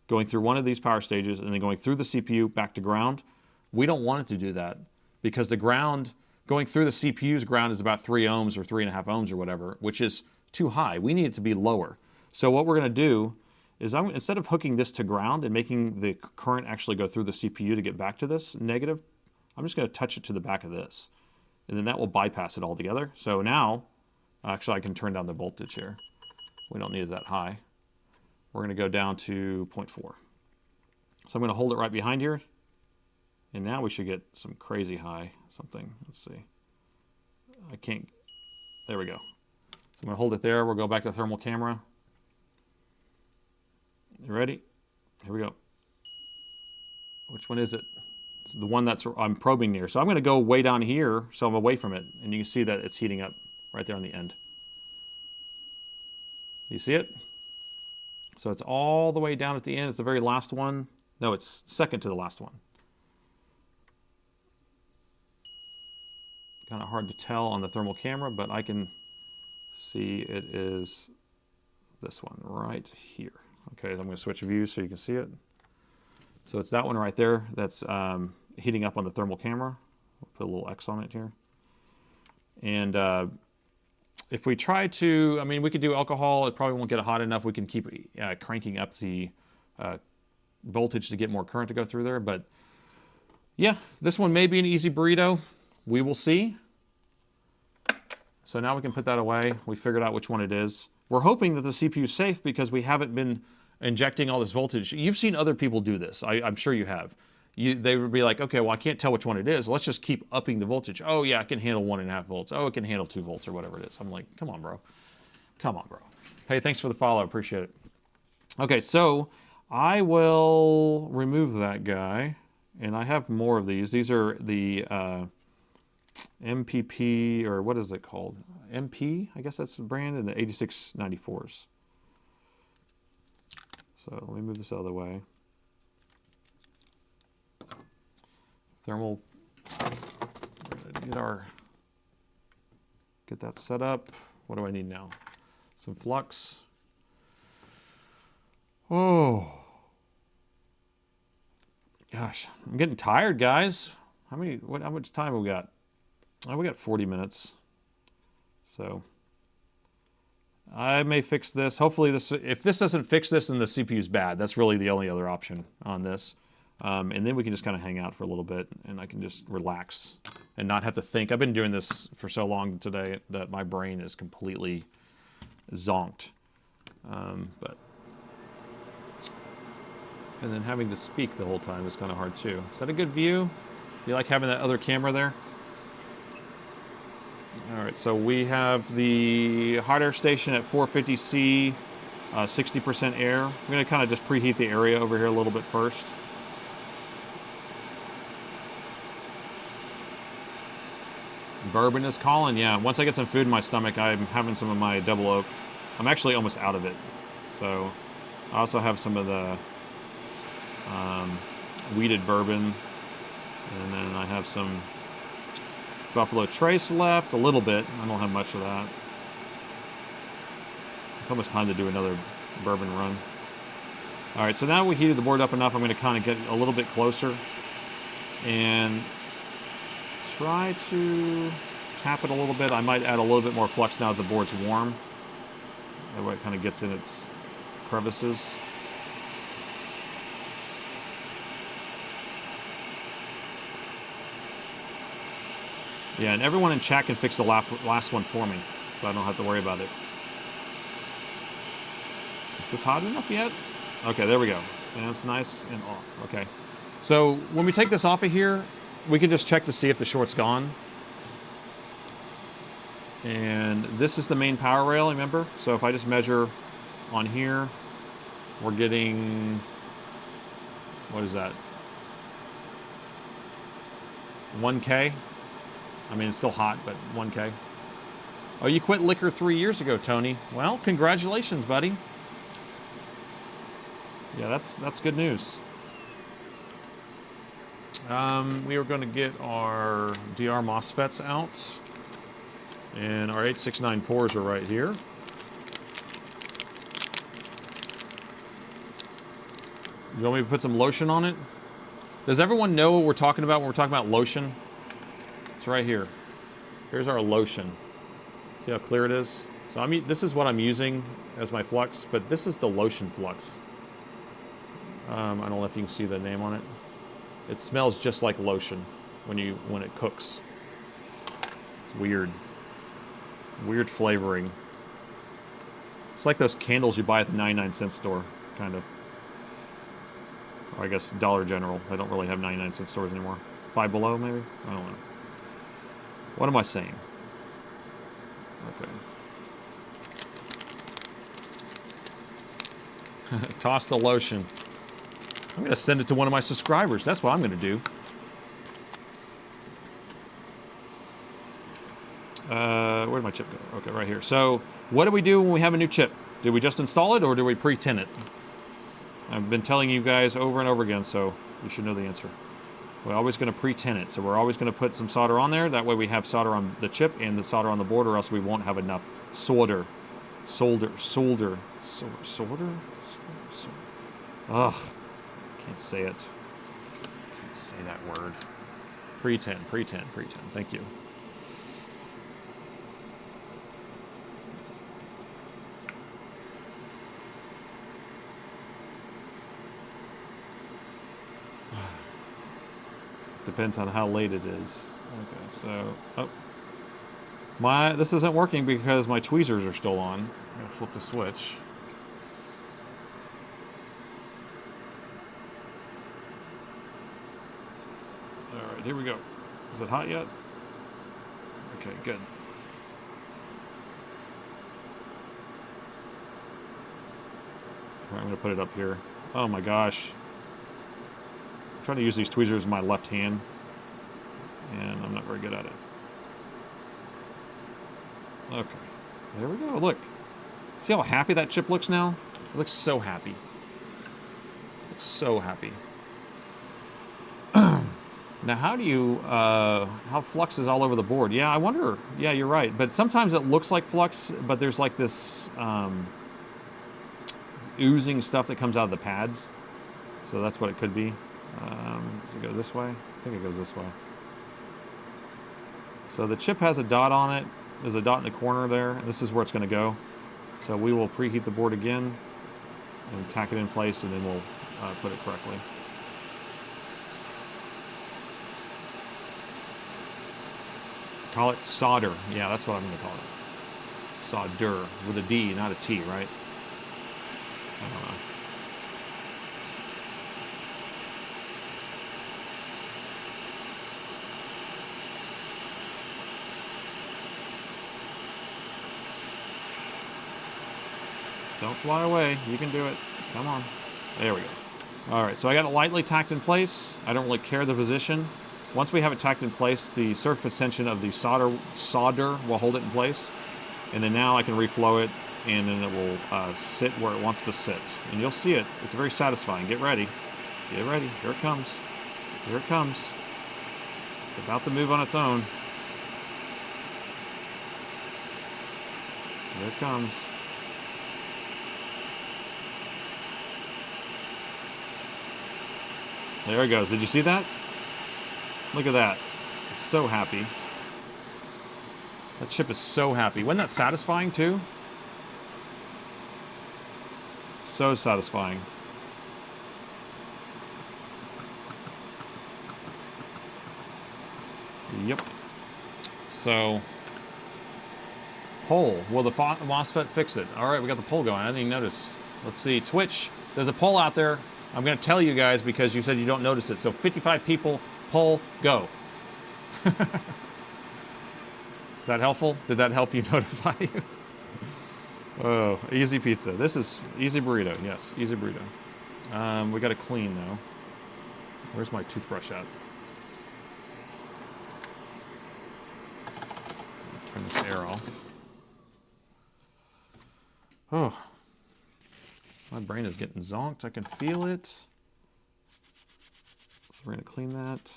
Speaker 1: going through one of these power stages, and then going through the CPU back to ground. We don't want it to do that because the ground, going through the CPU's ground is about 3 ohms or 3.5 ohms or whatever, which is too high. We need it to be lower. So what we're going to do is instead of hooking this to ground and making the current actually go through the CPU to get back to this negative, I'm just going to touch it to the back of this. And then that will bypass it altogether. So now, actually I can turn down the voltage here. We don't need it that high. We're going to go down to 0.4. So I'm going to hold it right behind here. And now we should get some crazy high something. Let's see. I can't, there we go. So I'm going to hold it there. We'll go back to the thermal camera. You ready? Here we go. Which one is it? It's the one that's I'm probing near. So I'm going to go way down here so I'm away from it. And you can see that it's heating up right there on the end. You see it? So it's all the way down at the end. It's the very last one. No, it's second to the last one. Kind of hard to tell on the thermal camera, but I can see it is this one right here. Okay, I'm going to switch views so you can see it. So it's that one right there that's heating up on the thermal camera. We'll put a little X on it here. And if we try to, I mean, we could do alcohol. It probably won't get hot enough. We can keep cranking up the voltage to get more current to go through there. But yeah, this one may be an easy burrito. We will see. So now we can put that away. We figured out which one it is. We're hoping that the CPU is safe because we haven't been injecting all this voltage. You've seen other people do this. I'm sure you have. They would be like, okay, well, I can't tell which one it is. Let's just keep upping the voltage. Oh, yeah, I can handle 1.5 volts. Oh, it can handle 2 volts or whatever it is. I'm like, come on, bro. Come on, bro. Hey, thanks for the follow. I appreciate it. Okay, so I will remove that guy. And I have more of these. These are the MPP, or what is it called? MP, I guess that's the brand, and the 8694s. So let me move this out of the way. Thermal, get that set up. What do I need now? Some flux. Oh, gosh, I'm getting tired, guys. How much time have we got? Oh, we got 40 minutes. So I may fix this. Hopefully if this doesn't fix this, then the CPU's bad. That's really the only other option on this. And then we can just kind of hang out for a little bit and I can just relax and not have to think. I've been doing this for so long today that my brain is completely zonked. And then having to speak the whole time is kind of hard too. Is that a good view? You like having that other camera there? All right, so we have the hot air station at 450C, 60% air. I'm going to kind of just preheat the area over here a little bit first. Bourbon is calling, yeah. Once I get some food in my stomach, I'm having some of my double oak. I'm actually almost out of it. So I also have some of the wheated bourbon. And then I have some Buffalo Trace left, a little bit. I don't have much of that. It's almost time to do another bourbon run. All right, so now we heated the board up enough. I'm going to kind of get a little bit closer and try to tap it a little bit. I might add a little bit more flux now that the board's warm. That way it kind of gets in its crevices. Yeah, and everyone in chat can fix the last one for me, so I don't have to worry about it. Is this hot enough yet? Okay, there we go. And it's nice and off. Okay. So when we take this off of here, we can just check to see if the short's gone. And this is the main power rail, remember? So if I just measure on here, we're getting, what is that? 1K? I mean, it's still hot, but 1K. Oh, you quit liquor 3 years ago, Tony. Well, congratulations, buddy. Yeah, that's good news. We are going to get our DR MOSFETs out. And our 8694s are right here. You want me to put some lotion on it? Does everyone know what we're talking about when we're talking about lotion? It's right here. Here's our lotion. See how clear it is? So this is what I'm using as my flux, but this is the lotion flux. I don't know if you can see the name on it. It smells just like lotion when it cooks. It's weird. Weird flavoring. It's like those candles you buy at the 99-cent store, kind of. Or I guess Dollar General. They don't really have 99-cent stores anymore. Five Below, maybe? I don't know. What am I saying? Okay. Toss the lotion. I'm going to send it to one of my subscribers. That's what I'm going to do. Where'd my chip go? Okay, right here. So, what do we do when we have a new chip? Do we just install it, or do we pre-tin it? I've been telling you guys over and over again, so you should know the answer. We're always going to pre-tin it. So we're always going to put some solder on there. That way we have solder on the chip and the solder on the board, or else we won't have enough solder. Ugh. Can't say it. Can't say that word. Pre-tin. Thank you. Depends on how late it is. Okay, so this isn't working because my tweezers are still on. I'm gonna flip the switch. All right, here we go. Is it hot yet? Okay, good. All right, I'm gonna put it up here. Oh my gosh. I'm trying to use these tweezers in my left hand, and I'm not very good at it. Okay, there we go. Look, see how happy that chip looks now? It looks so happy. It looks so happy. Now, how do you, how flux is all over the board? Yeah, I wonder. Yeah, you're right. But sometimes it looks like flux, but there's like this oozing stuff that comes out of the pads. So that's what it could be. Does it go this way? I think it goes this way. So the chip has a dot on it. There's a dot in the corner there. And this is where it's going to go. So we will preheat the board again and tack it in place, and then we'll put it correctly. Call it solder. Yeah, that's what I'm going to call it. Solder with a D, not a T, right? Don't fly away. You can do it. Come on. There we go. All right, so I got it lightly tacked in place. I don't really care the position. Once we have it tacked in place, the surface tension of the solder will hold it in place. And then now I can reflow it, and then it will sit where it wants to sit. And you'll see it. It's very satisfying. Get ready. Get ready. Here it comes. Here it comes. It's about to move on its own. Here it comes. There it goes. Did you see that? Look at that. It's so happy. That chip is so happy. Wasn't that satisfying too? So satisfying. Yep. So, poll. Will the MOSFET fix it? All right, we got the poll going. I didn't even notice. Let's see. Twitch. There's a poll out there. I'm going to tell you guys because you said you don't notice it. So 55 people, poll, go. Is that helpful? Did that help you notify you? Oh, easy pizza. This is easy burrito. Yes, easy burrito. We got to clean though. Where's my toothbrush at? Turn this air off. Oh. My brain is getting zonked. I can feel it. we're going to clean that.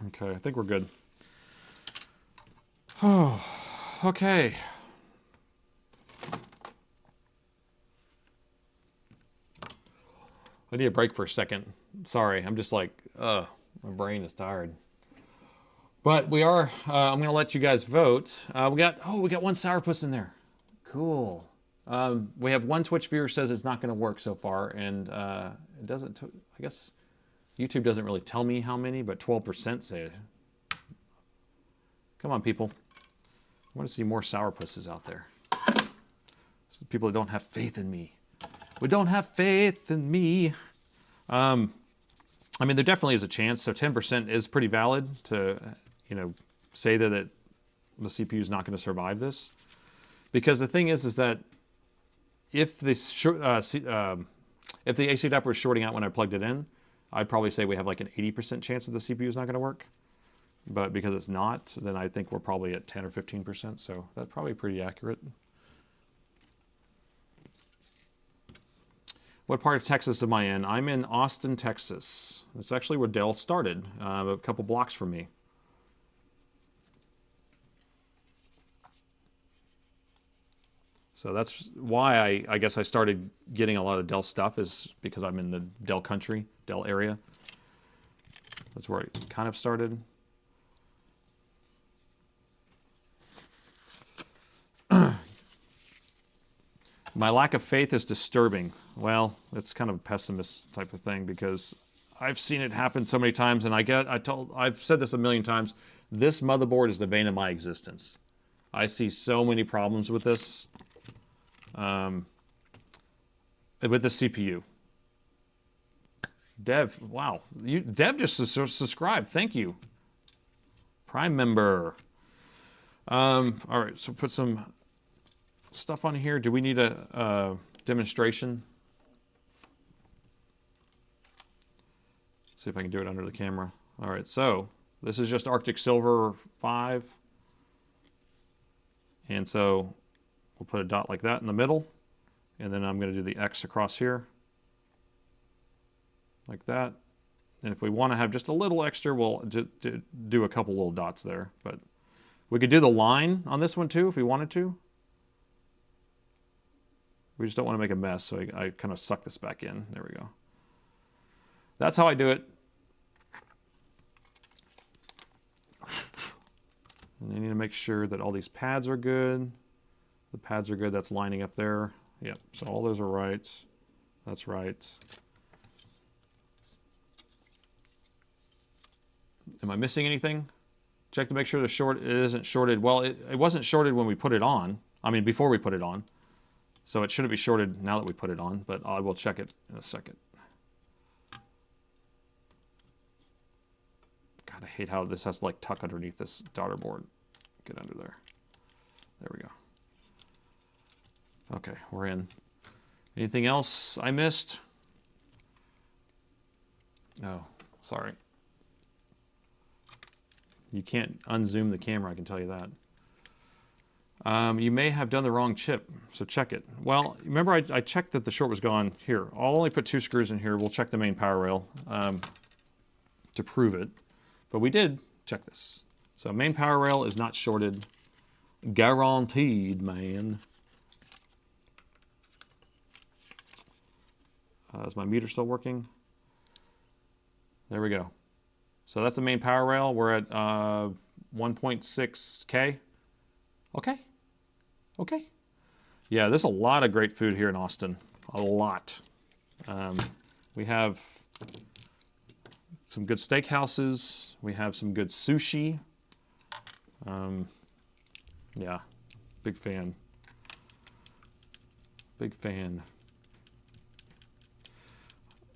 Speaker 1: Okay, I think we're good. Oh, okay. I need a break for a second. Sorry, I'm just like, my brain is tired. But we are, I'm going to let you guys vote. We got one sourpuss in there. Cool. We have one Twitch viewer says it's not going to work so far, and it doesn't, I guess YouTube doesn't really tell me how many, but 12% say it. Come on, people. I want to see more sourpusses out there. People that don't have faith in me. We don't have faith in me. I mean, there definitely is a chance. So 10% is pretty valid to, say that the CPU is not going to survive this. Because the thing is that if the AC adapter was shorting out when I plugged it in, I'd probably say we have like an 80% chance that the CPU is not going to work. But because it's not, then I think we're probably at 10 or 15%. So that's probably pretty accurate. What part of Texas am I in? I'm in Austin, Texas. It's actually where Dell started, a couple blocks from me. So that's why I guess I started getting a lot of Dell stuff, is because I'm in the Dell country, Dell area. That's where it kind of started. My lack of faith is disturbing. Well, it's kind of a pessimist type of thing, because I've seen it happen so many times, and I've said this a million times. This motherboard is the bane of my existence. I see so many problems with this, with the CPU. Dev, wow, Dev just subscribed. Thank you, Prime member. All right, so put some stuff on here. Do we need a demonstration? See if I can do it under the camera. All right, so this is just Arctic Silver 5. And so we'll put a dot like that in the middle. And then I'm going to do the X across here. Like that. And if we want to have just a little extra, we'll do a couple little dots there. But we could do the line on this one too if we wanted to. We just don't want to make a mess, so I kind of suck this back in. There we go. That's how I do it. And you need to make sure that all these pads are good. The pads are good. That's lining up there. Yep, so all those are right. That's right. Am I missing anything? Check to make sure it isn't shorted. Well, it wasn't shorted when we put it on. I mean, before we put it on. So it shouldn't be shorted now that we put it on, but I will check it in a second. God, I hate how this has to like tuck underneath this daughter board. Get under there. There we go. Okay, we're in. Anything else I missed? No, sorry. You can't unzoom the camera, I can tell you that. You may have done the wrong chip, so check it. Well, remember I checked that the short was gone. Here, I'll only put 2 screws in here. We'll check the main power rail to prove it. But we did check this. So main power rail is not shorted. Guaranteed, man. Is my meter still working? There we go. So that's the main power rail. We're at 1.6K. Okay. Okay. Yeah, there's a lot of great food here in Austin. A lot. We have some good steakhouses. We have some good sushi. Yeah, big fan. Big fan.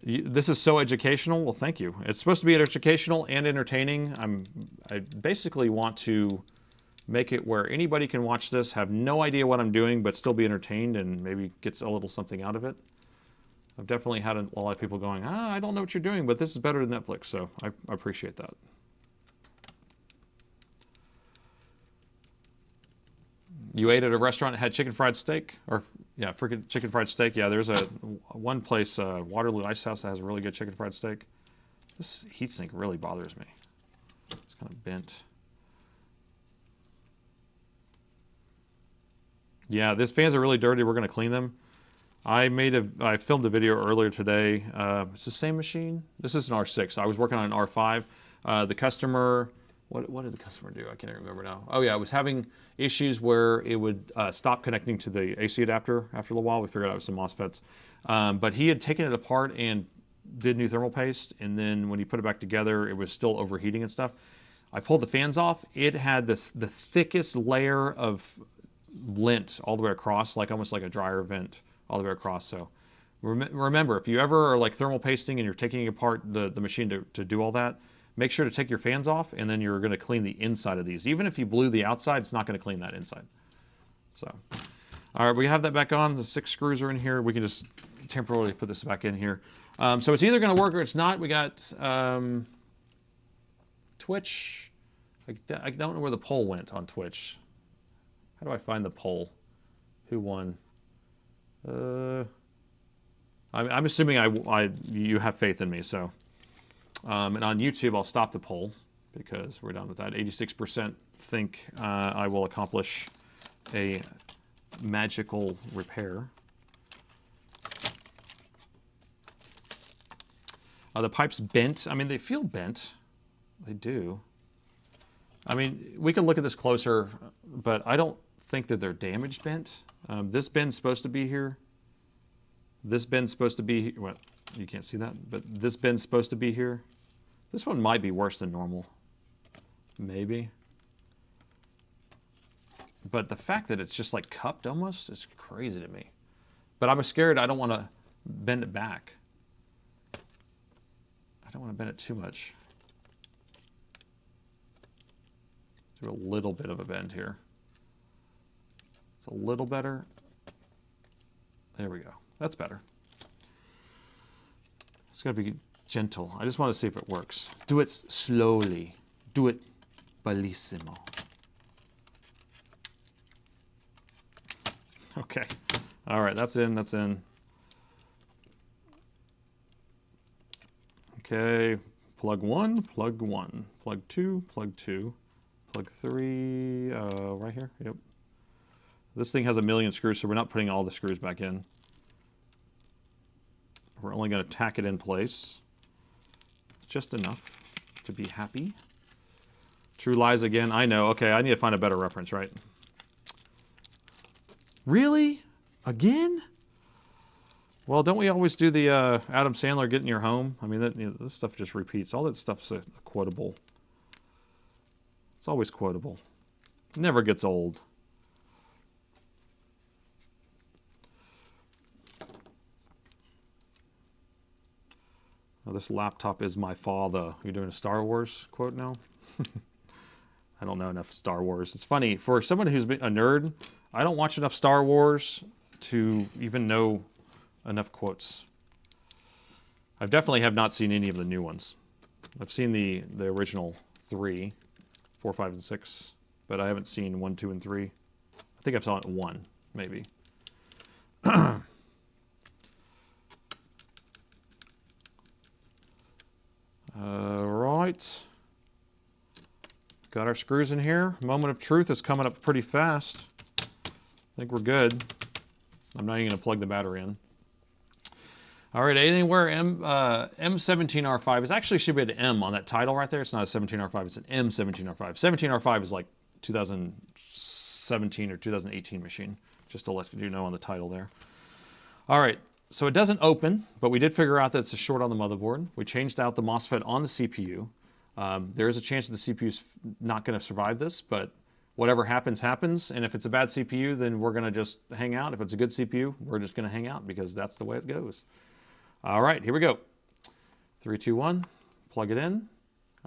Speaker 1: This is so educational. Well, thank you. It's supposed to be educational and entertaining. I basically want to make it where anybody can watch this, have no idea what I'm doing, but still be entertained and maybe gets a little something out of it. I've definitely had a lot of people going, I don't know what you're doing, but this is better than Netflix, so I appreciate that. You ate at a restaurant that had chicken fried steak? Or, yeah, freaking chicken fried steak. Yeah, there's one place, Waterloo Ice House, that has a really good chicken fried steak. This heatsink really bothers me. It's kind of bent. Yeah, these fans are really dirty. We're going to clean them. I filmed a video earlier today. It's the same machine. This is an R6. I was working on an R5. The customer, what did the customer do? I can't remember now. Oh yeah, I was having issues where it would stop connecting to the AC adapter after a little while. We figured out it was some MOSFETs. But he had taken it apart and did new thermal paste, and then when he put it back together, it was still overheating and stuff. I pulled the fans off. It had the thickest layer of lint all the way across, like almost like a dryer vent all the way across. So remember, if you ever are like thermal pasting and you're taking apart the machine to do all that, make sure to take your fans off, and then you're going to clean the inside of these. Even if you blew the outside, it's not going to clean that inside. So, all right, we have that back on. The 6 screws are in here. We can just temporarily put this back in here. So it's either going to work or it's not. We got Twitch. I don't know where the poll went on Twitch. How do I find the poll? Who won? I'm assuming you have faith in me, so. And on YouTube, I'll stop the poll because we're done with that. 86% think I will accomplish a magical repair. The pipe's bent. I mean, they feel bent. They do. I mean, we can look at this closer, but I don't think that they're damaged bent. This bend's supposed to be here. This bend's supposed to be, well, you can't see that, but this bend's supposed to be here. This one might be worse than normal. Maybe. But the fact that it's just like cupped almost is crazy to me. But I'm scared I don't want to bend it back. I don't want to bend it too much. Do a little bit of a bend here. It's a little better. There we go. That's better. It's got to be gentle. I just want to see if it works. Do it slowly. Do it bellissimo. Okay. All right, that's in, that's in. Okay, plug 1, plug 1, plug 2, plug 2, plug 3, right here, yep. This thing has a million screws, so we're not putting all the screws back in. We're only going to tack it in place. Just enough to be happy. True lies again, I know. Okay, I need to find a better reference, right? Really? Again? Well, don't we always do the Adam Sandler Get in Your Home? I mean, this stuff just repeats. All that stuff's quotable. It's always quotable. It never gets old. Oh, this laptop is my father. You're doing a Star Wars quote now? I don't know enough Star Wars. It's funny, for someone who's been a nerd, I don't watch enough Star Wars to even know enough quotes. I definitely have not seen any of the new ones. I've seen the original 3, 4, 5, and 6, but I haven't seen 1, 2, and 3. I think I've saw it 1, maybe. Right. Got our screws in here. Moment of truth is coming up pretty fast. I think we're good. I'm not even going to plug the battery in. All right, Alienware M17R5. It actually should be an M on that title right there. It's not a 17R5, it's an M17R5. 17R5 is like 2017 or 2018 machine, just to let you know on the title there. All right, so it doesn't open, but we did figure out that it's a short on the motherboard. We changed out the MOSFET on the CPU. There is a chance that the CPU's not going to survive this, but whatever happens, happens. And if it's a bad CPU, then we're going to just hang out. If it's a good CPU, we're just going to hang out because that's the way it goes. All right, here we go. 3, 2, 1, plug it in.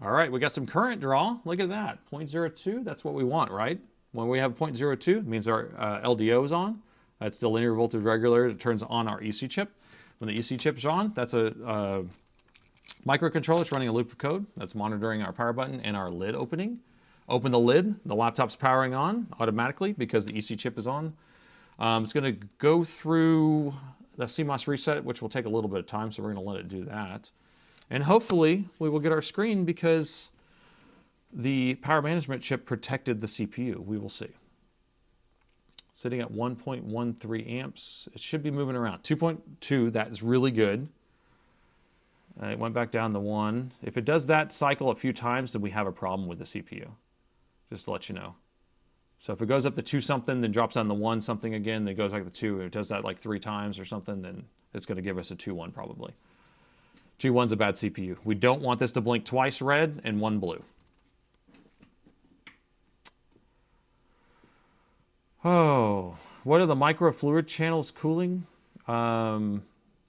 Speaker 1: All right, we got some current draw. Look at that, 0.02. That's what we want, right? When we have 0.02, it means our LDO is on. That's the linear voltage regulator that turns on our EC chip. when the EC chip is on, that's a microcontroller. It's running a loop of code that's monitoring our power button and our lid opening. Open the lid, the laptop's powering on automatically because the EC chip is on. It's going to go through the CMOS reset, which will take a little bit of time, so we're going to let it do that. And hopefully we will get our screen because the power management chip protected the CPU. We will see. Sitting at 1.13 amps. It should be moving around. 2.2, that is really good. It went back down to 1. If it does that cycle a few times, then we have a problem with the CPU. Just to let you know. So if it goes up to 2 something, then drops down to 1 something again, then goes back to 2. If it does that like 3 times or something, then it's going to give us a 2-1 probably. 2-1's a bad CPU. We don't want this to blink twice red and 1 blue. Oh, what are the microfluid channels cooling? The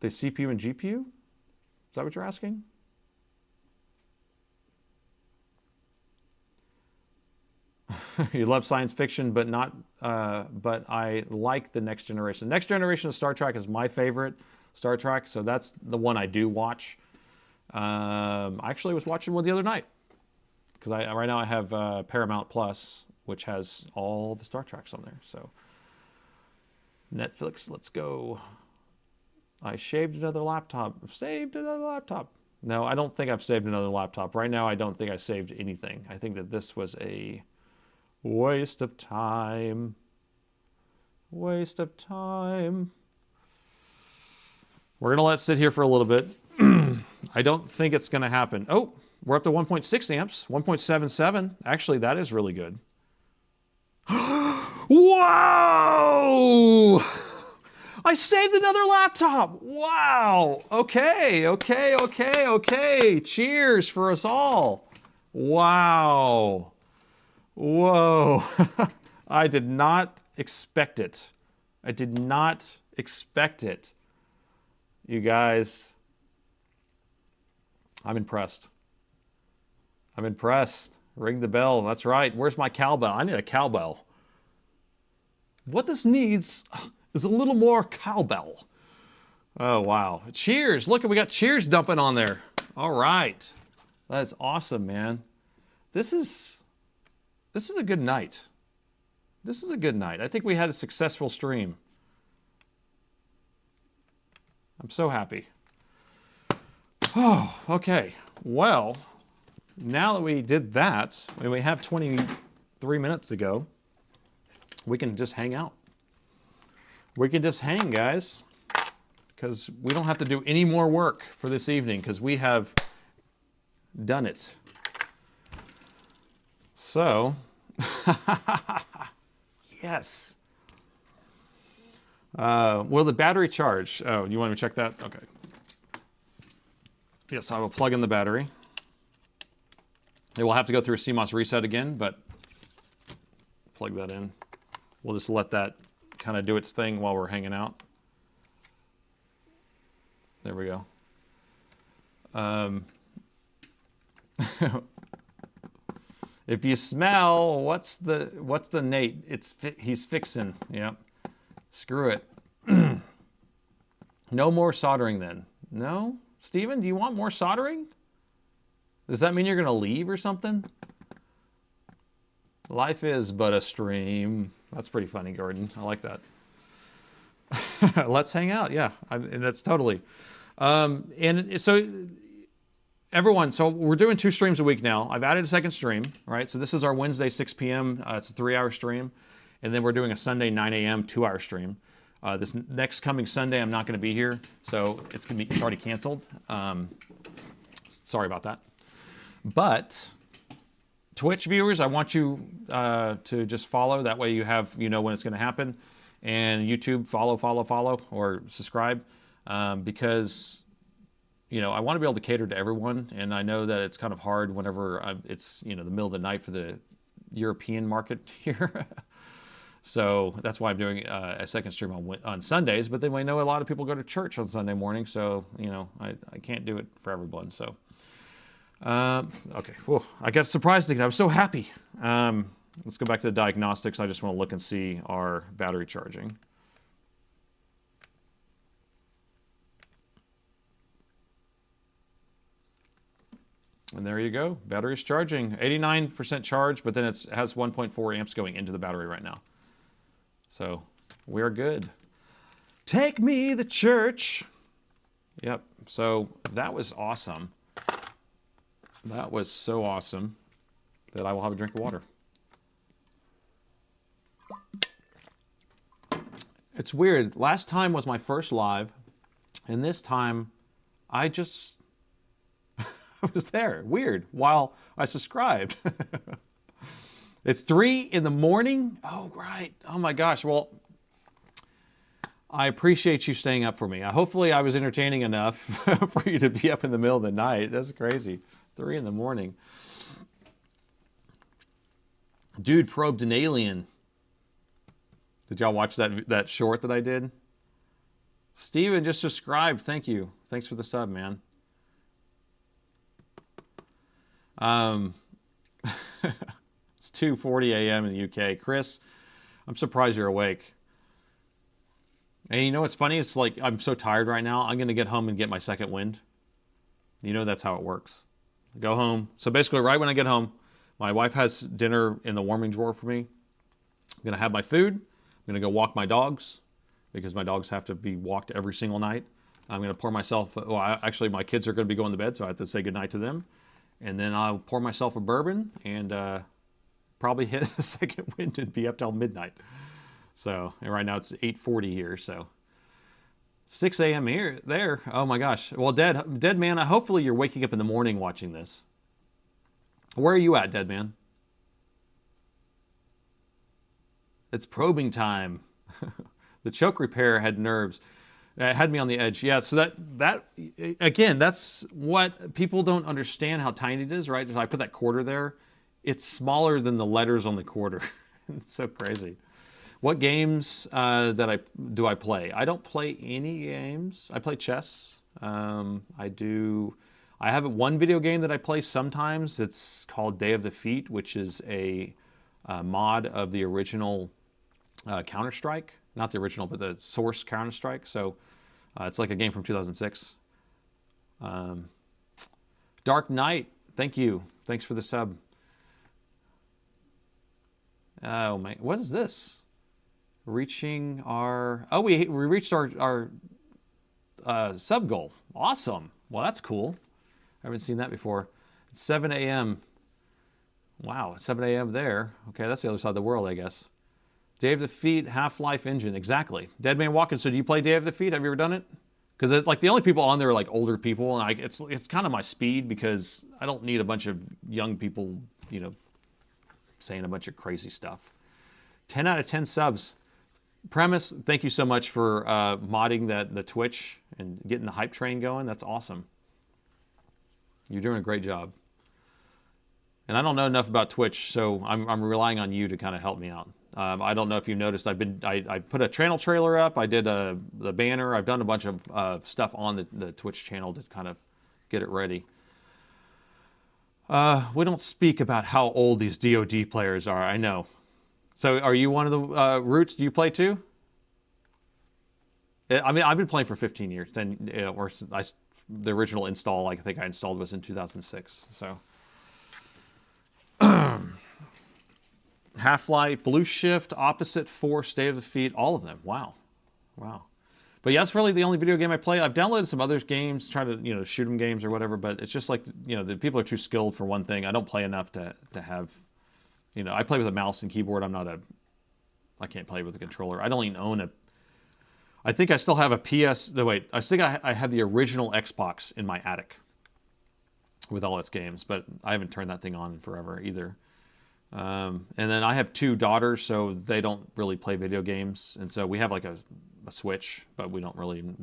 Speaker 1: CPU and GPU? Is that what you're asking? You love science fiction, but not. But I like the Next Generation. Next Generation of Star Trek is my favorite Star Trek, so that's the one I do watch. I actually was watching one the other night because right now I have Paramount Plus, which has all the Star Treks on there. So Netflix, let's go. I shaved another laptop. Saved another laptop. No, I don't think I've saved another laptop. Right now, I don't think I saved anything. I think that this was a waste of time. Waste of time. We're going to let it sit here for a little bit. I don't think it's going to happen. Oh, we're up to 1.6 amps, 1.77. Actually, that is really good. Whoa! I saved another laptop. Wow. Okay. Cheers for us all. Wow. Whoa. I did not expect it. I did not expect it. You guys, I'm impressed. I'm impressed. Ring the bell. That's right. Where's my cowbell? I need a cowbell. What this needs is a little more cowbell. Oh, wow. Cheers. Look, we got cheers dumping on there. All right. That's awesome, man. This is a good night. This is a good night. I think we had a successful stream. I'm so happy. Oh, okay. Well, now that we did that, and we have 23 minutes to go, we can just hang out. We can just hang, guys, because we don't have to do any more work for this evening because we have done it. So, yes. Will the battery charge? Oh, you want me to check that? Okay. Yes, I will plug in the battery. It will have to go through a CMOS reset again, but plug that in. We'll just let that kind of do its thing while we're hanging out. There we go. If you smell, what's the Nate? He's fixing. Yep. Screw it. No more soldering then. No? Steven, do you want more soldering? Does that mean you're going to leave or something? Life is but a stream. That's pretty funny, Gordon. I like that. Let's hang out. Yeah, and that's totally. And so, everyone, so we're doing 2 streams a week now. I've added a second stream, right? So this is our Wednesday, 6 p.m. It's a 3-hour stream. And then we're doing a Sunday, 9 a.m., 2-hour stream. This next coming Sunday, I'm not going to be here. So it's already canceled. Sorry about that. But Twitch viewers, I want you to just follow. That way you know when it's going to happen. And YouTube, follow, or subscribe. Because, I want to be able to cater to everyone. And I know that it's kind of hard whenever it's, the middle of the night for the European market here. So that's why I'm doing a second stream on Sundays. But then I know a lot of people go to church on Sunday morning. So, I can't do it for everyone. So, okay. Whew. I got surprised again. I was so happy. Let's go back to the diagnostics. I just want to look and see our battery charging. And there you go. Battery's charging. 89% charge, but then it has 1.4 amps going into the battery right now. So we're good. Take me to church. Yep. So that was awesome. That was so awesome that I will have a drink of water. It's weird. Last time was my first live, and this time I just I was there. Weird. While I subscribed. It's 3 in the morning. Oh, right. Oh my gosh. Well, I appreciate you staying up for me. Hopefully I was entertaining enough for you to be up in the middle of the night. That's crazy. 3 in the morning. Dude probed an alien. Did y'all watch that short that I did? Steven just subscribed. Thank you. Thanks for the sub, man. It's 2:40 a.m. in the UK. Chris, I'm surprised you're awake. And you know what's funny? It's like I'm so tired right now. I'm going to get home and get my second wind. You know that's how it works. Go home. So basically right when I get home, my wife has dinner in the warming drawer for me. I'm going to have my food. I'm going to go walk my dogs because my dogs have to be walked every single night. I'm going to pour myself, well, actually my kids are going to be going to bed, so I have to say goodnight to them. And then I'll pour myself a bourbon and probably hit a second wind and be up till midnight. So, and right now it's 8:40 here, so 6 a.m. here, there. Oh my gosh. Well, Dead Man, hopefully you're waking up in the morning watching this. Where are you at, Dead Man? It's probing time. The choke repair had nerves. It had me on the edge. Yeah, so that again, that's what people don't understand how tiny it is, right? I put that quarter there. It's smaller than the letters on the quarter. It's so crazy. What games do I play? I don't play any games. I play chess. I have one video game that I play sometimes. It's called Day of Defeat, which is a mod of the original Counter-Strike. Not the original, but the source Counter-Strike. So it's like a game from 2006. Dark Knight, thank you. Thanks for the sub. Oh man, what is this? Reaching our... Oh, we reached our sub goal. Awesome. Well, that's cool. I haven't seen that before. It's 7 a.m. Wow, 7 a.m. there. Okay, that's the other side of the world, I guess. Day of Defeat, Half-Life Engine. Exactly. Dead Man Walking. So do you play Day of Defeat? Have you ever done it? Because like the only people on there are like older people, and it's kind of my speed because I don't need a bunch of young people, you know, saying a bunch of crazy stuff. 10 out of 10 subs. Premise, thank you so much for modding the Twitch and getting the hype train going. That's awesome. You're doing a great job. And I don't know enough about Twitch, so I'm relying on you to kind of help me out. I don't know if you noticed, I put a channel trailer up. I did the banner. I've done a bunch of stuff on the Twitch channel to kind of get it ready. We don't speak about how old these DoD players are. I know. So are you one of the Roots? Do you play too? I mean, I've been playing for 15 years. Then, the original install, I think I installed was in 2006. So, Half-Life, Blue Shift, Opposite Force, Day of Defeat, all of them. Wow, wow. But yeah, that's really the only video game I play. I've downloaded some other games, try to shoot 'em games or whatever. But it's just like the people are too skilled for one thing. I don't play enough to have. I play with a mouse and keyboard. I can't play with a controller. I don't even own I think I still have a PS, no wait, I think I have the original Xbox in my attic with all its games, but I haven't turned that thing on in forever either. And then I have 2 daughters, so they don't really play video games, and so we have like a Switch, but we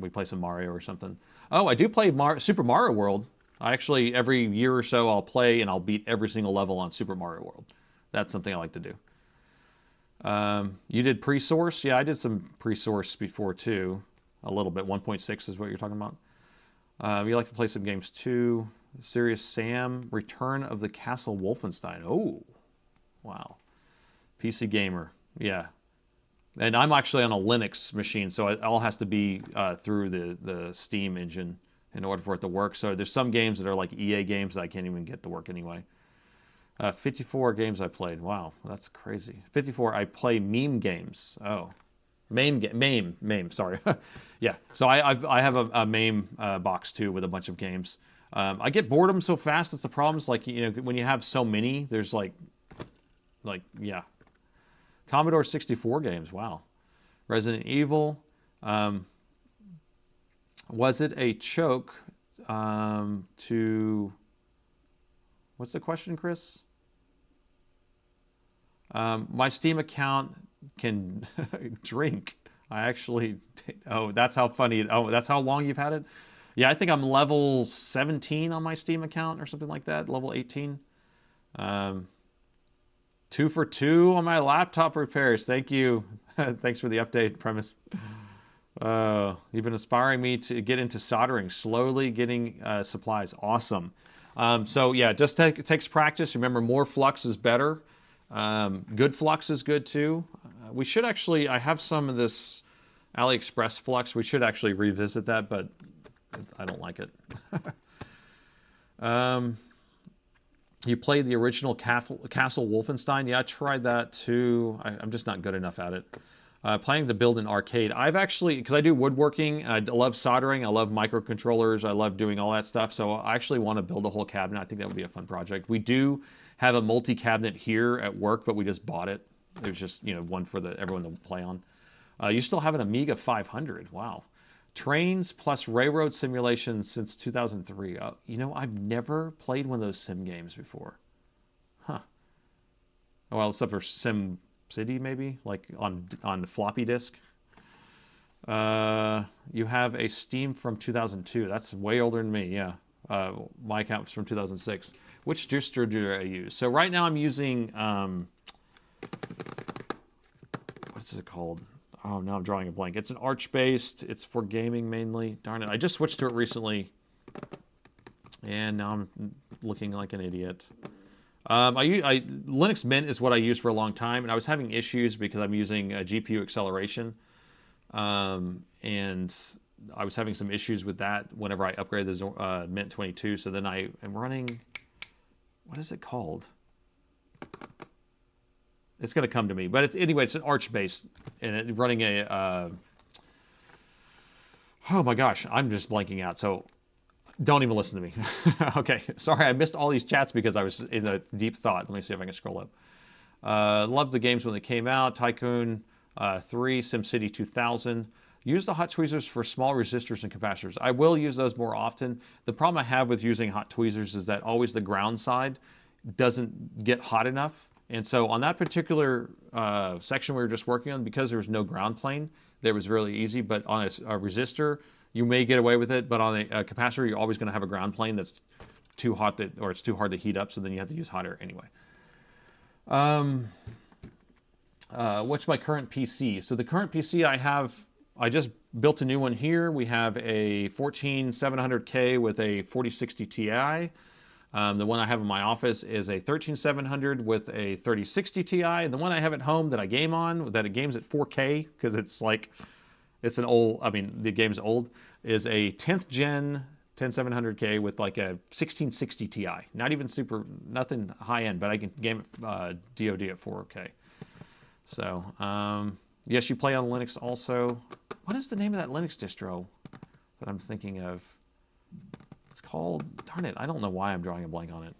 Speaker 1: play some Mario or something. Oh, I do play Super Mario World. I actually, every year or so, I'll play and I'll beat every single level on Super Mario World. That's something I like to do. You did pre-source? Yeah, I did some pre-source before too. A little bit. 1.6 is what you're talking about. You like to play some games too. Serious Sam, Return of the Castle Wolfenstein. Oh, wow. PC Gamer. Yeah. And I'm actually on a Linux machine, so it all has to be through the Steam engine. in order for it to work. So there's some games that are like EA games that I can't even get to work anyway. 54 games I played. Wow, that's crazy. 54. I play meme games. Oh, MAME. Sorry. Yeah. So I have a MAME box too with a bunch of games. I get bored of them so fast. That's the problem. It's like, you know, when you have so many, there's like yeah. Commodore 64 games. Wow. Resident Evil. Was it a choke to? What's the question, Chris? My Steam account can drink. I actually, oh, that's how funny. Oh, that's how long you've had it? Yeah, I think I'm level 17 on my Steam account or something like that, level 18. 2 for 2 on my laptop repairs. Thank you. Thanks for the update, Premise. You've been inspiring me to get into soldering, slowly getting supplies. Awesome. So yeah, just it takes practice. Remember, more flux is better. Good flux is good too. We should actually, I have some of this AliExpress flux. We should actually revisit that, but I don't like it. You played the original Castle Wolfenstein? Yeah, I tried that too. I'm just not good enough at it. Planning to build an arcade. I've actually, because I do woodworking, I love soldering, I love microcontrollers, I love doing all that stuff, so I actually want to build a whole cabinet. I think that would be a fun project. We do have a multi-cabinet here at work, but we just bought it. There's just, you know, one for everyone to play on. You still have an Amiga 500. Wow. Trains plus railroad simulations since 2003. You know, I've never played one of those sim games before. Huh. Well, except for Sim City, maybe, like on the floppy disk. You have a Steam from 2002. That's way older than me. Yeah. My account was from 2006. Which distro do I use? So right now I'm using what's it called? Oh, now I'm drawing a blank. It's an Arch-based. It's for gaming mainly. Darn it! I just switched to it recently, and now I'm looking like an idiot. Linux Mint is what I used for a long time, and I was having issues because I'm using GPU acceleration, and I was having some issues with that whenever I upgraded the Mint 22. So then I am running, what is it called? It's going to come to me, but anyway, it's an Arch-based, and it's running a. Oh my gosh, I'm just blanking out. So. Don't even listen to me. Okay, sorry, I missed all these chats because I was in a deep thought. Let me see if I can scroll up. Loved the games when they came out. Tycoon 3, SimCity 2000. Use the hot tweezers for small resistors and capacitors. I will use those more often. The problem I have with using hot tweezers is that always the ground side doesn't get hot enough. And so on that particular section we were just working on, because there was no ground plane, that was really easy. But on a resistor, you may get away with it, but on a capacitor, you're always going to have a ground plane that's too hot, or it's too hard to heat up, so then you have to use hot air anyway. What's my current PC? So the current PC I have, I just built a new one here. We have a 14700K with a 4060 Ti. The one I have in my office is a 13700 with a 3060 Ti. And the one I have at home that I game on, that it games at 4K, because it's like, it's an old, I mean, the game's old, is a 10th gen 10700K with like a 1660 Ti. Not even super, nothing high end, but I can game DoD at 4K. So, yes, you play on Linux also. What is the name of that Linux distro that I'm thinking of? It's called, darn it, I don't know why I'm drawing a blank on it.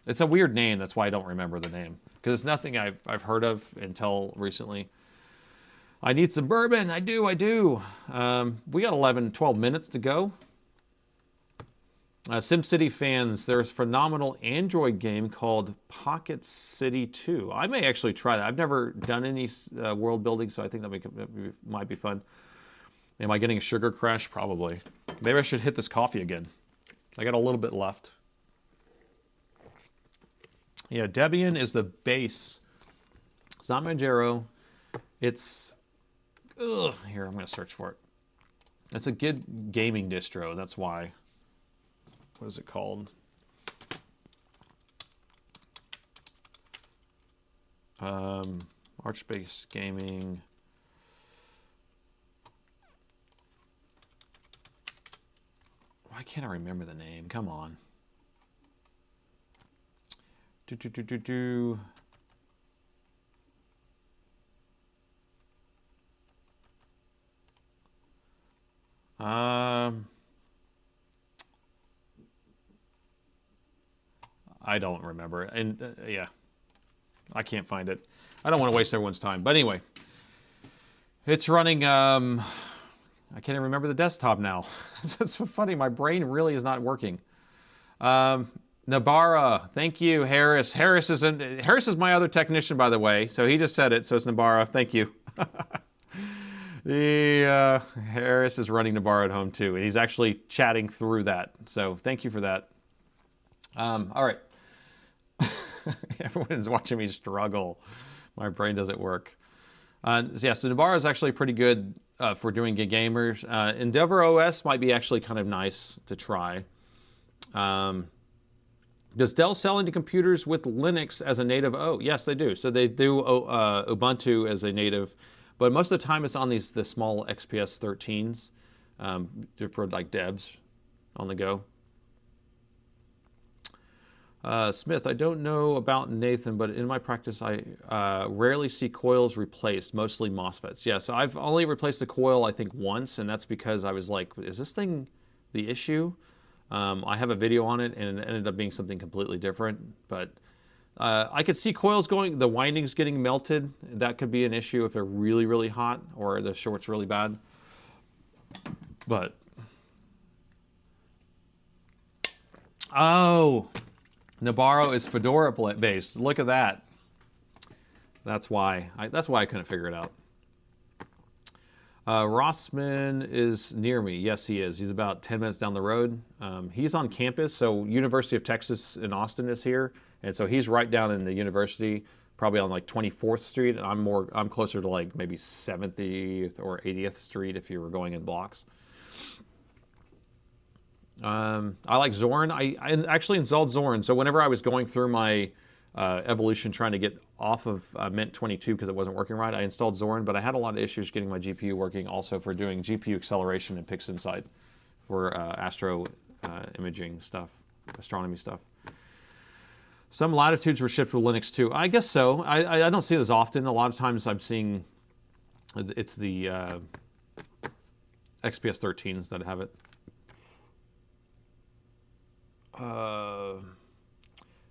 Speaker 1: It's a weird name, that's why I don't remember the name. Because it's nothing I've heard of until recently. I need some bourbon. I do. We got 12 minutes to go. SimCity fans, there's a phenomenal Android game called Pocket City 2. I may actually try that. I've never done any world building, so I think that might be fun. Am I getting a sugar crash? Probably. Maybe I should hit this coffee again. I got a little bit left. Yeah, Debian is the base. It's not Manjaro. It's... here, I'm going to search for it. It's a good gaming distro, that's why. What is it called? Arch-based gaming. can't remember the name? Come on. Do, do, do, do, do. I don't remember. And yeah, I can't find it. I don't want to waste everyone's time. But anyway, it's running. I can't even remember the desktop now. It's so funny. My brain really is not working. Nabara, thank you, Harris. Harris is my other technician, by the way. So he just said it. So it's Nabara. Thank you. Harris is running Nabara at home too, and he's actually chatting through that. So thank you for that. All right. Everyone's watching me struggle. My brain doesn't work. Yeah, so Nabara is actually pretty good for doing gig gamers. Endeavor OS might be actually kind of nice to try. Does Dell sell into computers with Linux as a native? Oh, yes, they do. So they do Ubuntu as a native, but most of the time it's on the small XPS 13s for like devs on the go. Smith, I don't know about Nathan, but in my practice, I rarely see coils replaced, mostly MOSFETs. Yeah, so I've only replaced a coil, I think, once, and that's because I was like, is this thing the issue? I have a video on it, and it ended up being something completely different. But I could see coils the windings getting melted. That could be an issue if they're really, really hot or the short's really bad. But, oh, Nabarro is Fedora based. Look at that. That's why I couldn't figure it out. Rossman is near me. Yes, he is. He's about 10 minutes down the road. He's on campus, so University of Texas in Austin is here, and so he's right down in the university, probably on like 24th Street. And I'm closer to like maybe 70th or 80th Street if you were going in blocks. I like Zorn. I actually installed Zorn. So whenever I was going through my evolution trying to get off of Mint 22 because it wasn't working right, I installed Zorn, but I had a lot of issues getting my GPU working also for doing GPU acceleration and PixInsight for astro imaging stuff, astronomy stuff. Some latitudes were shipped with Linux too. I guess so. I don't see it as often. A lot of times I'm seeing it's the XPS 13s that have it.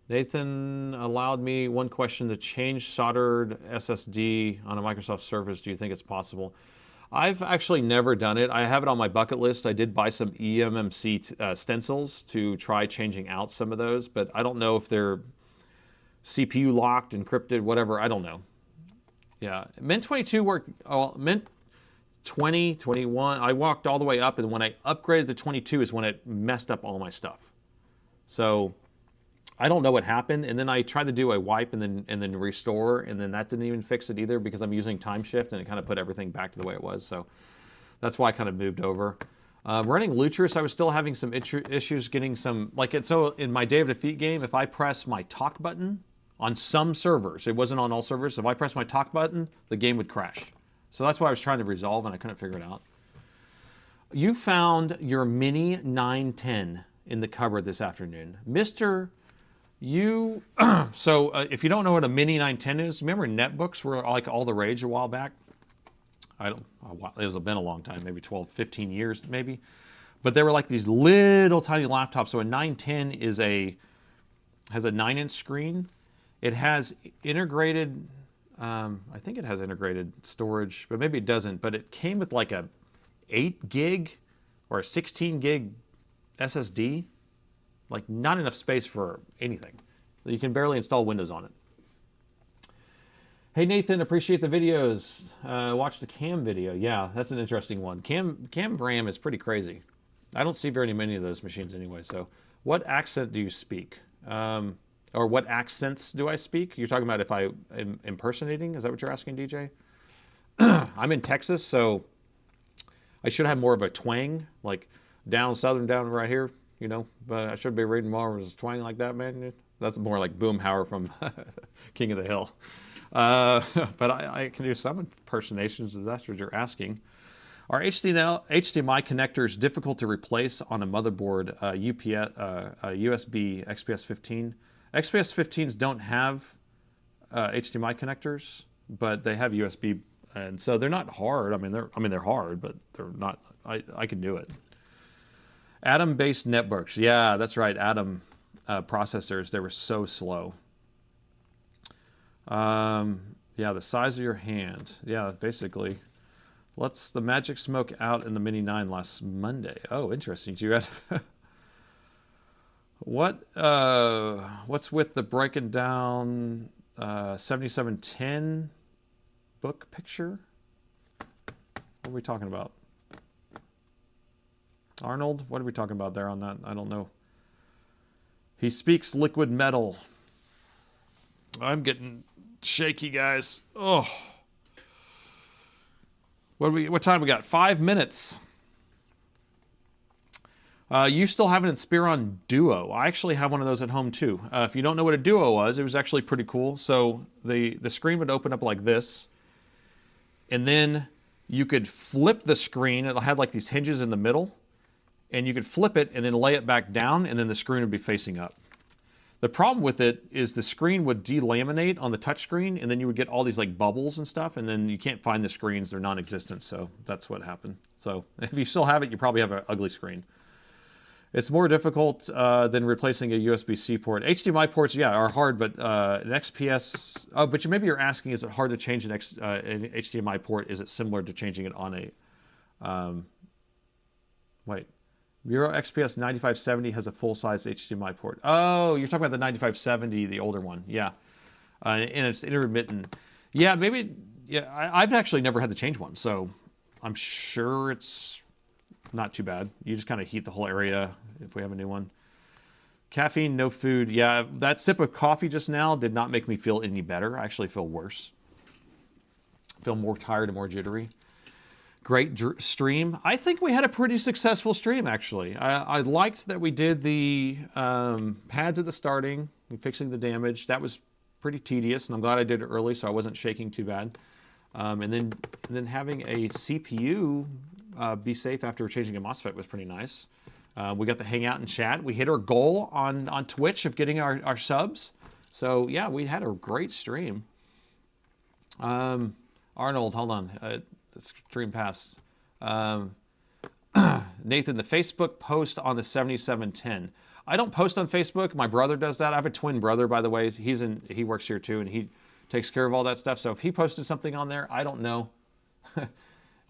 Speaker 1: Nathan allowed me one question to change soldered SSD on a Microsoft Surface. Do you think it's possible? I've actually never done it. I have it on my bucket list. I did buy some eMMC stencils to try changing out some of those, but I don't know if they're CPU locked, encrypted, whatever. I don't know. Yeah, Mint 22 worked. Oh, Mint 20, 21. I walked all the way up, and when I upgraded to 22 is when it messed up all my stuff. So I don't know what happened, and then I tried to do a wipe and then restore, and then that didn't even fix it either because I'm using time shift and it kind of put everything back to the way it was. So that's why I kind of moved over. Running Lutris, I was still having some issues getting some so in my Day of Defeat game, if I press my talk button on some servers, it wasn't on all servers. If I press my talk button, the game would crash. So that's why I was trying to resolve, and I couldn't figure it out. You found your Mini 910 in the cupboard this afternoon, Mr. You. So if you don't know what a Mini 910 is, remember netbooks were like all the rage a while back. It's been a long time, maybe 12, 15 years maybe, but they were like these little tiny laptops. So a 910 has a 9-inch screen. It has integrated, I think it has integrated storage, but maybe it doesn't. But it came with like a 8 gig or a 16 gig SSD, like not enough space for anything. You can barely install Windows on it. Hey Nathan, appreciate the videos. Watch the Cam video. Yeah, that's an interesting one. Cam RAM is pretty crazy. I don't see very many of those machines anyway. So what accent do you speak? Or what accents do I speak? You're talking about if I am impersonating? Is that what you're asking, DJ? I'm in Texas, so I should have more of a twang, like down southern, down right here, you know. But I should be reading more of a twang like that, man. That's more like Boomhauer from King of the Hill. But I can do some impersonations if that's what you're asking. Are HDMI connectors difficult to replace on a motherboard, UPS, USB XPS 15? XPS 15s don't have HDMI connectors, but they have USB, and so they're not hard. I mean, they're hard, but they're not. I can do it. Atom-based netbooks, yeah, that's right. Atom processors, they were so slow. Yeah, the size of your hand. Yeah, basically. Let's the Magic Smoke out in the Mini 9 last Monday. Oh, interesting. You had what's with the breaking down 7710 book picture? What are we talking about? Arnold, what are we talking about there on that? I don't know. He speaks liquid metal. I'm getting shaky, guys. Oh. What time we got? 5 minutes. You still have an Inspiron Duo. I actually have one of those at home too. If you don't know what a Duo was, it was actually pretty cool. So the screen would open up like this, and then you could flip the screen. It had like these hinges in the middle, and you could flip it and then lay it back down, and then the screen would be facing up. The problem with it is the screen would delaminate on the touch screen, and then you would get all these like bubbles and stuff, and then you can't find the screens. They're non-existent, so that's what happened. So if you still have it, you probably have an ugly screen. It's more difficult than replacing a USB-C port. HDMI ports, yeah, are hard, but an XPS... Oh, but maybe you're asking, is it hard to change an HDMI port? Is it similar to changing it on a... wait. Euro XPS 9570 has a full-size HDMI port. Oh, you're talking about the 9570, the older one. Yeah. And it's intermittent. Yeah, maybe... Yeah, I've actually never had to change one, so I'm sure it's not too bad. You just kind of heat the whole area if we have a new one. Caffeine, no food. Yeah, that sip of coffee just now did not make me feel any better. I actually feel worse. I feel more tired and more jittery. Great stream. I think we had a pretty successful stream, actually. I liked that we did the pads at the starting and fixing the damage. That was pretty tedious, and I'm glad I did it early so I wasn't shaking too bad. And then having a CPU be safe after changing a MOSFET was pretty nice. We got to hang out and chat. We hit our goal on Twitch of getting our subs. So, yeah, we had a great stream. Arnold, hold on. The stream passed. Nathan, the Facebook post on the 7710. I don't post on Facebook. My brother does that. I have a twin brother, by the way. He works here too, and he takes care of all that stuff. So if he posted something on there, I don't know.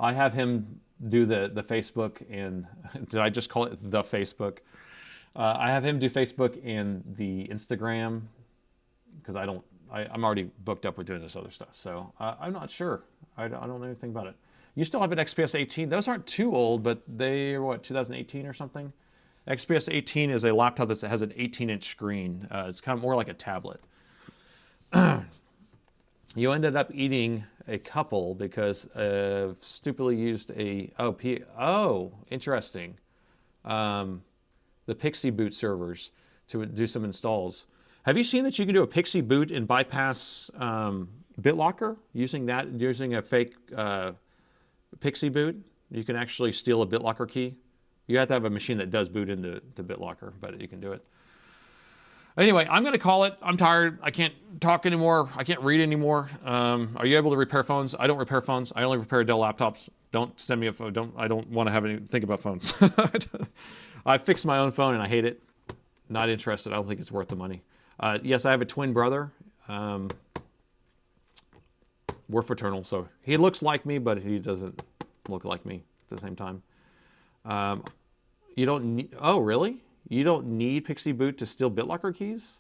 Speaker 1: I have him do the Facebook, and did I just call it the Facebook? I have him do Facebook and the Instagram because I'm already booked up with doing this other stuff. So I'm not sure. I don't know anything about it. You still have an XPS 18. Those aren't too old, but they're, what, 2018 or something? XPS 18 is a laptop that has an 18-inch screen. It's kind of more like a tablet. You ended up eating a couple because stupidly used a... Oh, interesting. The Pixie Boot servers to do some installs. Have you seen that you can do a Pixie Boot and bypass BitLocker using a fake Pixie Boot? You can actually steal a BitLocker key. You have to have a machine that does boot into BitLocker, but you can do it. Anyway, I'm going to call it. I'm tired. I can't talk anymore. I can't read anymore. Are you able to repair phones? I don't repair phones. I only repair Dell laptops. Don't send me a phone. I don't want to have any think about phones. I fixed my own phone and I hate it. Not interested. I don't think it's worth the money. Yes, I have a twin brother. We're fraternal, so he looks like me, but he doesn't look like me at the same time. You don't need... Oh, really? You don't need Pixie Boot to steal BitLocker keys?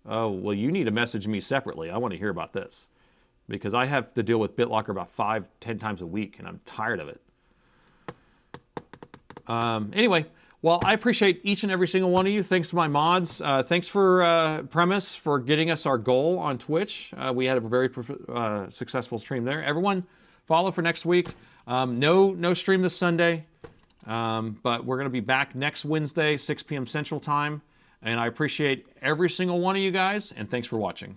Speaker 1: Oh, well, you need to message me separately. I want to hear about this. Because I have to deal with BitLocker about 5-10 times a week, and I'm tired of it. Anyway, well, I appreciate each and every single one of you. Thanks to my mods. Thanks for Premise for getting us our goal on Twitch. We had a very successful stream there. Everyone, follow for next week. No stream this Sunday. But we're going to be back next Wednesday, 6 p.m. Central Time. And I appreciate every single one of you guys, and thanks for watching.